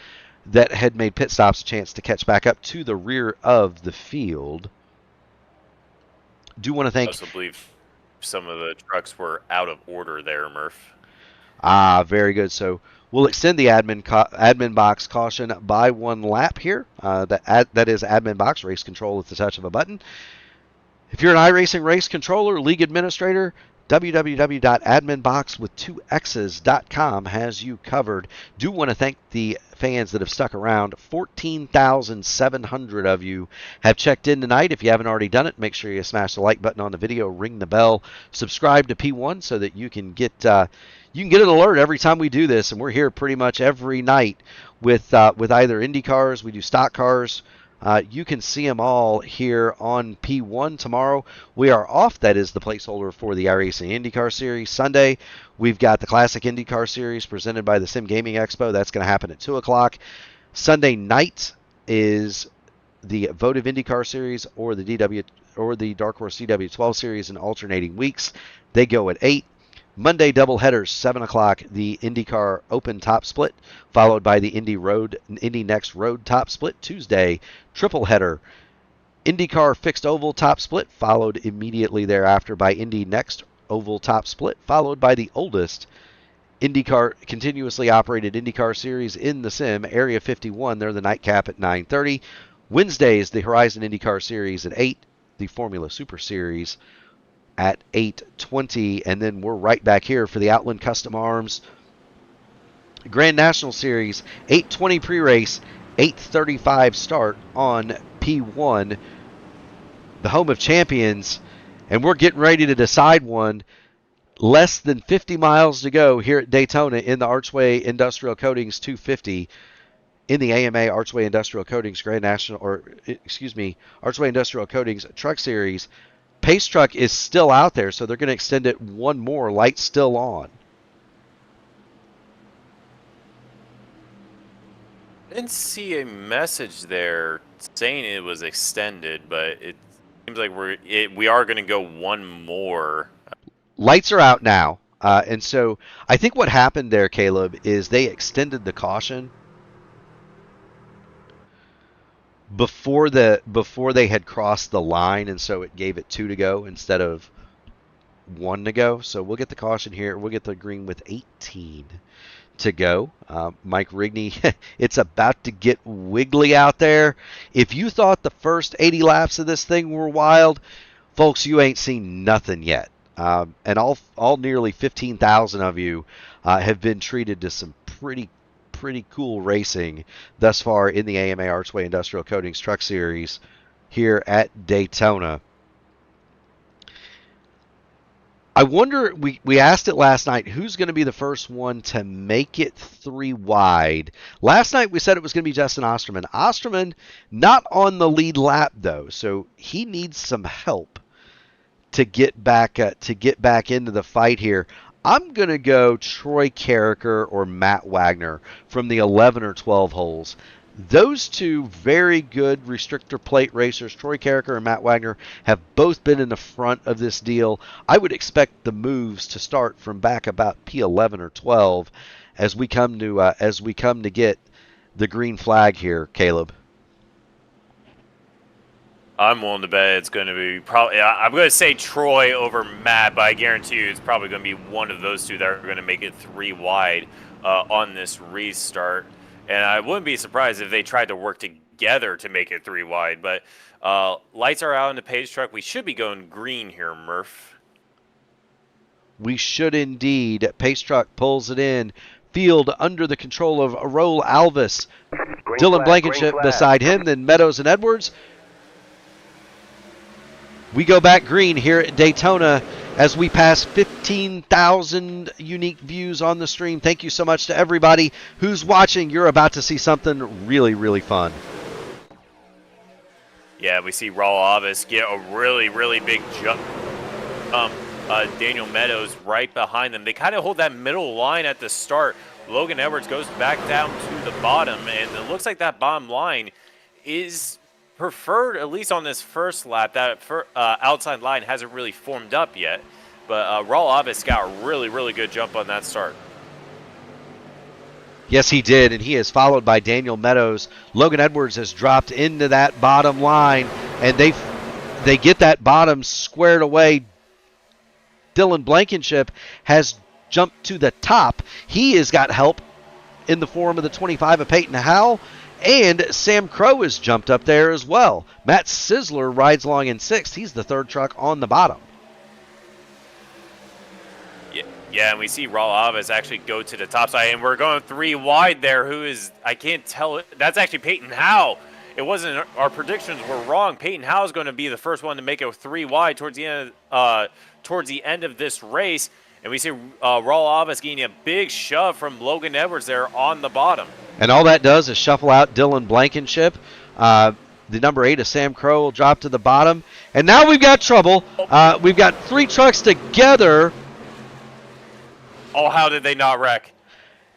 Speaker 1: that had made pit stops a chance to catch back up to the rear of the field. Do want to thank...
Speaker 2: I also believe some of the trucks were out of order there, Murph.
Speaker 1: Very good. So we'll extend the admin box caution by 1 lap here. That is admin box race control at the touch of a button. If you're an iRacing race controller, league administrator, www.adminboxwith2x's.com has you covered. Do want to thank the fans that have stuck around. 14,700 of you have checked in tonight. If you haven't already done it, make sure you smash the like button on the video, ring the bell, subscribe to P1 so that you can get an alert every time we do this. And we're here pretty much every night with either Indy cars, we do stock cars. You can see them all here on P1 tomorrow. We are off. That is the placeholder for the iRacing IndyCar Series. Sunday, we've got the Classic IndyCar Series presented by the Sim Gaming Expo. That's going to happen at 2 o'clock. Sunday night is the Votive IndyCar Series or the Dark Horse DW12 Series in alternating weeks. They go at 8. Monday doubleheaders, 7 o'clock, the IndyCar Open Top Split, followed by the Indy Next Road Top Split. Tuesday, triple header, IndyCar Fixed Oval Top Split, followed immediately thereafter by Indy Next Oval Top Split, followed by the oldest IndyCar continuously operated IndyCar Series in the Sim, Area 51. They're the nightcap at 9:30. Wednesdays, the Horizon IndyCar Series at 8, the Formula Super Series at 8:20, and then we're right back here for the Outland Custom Arms Grand National Series, 8:20 pre-race, 8:35 start on P1, the home of champions, and we're getting ready to decide one. Less than 50 miles to go here at Daytona in the Archway Industrial Coatings 250 in the AMA Archway Industrial Coatings Archway Industrial Coatings Truck Series. Pace Truck is still out there, so they're going to extend it one more. Lights still on.
Speaker 2: I didn't see a message there saying it was extended, but it seems like we are going to go one more.
Speaker 1: Lights are out now, and so I think what happened there, Caleb, is they extended the caution before they had crossed the line, and so it gave it 2 to go instead of 1 to go. So we'll get the caution here. We'll get the green with 18 to go. Mike Rigney, it's about to get wiggly out there. If you thought the first 80 laps of this thing were wild, folks, you ain't seen nothing yet. And all nearly 15,000 of you have been treated to some pretty cool racing thus far in the AMA Archway Industrial Coatings Truck Series here at Daytona. I wonder, we asked it last night, who's going to be the first one to make it 3 wide? Last night we said it was going to be Justin Osterman. Osterman not on the lead lap though, so he needs some help to get back into the fight here. I'm going to go Troy Carricker or Matt Wagner from the 11 or 12 holes. Those two very good restrictor plate racers, Troy Carricker and Matt Wagner, have both been in the front of this deal. I would expect the moves to start from back about P11 or 12 as we come to get the green flag here, Caleb.
Speaker 2: I'm willing to bet it's going to be probably. I'm going to say Troy over Matt, but I guarantee you it's probably going to be one of those two that are going to make it 3 wide on this restart. And I wouldn't be surprised if they tried to work together to make it 3 wide. But lights are out in the Pace Truck. We should be going green here, Murph.
Speaker 1: We should indeed. Pace Truck pulls it in. Field under the control of Roval Alvis. Dylan Blankenship beside him, then Meadows and Edwards. We go back green here at Daytona as we pass 15,000 unique views on the stream. Thank you so much to everybody who's watching. You're about to see something really, really fun.
Speaker 2: Yeah, we see Roval Alvis get a really, really big jump. Daniel Meadows right behind them. They kind of hold that middle line at the start. Logan Edwards goes back down to the bottom, and it looks like that bottom line is preferred, at least on this first lap. That outside line hasn't really formed up yet, but Roval Alvis got a really, really good jump on that start.
Speaker 1: Yes, he did, and he is followed by Daniel Meadows. Logan Edwards has dropped into that bottom line, and they get that bottom squared away. Dylan Blankenship has jumped to the top. He has got help in the form of the 25 of Peyton Howell, and Sam Crow has jumped up there as well. Matt Sizzler rides along in 6th. He's the 3rd truck on the bottom.
Speaker 2: Yeah, and we see Roval Alvis actually go to the top side, and we're going 3 wide there. Who is, I can't tell it. That's actually Peyton Howell. It wasn't, our predictions were wrong. Peyton Howell is going to be the first one to make it 3 wide towards the end of this race. And we see Roval Alvis getting a big shove from Logan Edwards there on the bottom.
Speaker 1: And all that does is shuffle out Dylan Blankenship. The number 8 of Sam Crow will drop to the bottom. And now we've got trouble. We've got 3 trucks together.
Speaker 2: Oh, how did they not wreck?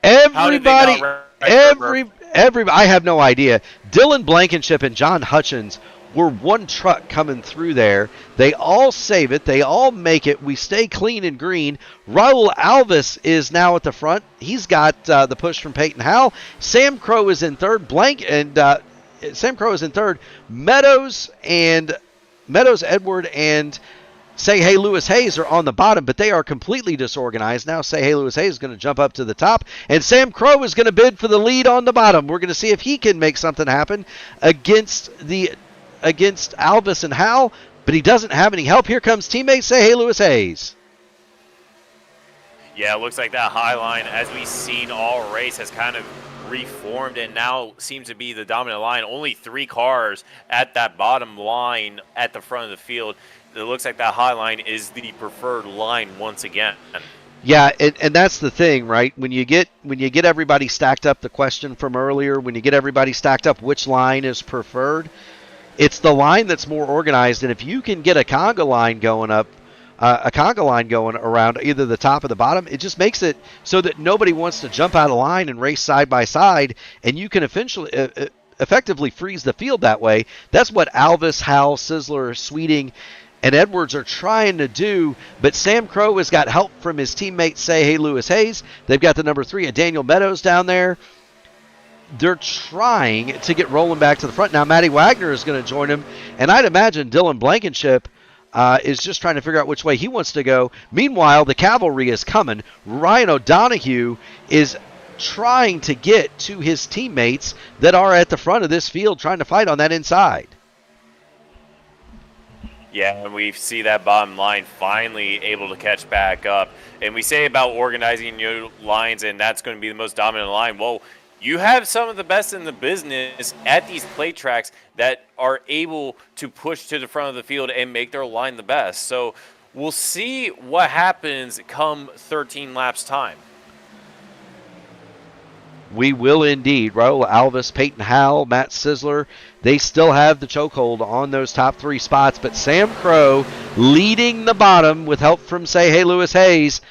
Speaker 1: Everybody, I have no idea. Dylan Blankenship and John Hutchins were 1 truck coming through there. They all save it. They all make it. We stay clean and green. Roval Alvis is now at the front. He's got the push from Peyton Howell. Sam Crow is in 3rd. Sam Crow is in 3rd. Meadows, Edward, and Say Hey Lewis Hayes are on the bottom, but they are completely disorganized. Now Say Hey Lewis Hayes is going to jump up to the top, and Sam Crow is going to bid for the lead on the bottom. We're going to see if he can make something happen against Alvis and Howell. but he doesn't have any help. Here comes teammate Say Hey Lewis Hayes.
Speaker 2: Yeah, it looks like that high line, as we've seen all race, has kind of reformed and now seems to be the dominant line. Only 3 cars at that bottom line at the front of the field. It looks like that high line is the preferred line once again.
Speaker 1: Yeah, and that's the thing, right? When you get everybody stacked up, the question from earlier, when you get everybody stacked up, which line is preferred? It's the line that's more organized, and if you can get a conga line going up, a conga line going around either the top or the bottom, it just makes it so that nobody wants to jump out of line and race side by side, and you can effectively freeze the field that way. That's what Alvis, Howell, Sizzler, Sweeting, and Edwards are trying to do, but Sam Crow has got help from his teammate Say Hey Lewis Hayes. They've got the number 3 Daniel Meadows down there. They're trying to get rolling back to the front. Now Matty Wagner is going to join him, and I'd imagine Dylan Blankenship is just trying to figure out which way he wants to go. Meanwhile, the cavalry is coming. Ryan O'Donohue is trying to get to his teammates that are at the front of this field trying to fight on that inside.
Speaker 2: Yeah, and we see that bottom line finally able to catch back up. And we say about organizing new lines, and that's going to be the most dominant line. Well, you have some of the best in the business at these plate tracks that are able to push to the front of the field and make their line the best. So we'll see what happens come 13 laps time.
Speaker 1: We will indeed. Raul Alvis, Peyton Howell, Matt Sizzler, they still have the chokehold on those top 3 spots. But Sam Crow leading the bottom with help from Say Hey Lewis Hayes.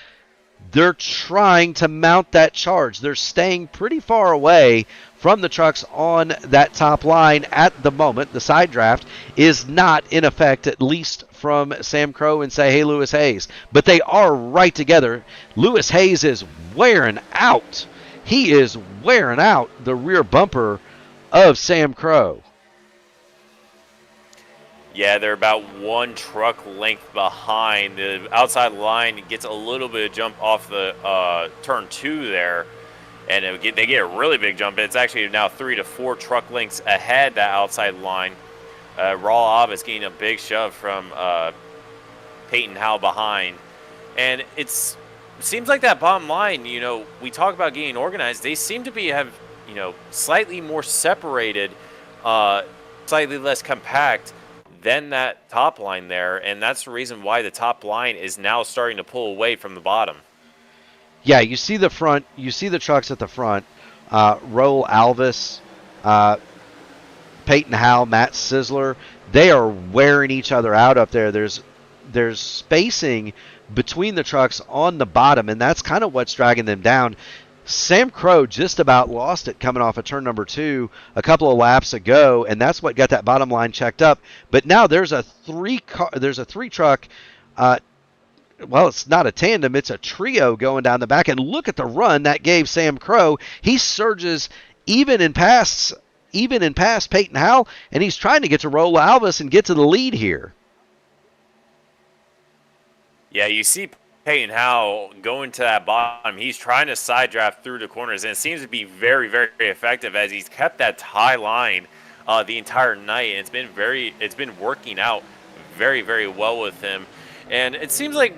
Speaker 1: They're trying to mount that charge. They're staying pretty far away from the trucks on that top line at the moment. The side draft is not in effect, at least from Sam Crow and Say Hey Lewis Hayes. But they are right together. Lewis Hayes is wearing out. He is wearing out the rear bumper of Sam Crow.
Speaker 2: Yeah, they're about 1 truck length behind. The outside line gets a little bit of jump off the turn 2 there, and they get a really big jump. It's actually now 3 to 4 truck lengths ahead, that outside line. Raw Avis getting a big shove from Peyton Howell behind. And it's seems like that bottom line, we talk about getting organized. They seem to have slightly more separated, slightly less compact than that top line there. And that's the reason why the top line is now starting to pull away from the bottom.
Speaker 1: Yeah, you see the front, you see the trucks at the front. Raul Alvis, Peyton Howell, Matt Sizzler, they are wearing each other out up there. There's spacing between the trucks on the bottom, and that's kind of what's dragging them down. Sam Crow just about lost it coming off of turn number 2 a couple of laps ago, and that's what got that bottom line checked up. But now there's a 3-truck, well, it's not a tandem, it's a trio going down the back, and look at the run that gave Sam Crow. He surges even in past Peyton Howell, and he's trying to get to Rolla Alvis and get to the lead here.
Speaker 2: Yeah, you see Peyton Howell going to that bottom. He's trying to side draft through the corners, and it seems to be very, very effective as he's kept that high line the entire night. And it's been working out very, very well with him. And it seems like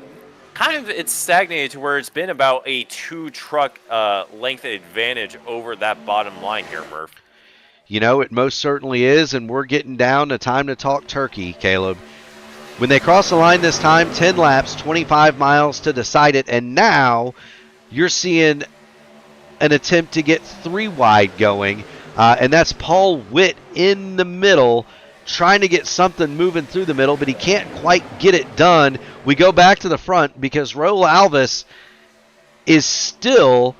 Speaker 2: it's stagnated to where it's been about a 2-truck length advantage over that bottom line here, Murph.
Speaker 1: It most certainly is, and we're getting down to time to talk turkey, Caleb. When they cross the line this time, 10 laps, 25 miles to decide it, and now you're seeing an attempt to get 3 wide going, and that's Paul Witt in the middle, trying to get something moving through the middle, but he can't quite get it done. We go back to the front because Raul Alvis is still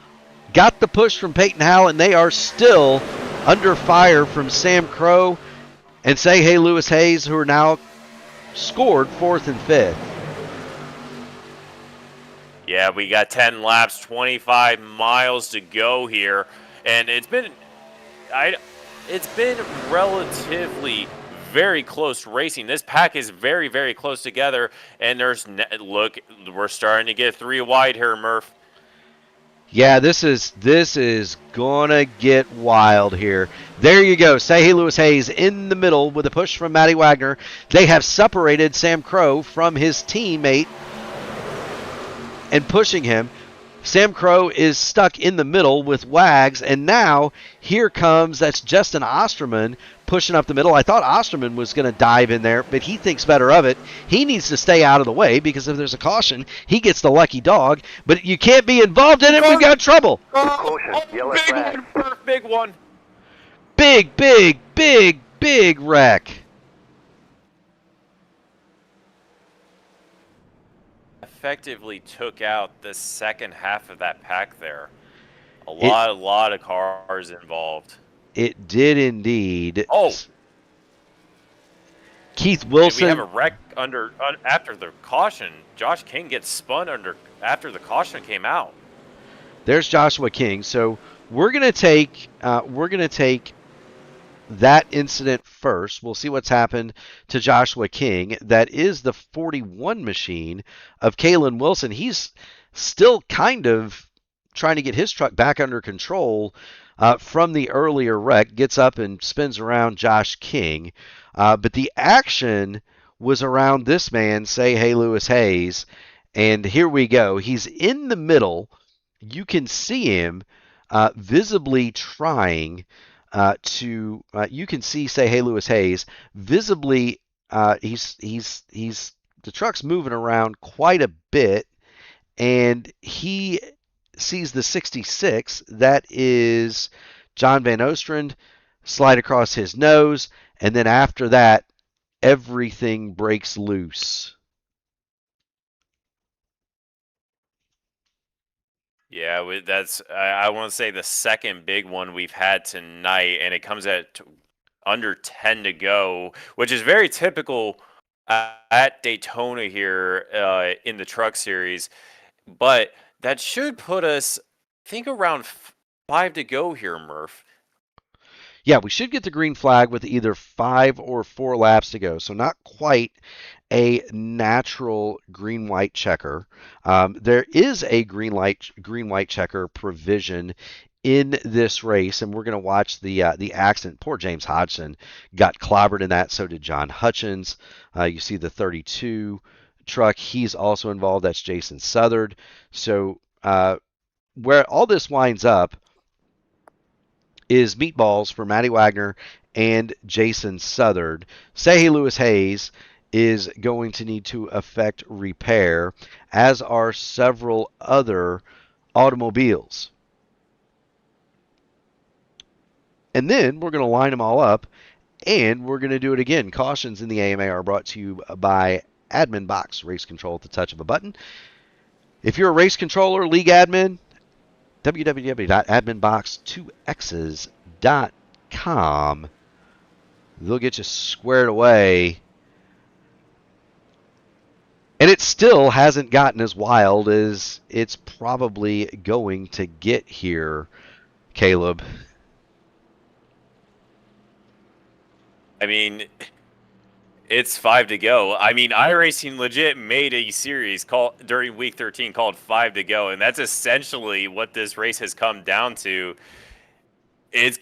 Speaker 1: got the push from Peyton Howell, and they are still under fire from Sam Crow and Say Hey Lewis Hayes, who are now scored 4th and 5th.
Speaker 2: Yeah, we got 10 laps, 25 miles to go here, and it's been relatively very close racing. This pack is very, very close together, and we're starting to get 3 wide here, Murph.
Speaker 1: Yeah, this is gonna get wild here. There you go. Say hey Lewis Hayes in the middle with a push from Matty Wagner. They have separated Sam Crow from his teammate and pushing him. Sam Crow is stuck in the middle with Wags, and now here comes that's Justin Osterman pushing up the middle. I thought Osterman was going to dive in there, but he thinks better of it. He needs to stay out of the way because if there's a caution, he gets the lucky dog. But you can't be involved in it. We've got trouble.
Speaker 2: Oh, big one, Murph, big one.
Speaker 1: Big wreck.
Speaker 2: Effectively took out the second half of that pack there. A lot of cars involved.
Speaker 1: It did indeed.
Speaker 2: Oh,
Speaker 1: Keith Wilson.
Speaker 2: we have a wreck after the caution. Josh King gets spun after the caution came out.
Speaker 1: There's Joshua King. So we're gonna take that incident first. We'll see what's happened to Joshua King. That is the 41 machine of Kalen Wilson. He's still kind of trying to get his truck back under control from the earlier wreck. Gets up and spins around Josh King. But the action was around this man, say hey Lewis Hayes. And here we go. He's in the middle. You can see him visibly trying you can see say hey Lewis Hayes visibly he's the truck's moving around quite a bit, and he sees the 66 that is John Van Ostrand slide across his nose, and then after that everything breaks loose.
Speaker 2: Yeah, that's I want to say the second big one we've had tonight, and it comes at under 10 to go, which is very typical at Daytona here in the Truck Series. But that should put us, I think, around 5 to go here, Murph.
Speaker 1: Yeah, we should get the green flag with either 5 or 4 laps to go. So not quite a natural green-white checker. There is a green-white checker provision in this race, and we're going to watch the accident. Poor James Hodgson got clobbered in that. So did John Hutchins. You see the 32 truck. He's also involved. That's Jason Southard. So where all this winds up is meatballs for Matty Wagner and Jason Southard. Say hey Lewis Hayes is going to need to effect repair, as are several other automobiles. And then we're going to line them all up, and we're going to do it again. Cautions in the AMA are brought to you by Admin Box, race control at the touch of a button. If you're a race controller, league admin, www.adminbox2x's.com. They'll get you squared away. And it still hasn't gotten as wild as it's probably going to get here, Caleb.
Speaker 2: I mean, it's 5 to go. I mean, iRacing legit made a series during week 13 called 5 to go, and that's essentially what this race has come down to. It's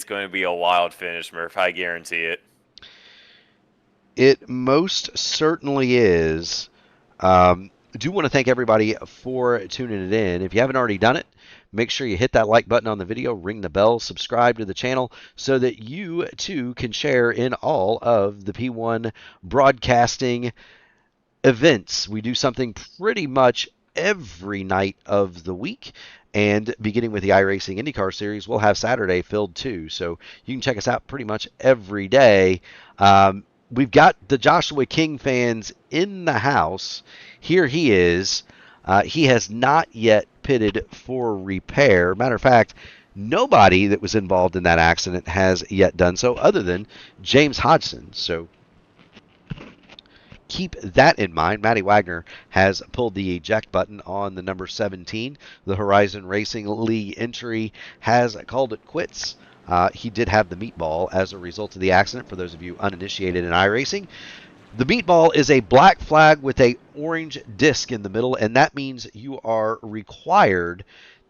Speaker 2: going to be a wild finish, Murph. I guarantee it.
Speaker 1: It most certainly is. I do want to thank everybody for tuning it in. If you haven't already done it, make sure you hit that like button on the video, ring the bell, subscribe to the channel so that you too can share in all of the P1 broadcasting events. We do something pretty much every night of the week. And beginning with the iRacing IndyCar Series, we'll have Saturday filled too. So you can check us out pretty much every day. We've got the Joshua King fans in the house. Here he is. He has not yet pitted for repair. Matter of fact, nobody that was involved in that accident has yet done so other than James Hodgson. So keep that in mind. Matty Wagner has pulled the eject button on the number 17. The Horizon Racing League entry has called it quits. He did have the meatball as a result of the accident, for those of you uninitiated in iRacing. The meatball is a black flag with a orange disc in the middle, and that means you are required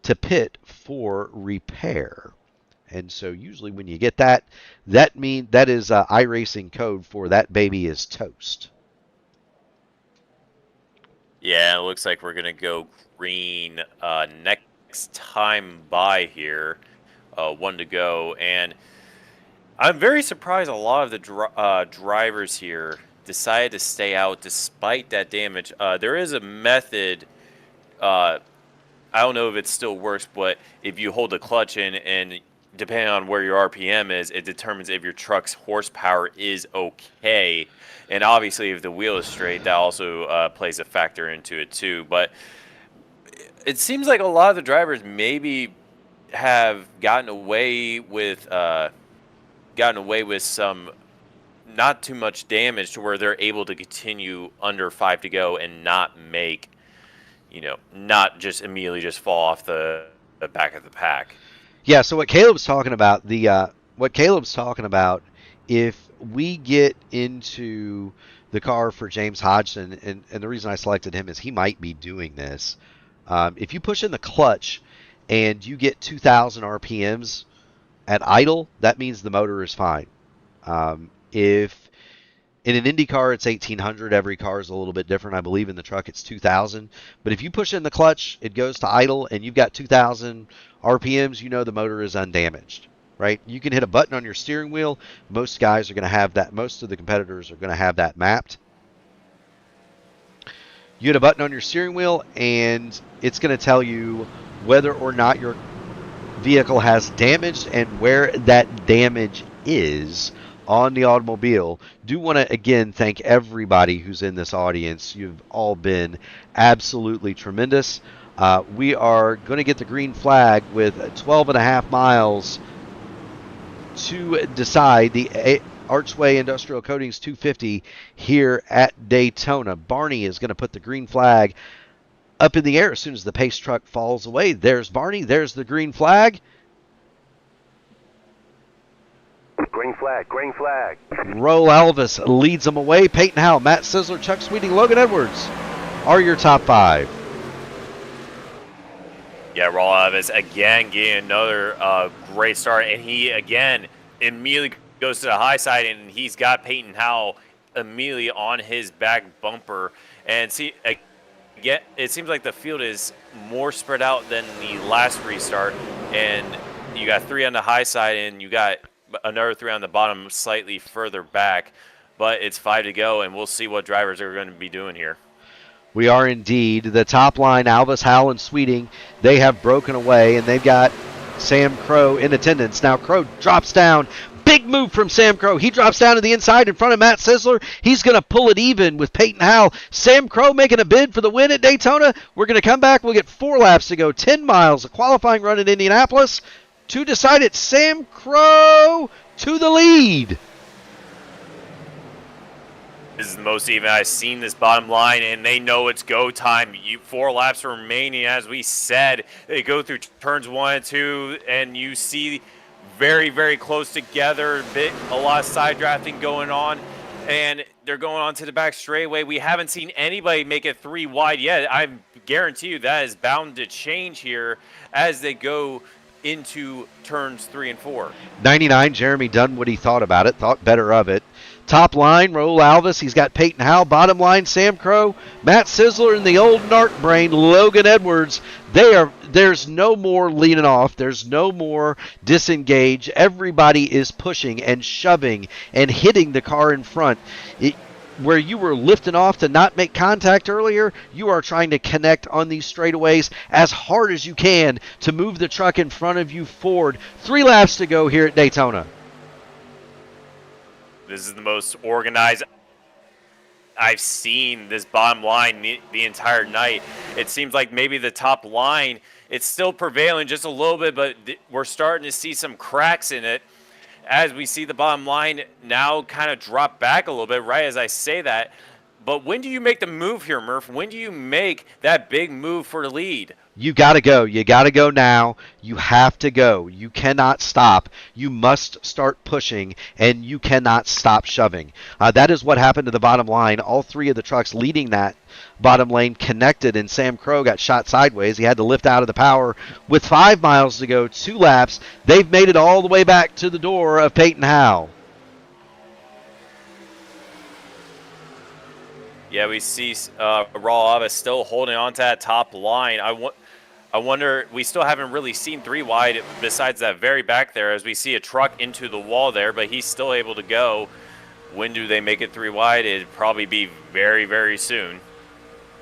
Speaker 1: to pit for repair. And so usually when you get that, that is iRacing code for that baby is toast.
Speaker 2: Yeah, it looks like we're going to go green next time by here. 1 to go. And I'm very surprised a lot of the drivers here decided to stay out despite that damage. There is a method, I don't know if it still works, but if you hold the clutch in and depending on where your RPM is, it determines if your truck's horsepower is okay. And obviously, if the wheel is straight, that also plays a factor into it too. But it seems like a lot of the drivers maybe have gotten away with some not too much damage to where they're able to continue under 5 to go and not make, not just immediately just fall off the back of the pack.
Speaker 1: Yeah, so what Caleb's talking about, if we get into the car for James Hodgson, and the reason I selected him is he might be doing this. If you push in the clutch and you get 2,000 RPMs at idle, that means the motor is fine. If in an Indy car it's 1,800, every car is a little bit different. I believe in the truck it's 2,000. But if you push in the clutch, it goes to idle, and you've got 2,000 RPMs, you know the motor is undamaged, right? You can hit a button on your steering wheel. Most guys are going to have that. Most of the competitors are going to have that mapped. You hit a button on your steering wheel, and it's going to tell you whether or not your vehicle has damage and where that damage is on the automobile. Do want to again thank everybody who's in this audience. You've all been absolutely tremendous. We are going to get the green flag with 12 and a half miles to decide the Archway Industrial Coatings 250 here at Daytona. Barney is going to put the green flag up in the air as soon as the pace truck falls away. There's Barney. There's the green flag.
Speaker 3: Green flag, green flag.
Speaker 1: Roval Elvis leads them away. Peyton Howell, Matt Sisler, Chuck Sweeting, Logan Edwards are your top 5.
Speaker 2: Yeah, Roval Elvis again getting another great start, and he again immediately goes to the high side, and he's got Peyton Howell immediately on his back bumper. And see, again, it seems like the field is more spread out than the last restart, and you got 3 on the high side, and you got another 3 on the bottom slightly further back. But it's 5 to go, and we'll see what drivers are going to be doing here.
Speaker 1: We are indeed. The top line, Alvis, Howell, and Sweeting, they have broken away, and they've got Sam Crow in attendance. Now Crow drops down. Big move from Sam Crow. He drops down to the inside in front of Matt Sisler. He's going to pull it even with Peyton Howell. Sam Crow making a bid for the win at Daytona. We're going to come back. We'll get 4 laps to go. 10 miles, a qualifying run in Indianapolis. To decide it, Sam Crow to the lead.
Speaker 2: This is the most even I've seen this bottom line, and they know it's go time. 4 laps remaining, as we said. They go through turns 1 and 2, and you see very, very close together. A lot of side drafting going on, and they're going on to the back straightaway. We haven't seen anybody make it 3 wide yet. I guarantee you that is bound to change here as they go into turns 3 and 4.
Speaker 1: 99, Jeremy done what he thought about it, thought better of it. Top line, Roval Elvis. He's got Peyton Howell. Bottom line, Sam Crow, Matt Sisler, and the old narc brain, Logan Edwards. There's no more leaning off. There's no more disengage. Everybody is pushing and shoving and hitting the car in front. Where you were lifting off to not make contact earlier, you are trying to connect on these straightaways as hard as you can to move the truck in front of you forward. 3 laps to go here at Daytona.
Speaker 2: This is the most organized I've seen this bottom line the entire night. It seems like maybe the top line, it's still prevailing just a little bit, but we're starting to see some cracks in it as we see the bottom line now kind of drop back a little bit, right as I say that. But when do you make the move here, Murph? When do you make that big move for the lead?
Speaker 1: You got to go. You got to go now. You have to go. You cannot stop. You must start pushing, and you cannot stop shoving. That is what happened to the bottom line. All three of the trucks leading that bottom lane connected, and Sam Crow got shot sideways. He had to lift out of the power with 5 miles to go, 2 laps. They've made it all the way back to the door of Peyton Howell.
Speaker 2: Yeah, we see Roval still holding on to that top line. I wonder, we still haven't really seen 3 wide besides that very back there as we see a truck into the wall there, but he's still able to go. When do they make it 3 wide? It'd probably be very, very soon.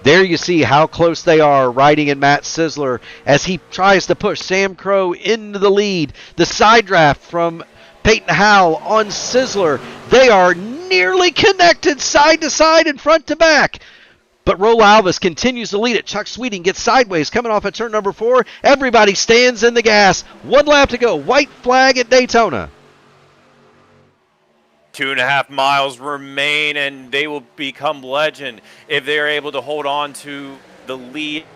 Speaker 1: There you see how close they are riding in Matt Sizzler as he tries to push Sam Crow into the lead. The side draft from Peyton Howell on Sizzler. They are nearly connected side to side and front to back. But Roval Alvis continues to lead it. Chuck Sweeting gets sideways coming off at turn number 4. Everybody stands in the gas. 1 lap to go. White flag at Daytona.
Speaker 2: 2.5 miles remain, and they will become legend if they are able to hold on to the lead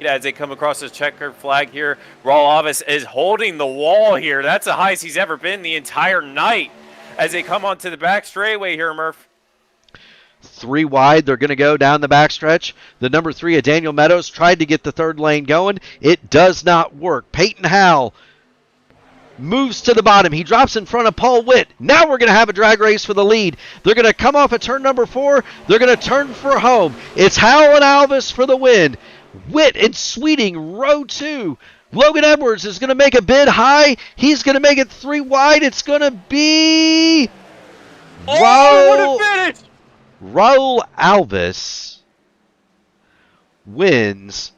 Speaker 2: as they come across this checkered flag here. Roval Alvis is holding the wall here. That's the highest he's ever been the entire night as they come onto the back straightaway here, Murph.
Speaker 1: 3 wide. They're going to go down the backstretch. The number 3 of Daniel Meadows tried to get the third lane going. It does not work. Peyton Howell moves to the bottom. He drops in front of Paul Witt. Now we're going to have a drag race for the lead. They're going to come off at turn number 4. They're going to turn for home. It's Howell and Alvis for the win. Witt and Sweeting, row 2. Logan Edwards is going to make a bid high. He's going to make it 3 wide. It's going to be...
Speaker 2: Oh, what a finish!
Speaker 1: Roval Alvis wins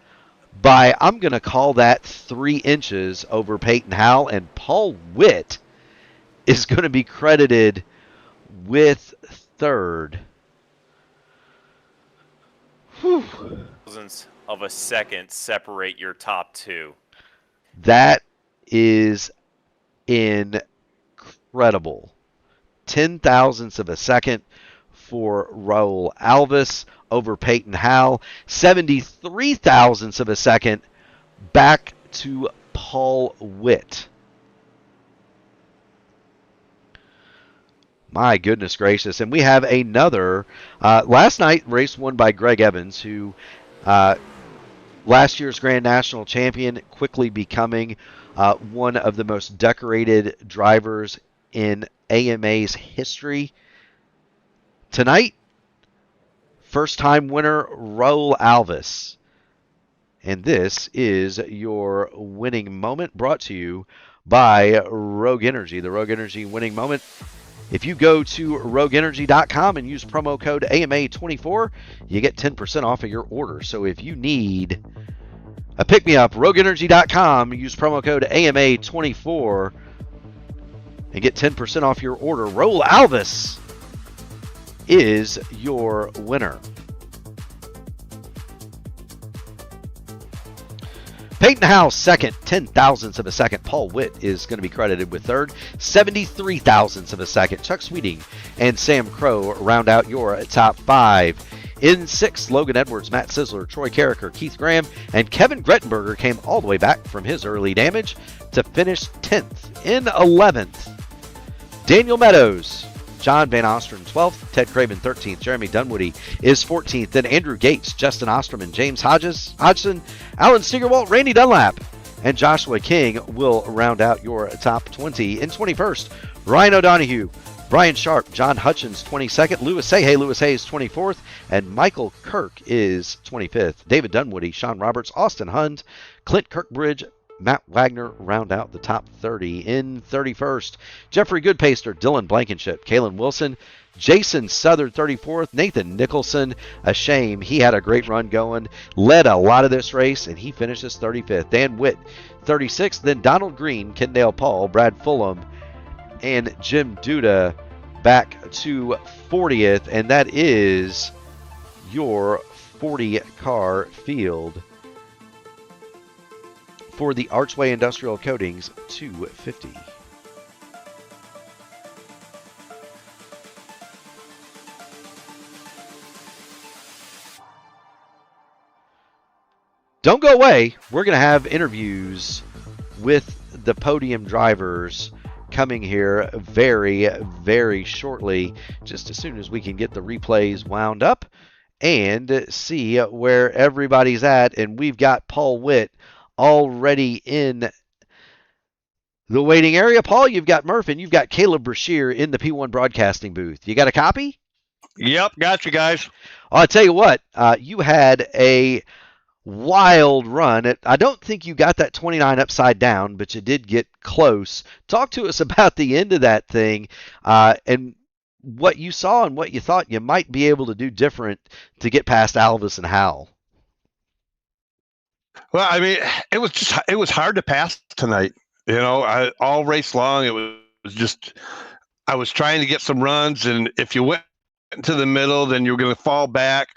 Speaker 1: by, I'm going to call that 3 inches over Peyton Howell, and Paul Witt is going to be credited with 3rd. Whew.
Speaker 2: Thousands of a second separate your top 2.
Speaker 1: That is incredible. 10 thousandths of a second for Roval Alvis over Peyton Howell. 73 thousandths of a second back to Paul Witt. My goodness gracious. And we have another. Last night, race won by Greg Evans, who last year's Grand National champion, quickly becoming one of the most decorated drivers in AMA's history. Tonight, first-time winner Roval Alvis. And this is your winning moment brought to you by Rogue Energy. The Rogue Energy winning moment. If you go to rogueenergy.com and use promo code AMA24, you get 10% off of your order. So if you need a pick-me-up, rogueenergy.com, use promo code AMA24 and get 10% off your order. Roval Alvis is your winner. Peyton Howell second, 10 thousandths of a second. Paul Witt is going to be credited with 3rd, 73 thousandths of a second. Chuck Sweeting and Sam Crow round out your top 5. In 6th, Logan Edwards, Matt Sizzler, Troy Carricker, Keith Graham, and Kevin Grettenberger came all the way back from his early damage to finish 10th. In 11th, Daniel Meadows, John Van Ostrom 12th, Ted Craven 13th, Jeremy Dunwoody is 14th, then Andrew Gates, Justin Osterman, James Hodgson, Alan Steigerwalt, Randy Dunlap, and Joshua King will round out your top 20. In 21st, Ryan O'Donohue, Brian Sharp, John Hutchins 22nd, Louis Hayes 24th, and Michael Kirk is 25th. David Dunwoody, Sean Roberts, Austin Hund, Clint Kirkbridge, Matt Wagner round out the top 30. In 31st, Jeffrey Goodpaster, Dylan Blankenship, Kalen Wilson, Jason Southard 34th, Nathan Nicholson, a shame. He had a great run going, led a lot of this race, and he finishes 35th. Dan Witt 36th, then Donald Green, Kendale Paul, Brad Fulham, and Jim Duda back to 40th, and that is your 40-car field for the Archway Industrial Coatings 250. Don't go away. We're going to have interviews with the podium drivers coming here very, very shortly, just as soon as we can get the replays wound up and see where everybody's at. And we've got Paul Witt already in the waiting area. Paul, you've got Murph and you've got Caleb Brashear in the P1 broadcasting booth. You got a copy?
Speaker 4: Yep, got you guys.
Speaker 1: I'll tell you what, you had a wild run. I don't think you got that 29 upside down, but you did get close. Talk to us about the end of that thing and what you saw and what you thought you might be able to do different to get past Alvis and Howell.
Speaker 4: Well, I mean, it was hard to pass tonight. You know, all race long, it was just I was trying to get some runs, and if you went into the middle, then you were going to fall back.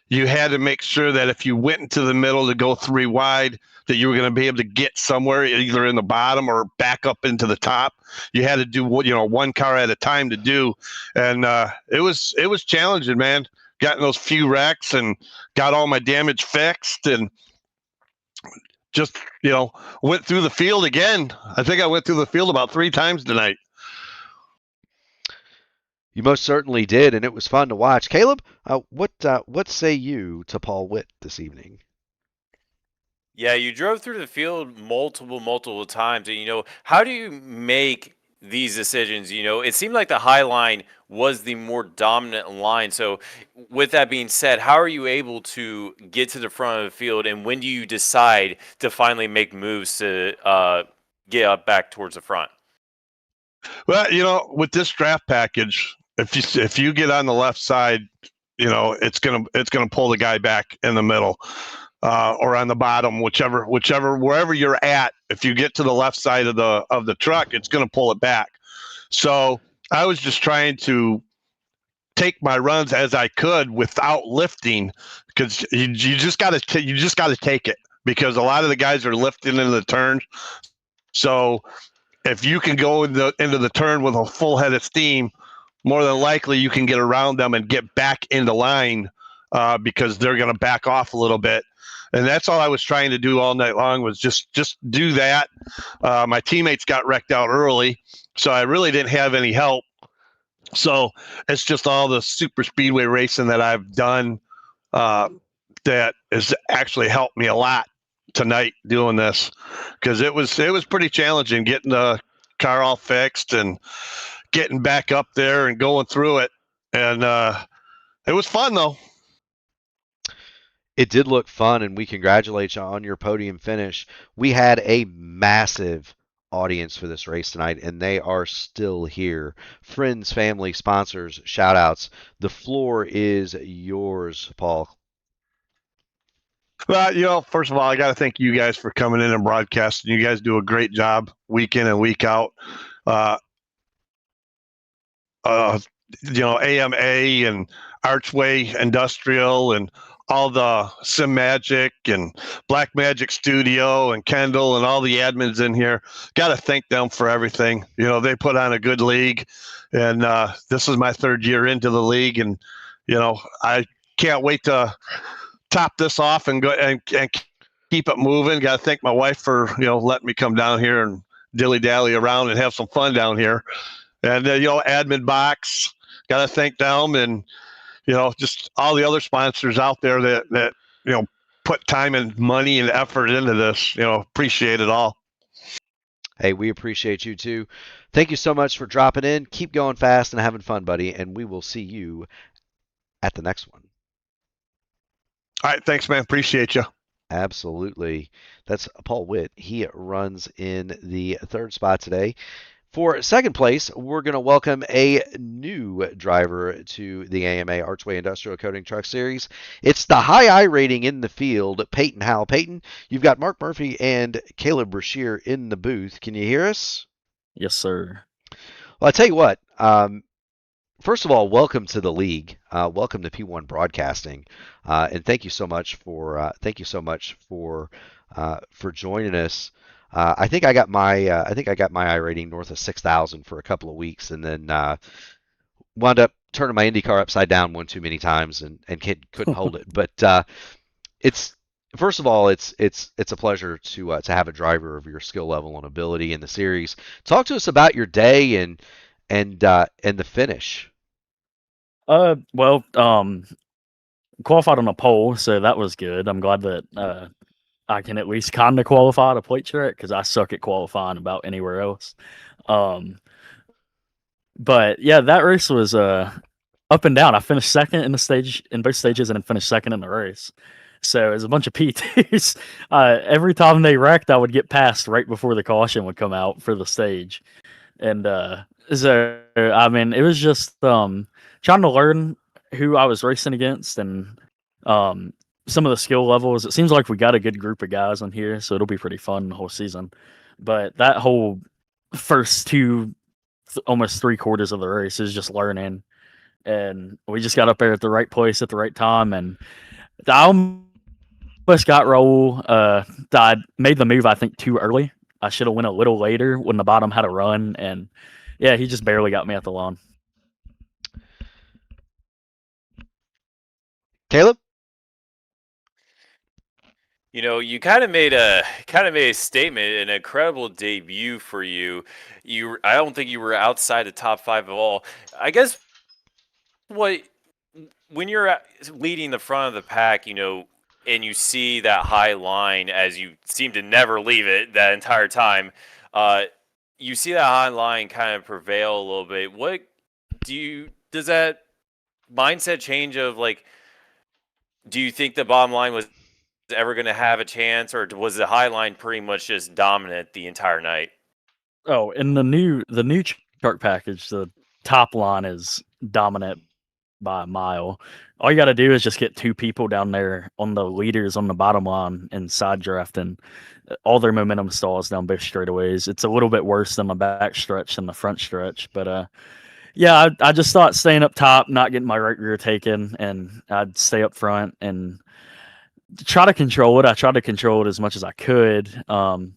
Speaker 4: You had to make sure that if you went into the middle to go 3 wide, that you were going to be able to get somewhere, either in the bottom or back up into the top. You had to do one car at a time to do, and it was challenging, man. Got in those few wrecks and got all my damage fixed, and just went through the field again. I think I went through the field about 3 times tonight.
Speaker 1: You most certainly did, and it was fun to watch. Caleb, what say you to Paul Witt this evening?
Speaker 2: Yeah, you drove through the field multiple times, and how do you make these decisions? It seemed like the high line was the more dominant line. So, with that being said, how are you able to get to the front of the field, and when do you decide to finally make moves to get up back towards the front?
Speaker 4: Well, with this draft package, if you get on the left side, it's gonna pull the guy back in the middle. Or on the bottom, wherever you're at. If you get to the left side of the truck, it's going to pull it back. So I was just trying to take my runs as I could without lifting, because you just got to take it, because a lot of the guys are lifting into the turns. So if you can go into the turn with a full head of steam, more than likely you can get around them and get back into line, because they're going to back off a little bit. And that's all I was trying to do all night long, was just do that. My teammates got wrecked out early, so I really didn't have any help. So it's just all the super speedway racing that I've done that has actually helped me a lot tonight doing this, because it was pretty challenging getting the car all fixed and getting back up there and going through it. And it was fun, though.
Speaker 1: It did look fun, and we congratulate you on your podium finish. We had a massive audience for this race tonight, and they are still here. Friends, family, sponsors, shout outs. The floor is yours, Paul.
Speaker 4: Well, first of all, I got to thank you guys for coming in and broadcasting. You guys do a great job week in and week out. AMA and Archway Industrial and all the Sim Magic and Black Magic Studio and Kendale and all the admins in here. Got to thank them for everything. They put on a good league, and this is my 3rd year into the league, and I can't wait to top this off and go and keep it moving. Got to thank my wife for letting me come down here and dilly dally around and have some fun down here, and admin box. Got to thank them, and just all the other sponsors out there that put time and money and effort into this. Appreciate it all.
Speaker 1: Hey, we appreciate you too. Thank you so much for dropping in. Keep going fast and having fun, buddy, and we will see you at the next one.
Speaker 4: All right, thanks, man. Appreciate you.
Speaker 1: Absolutely. That's Paul Witt. He runs in the 3rd spot today. For 2nd place, we're going to welcome a new driver to the AMA Archway Industrial Coating Truck Series. It's the high I rating in the field, Peyton Howell. Peyton, you've got Mark Murphy and Caleb Brashear in the booth. Can you hear us?
Speaker 5: Yes, sir.
Speaker 1: Well, I tell you what. First of all, welcome to the league. Welcome to P1 Broadcasting, and thank you so much for joining us. I think I got my I rating north of 6,000 for a couple of weeks, and then wound up turning my IndyCar upside down one too many times and couldn't hold it. But it's First of all, it's a pleasure to have a driver of your skill level and ability in the series. Talk to us about your day and the finish.
Speaker 5: Well, qualified on a pole, so that was good. I'm glad that I can at least kind of qualify at a plate track because I suck at qualifying about anywhere else. Um, but yeah, that race was up and down. I finished second in both stages, and then finished second in the race. So it was a bunch of P2s. Every time they wrecked, I would get passed right before the caution would come out for the stage. And so I mean, it was just trying to learn who I was racing against and some of the skill levels. It seems like we got a good group of guys on here, so it'll be pretty fun the whole season. But that whole first almost 3/4 of the race is just learning, and we just got up there at the right place at the right time, and I almost got Roval. I made the move I think too early. I should have went a little later when the bottom had a run, and yeah, he just barely got me at the lawn.
Speaker 1: Caleb?
Speaker 2: You kind of made a statement, an incredible debut for you. I don't think you were outside the top 5 at all. I guess when you're leading the front of the pack, and you see that high line as you seem to never leave it that entire time, you see that high line kind of prevail a little bit. Does that mindset change of like, do you think the bottom line was ever going to have a chance, or was the high line pretty much just dominant the entire night?
Speaker 5: Oh, in the new chart package, the top line is dominant by a mile. All you got to do is just get 2 people down there on the leaders on the bottom line and side draft, and all their momentum stalls down both straightaways. It's a little bit worse than the back stretch than the front stretch, but yeah, I just thought staying up top, not getting my right rear taken, and I'd stay up front and try to control it. I tried to control it as much as I could. But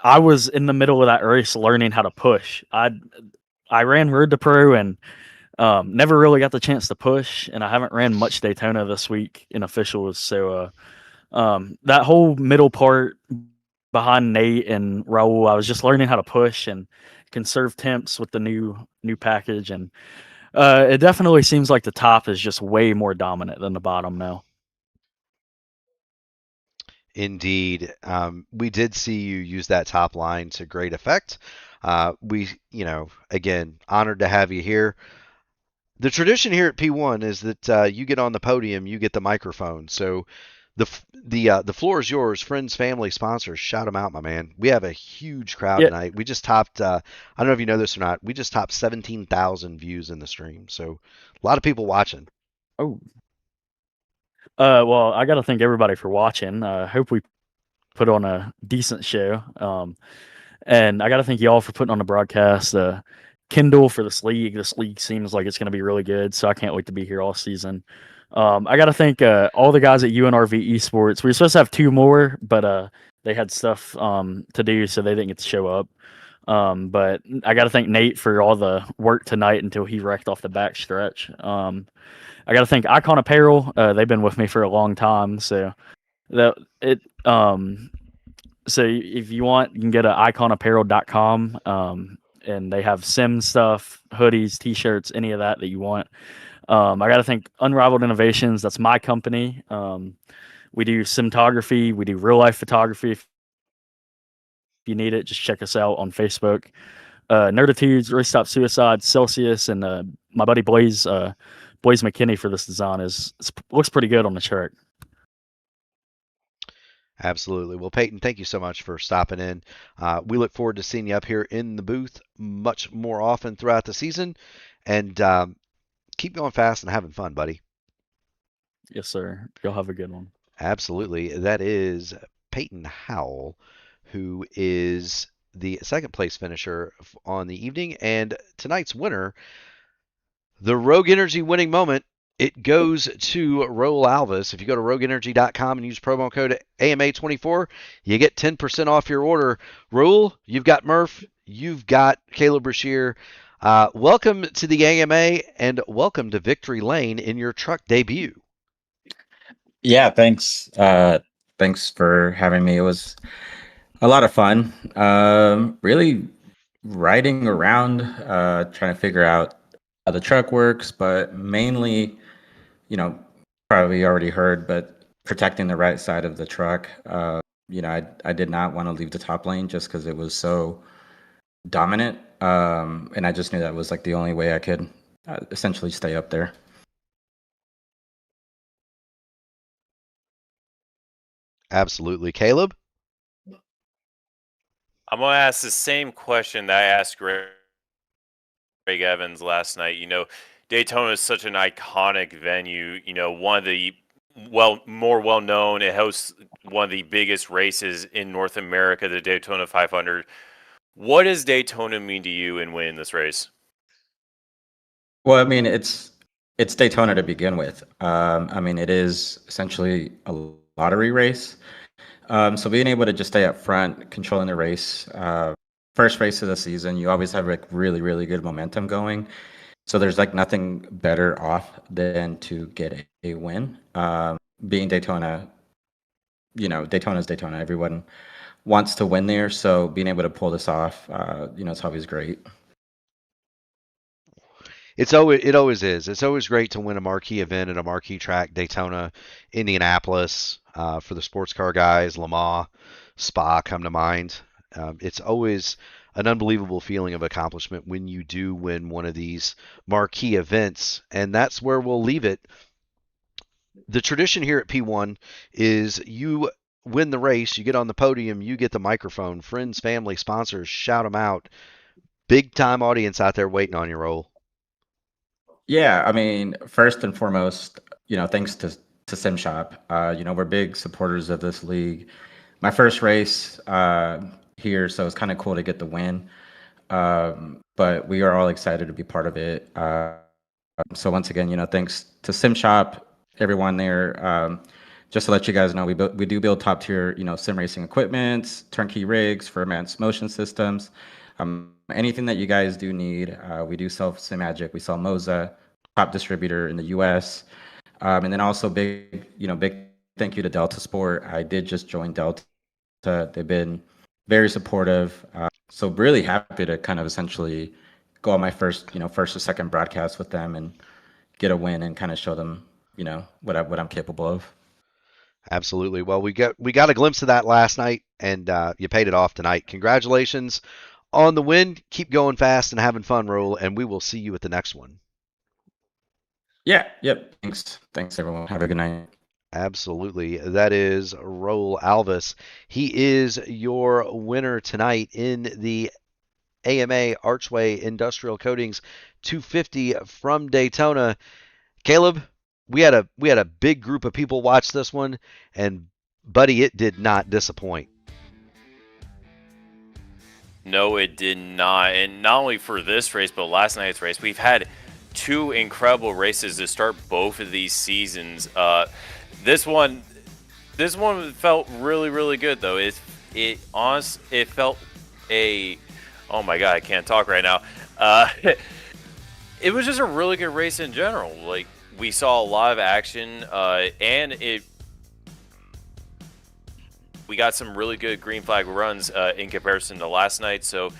Speaker 5: I was in the middle of that race learning how to push. I ran Road to Pro and never really got the chance to push, and I haven't ran much Daytona this week in officials. So that whole middle part behind Nate and Raul, I was just learning how to push and conserve temps with the new package, and it definitely seems like the top is just way more dominant than the bottom now.
Speaker 1: Indeed. We did see you use that top line to great effect. Again, honored to have you here. The tradition here at P1 is that you get on the podium, you get the microphone. So the floor is yours. Friends, family, sponsors, shout them out, my man. We have a huge crowd tonight. We just topped, I don't know if you know this or not, we just topped 17,000 views in the stream. So a lot of people watching.
Speaker 5: Oh. Well, I got to thank everybody for watching. Hope we put on a decent show. And I got to thank you all for putting on the broadcast. Kendale for this league. This league seems like it's going to be really good, so I can't wait to be here all season. I got to thank all the guys at UNRV Esports. We were supposed to have 2 more, but they had stuff to do, so they didn't get to show up. But I got to thank Nate for all the work tonight until he wrecked off the back stretch. I got to thank Icon Apparel. They've been with me for a long time, so so if you want, you can get to iconapparel.com, and they have sim stuff, hoodies, t-shirts, any of that you want. I got to thank Unrivaled Innovations. That's my company. We do cinematography. We do real life photography. If you need it, just check us out on Facebook. Nerditudes, Race Stop Suicide, Celsius, and my buddy Blaze McKinney for this design looks pretty good on the chart.
Speaker 1: Absolutely. Well, Peyton, thank you so much for stopping in. We look forward to seeing you up here in the booth much more often throughout the season. And keep going fast and having fun, buddy.
Speaker 5: Yes, sir. You'll have a good one.
Speaker 1: Absolutely. That is Peyton Howell, who is the second place finisher on the evening. And tonight's winner, the Rogue Energy winning moment, it goes to Roel Alvis. If you go to rogueenergy.com and use promo code AMA24, you get 10% off your order. Roel, you've got Murph, you've got Caleb Brashear. Welcome to the AMA and welcome to Victory Lane in your truck debut.
Speaker 6: Yeah, thanks. Thanks for having me. It was a lot of fun. Really riding around, trying to figure out how the truck works, but mainly, you know, probably already heard, but protecting the right side of the truck. I did not want to leave the top lane just because it was so dominant, and I just knew that was like the only way I could essentially stay up there.
Speaker 1: Absolutely. Caleb?
Speaker 2: I'm gonna ask the same question that I asked Greg Evans last night. Daytona is such an iconic venue. One of the more well known. It hosts one of the biggest races in North America, the Daytona 500. What does Daytona mean to you in winning this race?
Speaker 6: Well, I mean, it's Daytona to begin with. I mean, it is essentially a lottery race. So being able to just stay up front, controlling the race, first race of the season, you always have like really, really good momentum going. So there's like nothing better off than to get a win. Being Daytona, Daytona's Daytona. Everyone wants to win there. So being able to pull this off, it's always great.
Speaker 1: It always is. It's always great to win a marquee event at a marquee track, Daytona, Indianapolis, for the sports car guys, Le Mans, Spa come to mind. It's always an unbelievable feeling of accomplishment when you do win one of these marquee events, and that's where we'll leave it. The tradition here at P1 is you win the race, you get on the podium, you get the microphone, friends, family, sponsors, shout them out. Big time audience out there waiting on you, Roll.
Speaker 6: Yeah, I mean, first and foremost, thanks to SimShop. We're big supporters of this league. My first race here, so it's kind of cool to get the win. But we are all excited to be part of it. So once again, thanks to SimShop, everyone there. Just to let you guys know, we do build top tier, sim racing equipment, turnkey rigs for advanced motion systems. Anything that you guys do need, we do sell SimMagic, we sell Moza, top distributor in the U.S. And then also big thank you to Delta Sport. I did just join Delta. They've been very supportive. So really happy to kind of essentially go on my first or second broadcast with them and get a win and kind of show them, what I'm capable of.
Speaker 1: Absolutely. Well, we got a glimpse of that last night, and you paid it off tonight. Congratulations on the win. Keep going fast and having fun, Roll, and we will see you at the next one.
Speaker 6: Yeah. Yep. Thanks, everyone. Have a good night.
Speaker 1: Absolutely. That is Roll Alvis. He is your winner tonight in the AMA Archway Industrial Coatings 250 from Daytona. Caleb, we had a big group of people watch this one, and buddy, it did not disappoint.
Speaker 2: No, it did not. And not only for this race, but last night's race. We've had two incredible races to start both of these seasons. This one felt really, really good though. It felt oh my god, I can't talk right now. It was just a really good race in general. Like, we saw a lot of action, and we got some really good green flag runs in comparison to last night. So,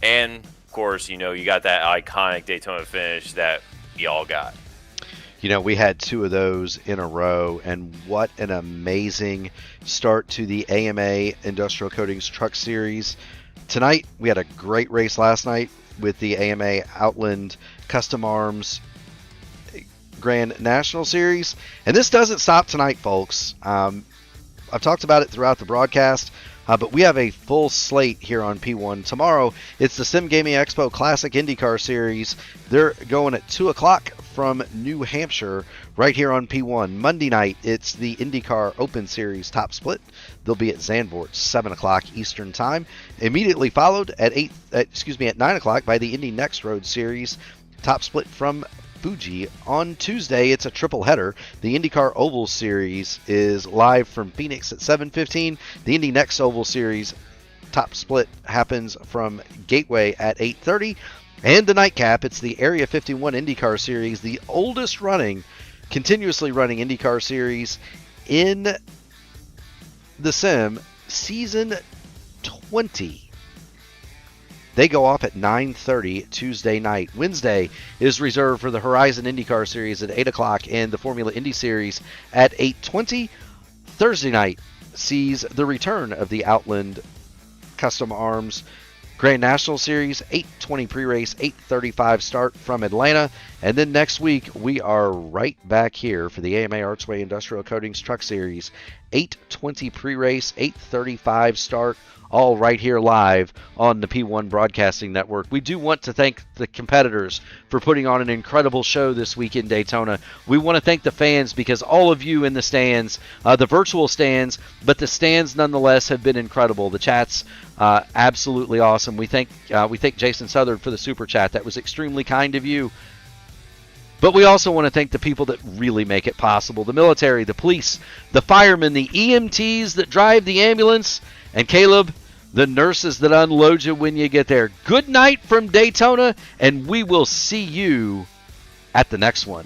Speaker 2: and of course, you got that iconic Daytona finish that we all got.
Speaker 1: We had two of those in a row, and what an amazing start to the AMA Industrial Coatings Truck Series. Tonight, we had a great race last night with the AMA Outland Custom Arms Grand National Series, and this doesn't stop tonight, folks. I've talked about it throughout the broadcast, but we have a full slate here on P1. Tomorrow, it's the Sim Gaming Expo Classic IndyCar Series. They're going at 2 o'clock from New Hampshire right here on P1. Monday night, it's the IndyCar Open Series Top Split. They'll be at Zandvoort, 7 o'clock Eastern Time. Immediately followed at 9 o'clock by the Indy Next Road Series Top Split from Fuji. On Tuesday, it's a triple header. The IndyCar Oval Series is live from Phoenix at 7:15. The Indy Next Oval Series Top Split happens from Gateway at 8:30. And the nightcap, it's the Area 51 IndyCar Series, the oldest running, continuously running IndyCar Series in the sim, season 20. They go off at 9:30 Tuesday night. Wednesday is reserved for the Horizon IndyCar Series at 8 o'clock and the Formula Indy Series at 8:20. Thursday night sees the return of the Outland Custom Arms Grand National Series, 8:20 pre-race, 8:35 start from Atlanta. And then next week, we are right back here for the AMA Archway Industrial Coatings Truck Series, 8:20 pre-race, 8:35 start, all right here live on the P1 Broadcasting Network. We do want to thank the competitors for putting on an incredible show this week in Daytona. We want to thank the fans because all of you in the stands, the virtual stands, but the stands nonetheless have been incredible. The chats, absolutely awesome. We thank Jason Southard for the super chat. That was extremely kind of you. But we also want to thank the people that really make it possible. The military, the police, the firemen, the EMTs that drive the ambulance, and Caleb, the nurses that unload you when you get there. Good night from Daytona, and we will see you at the next one.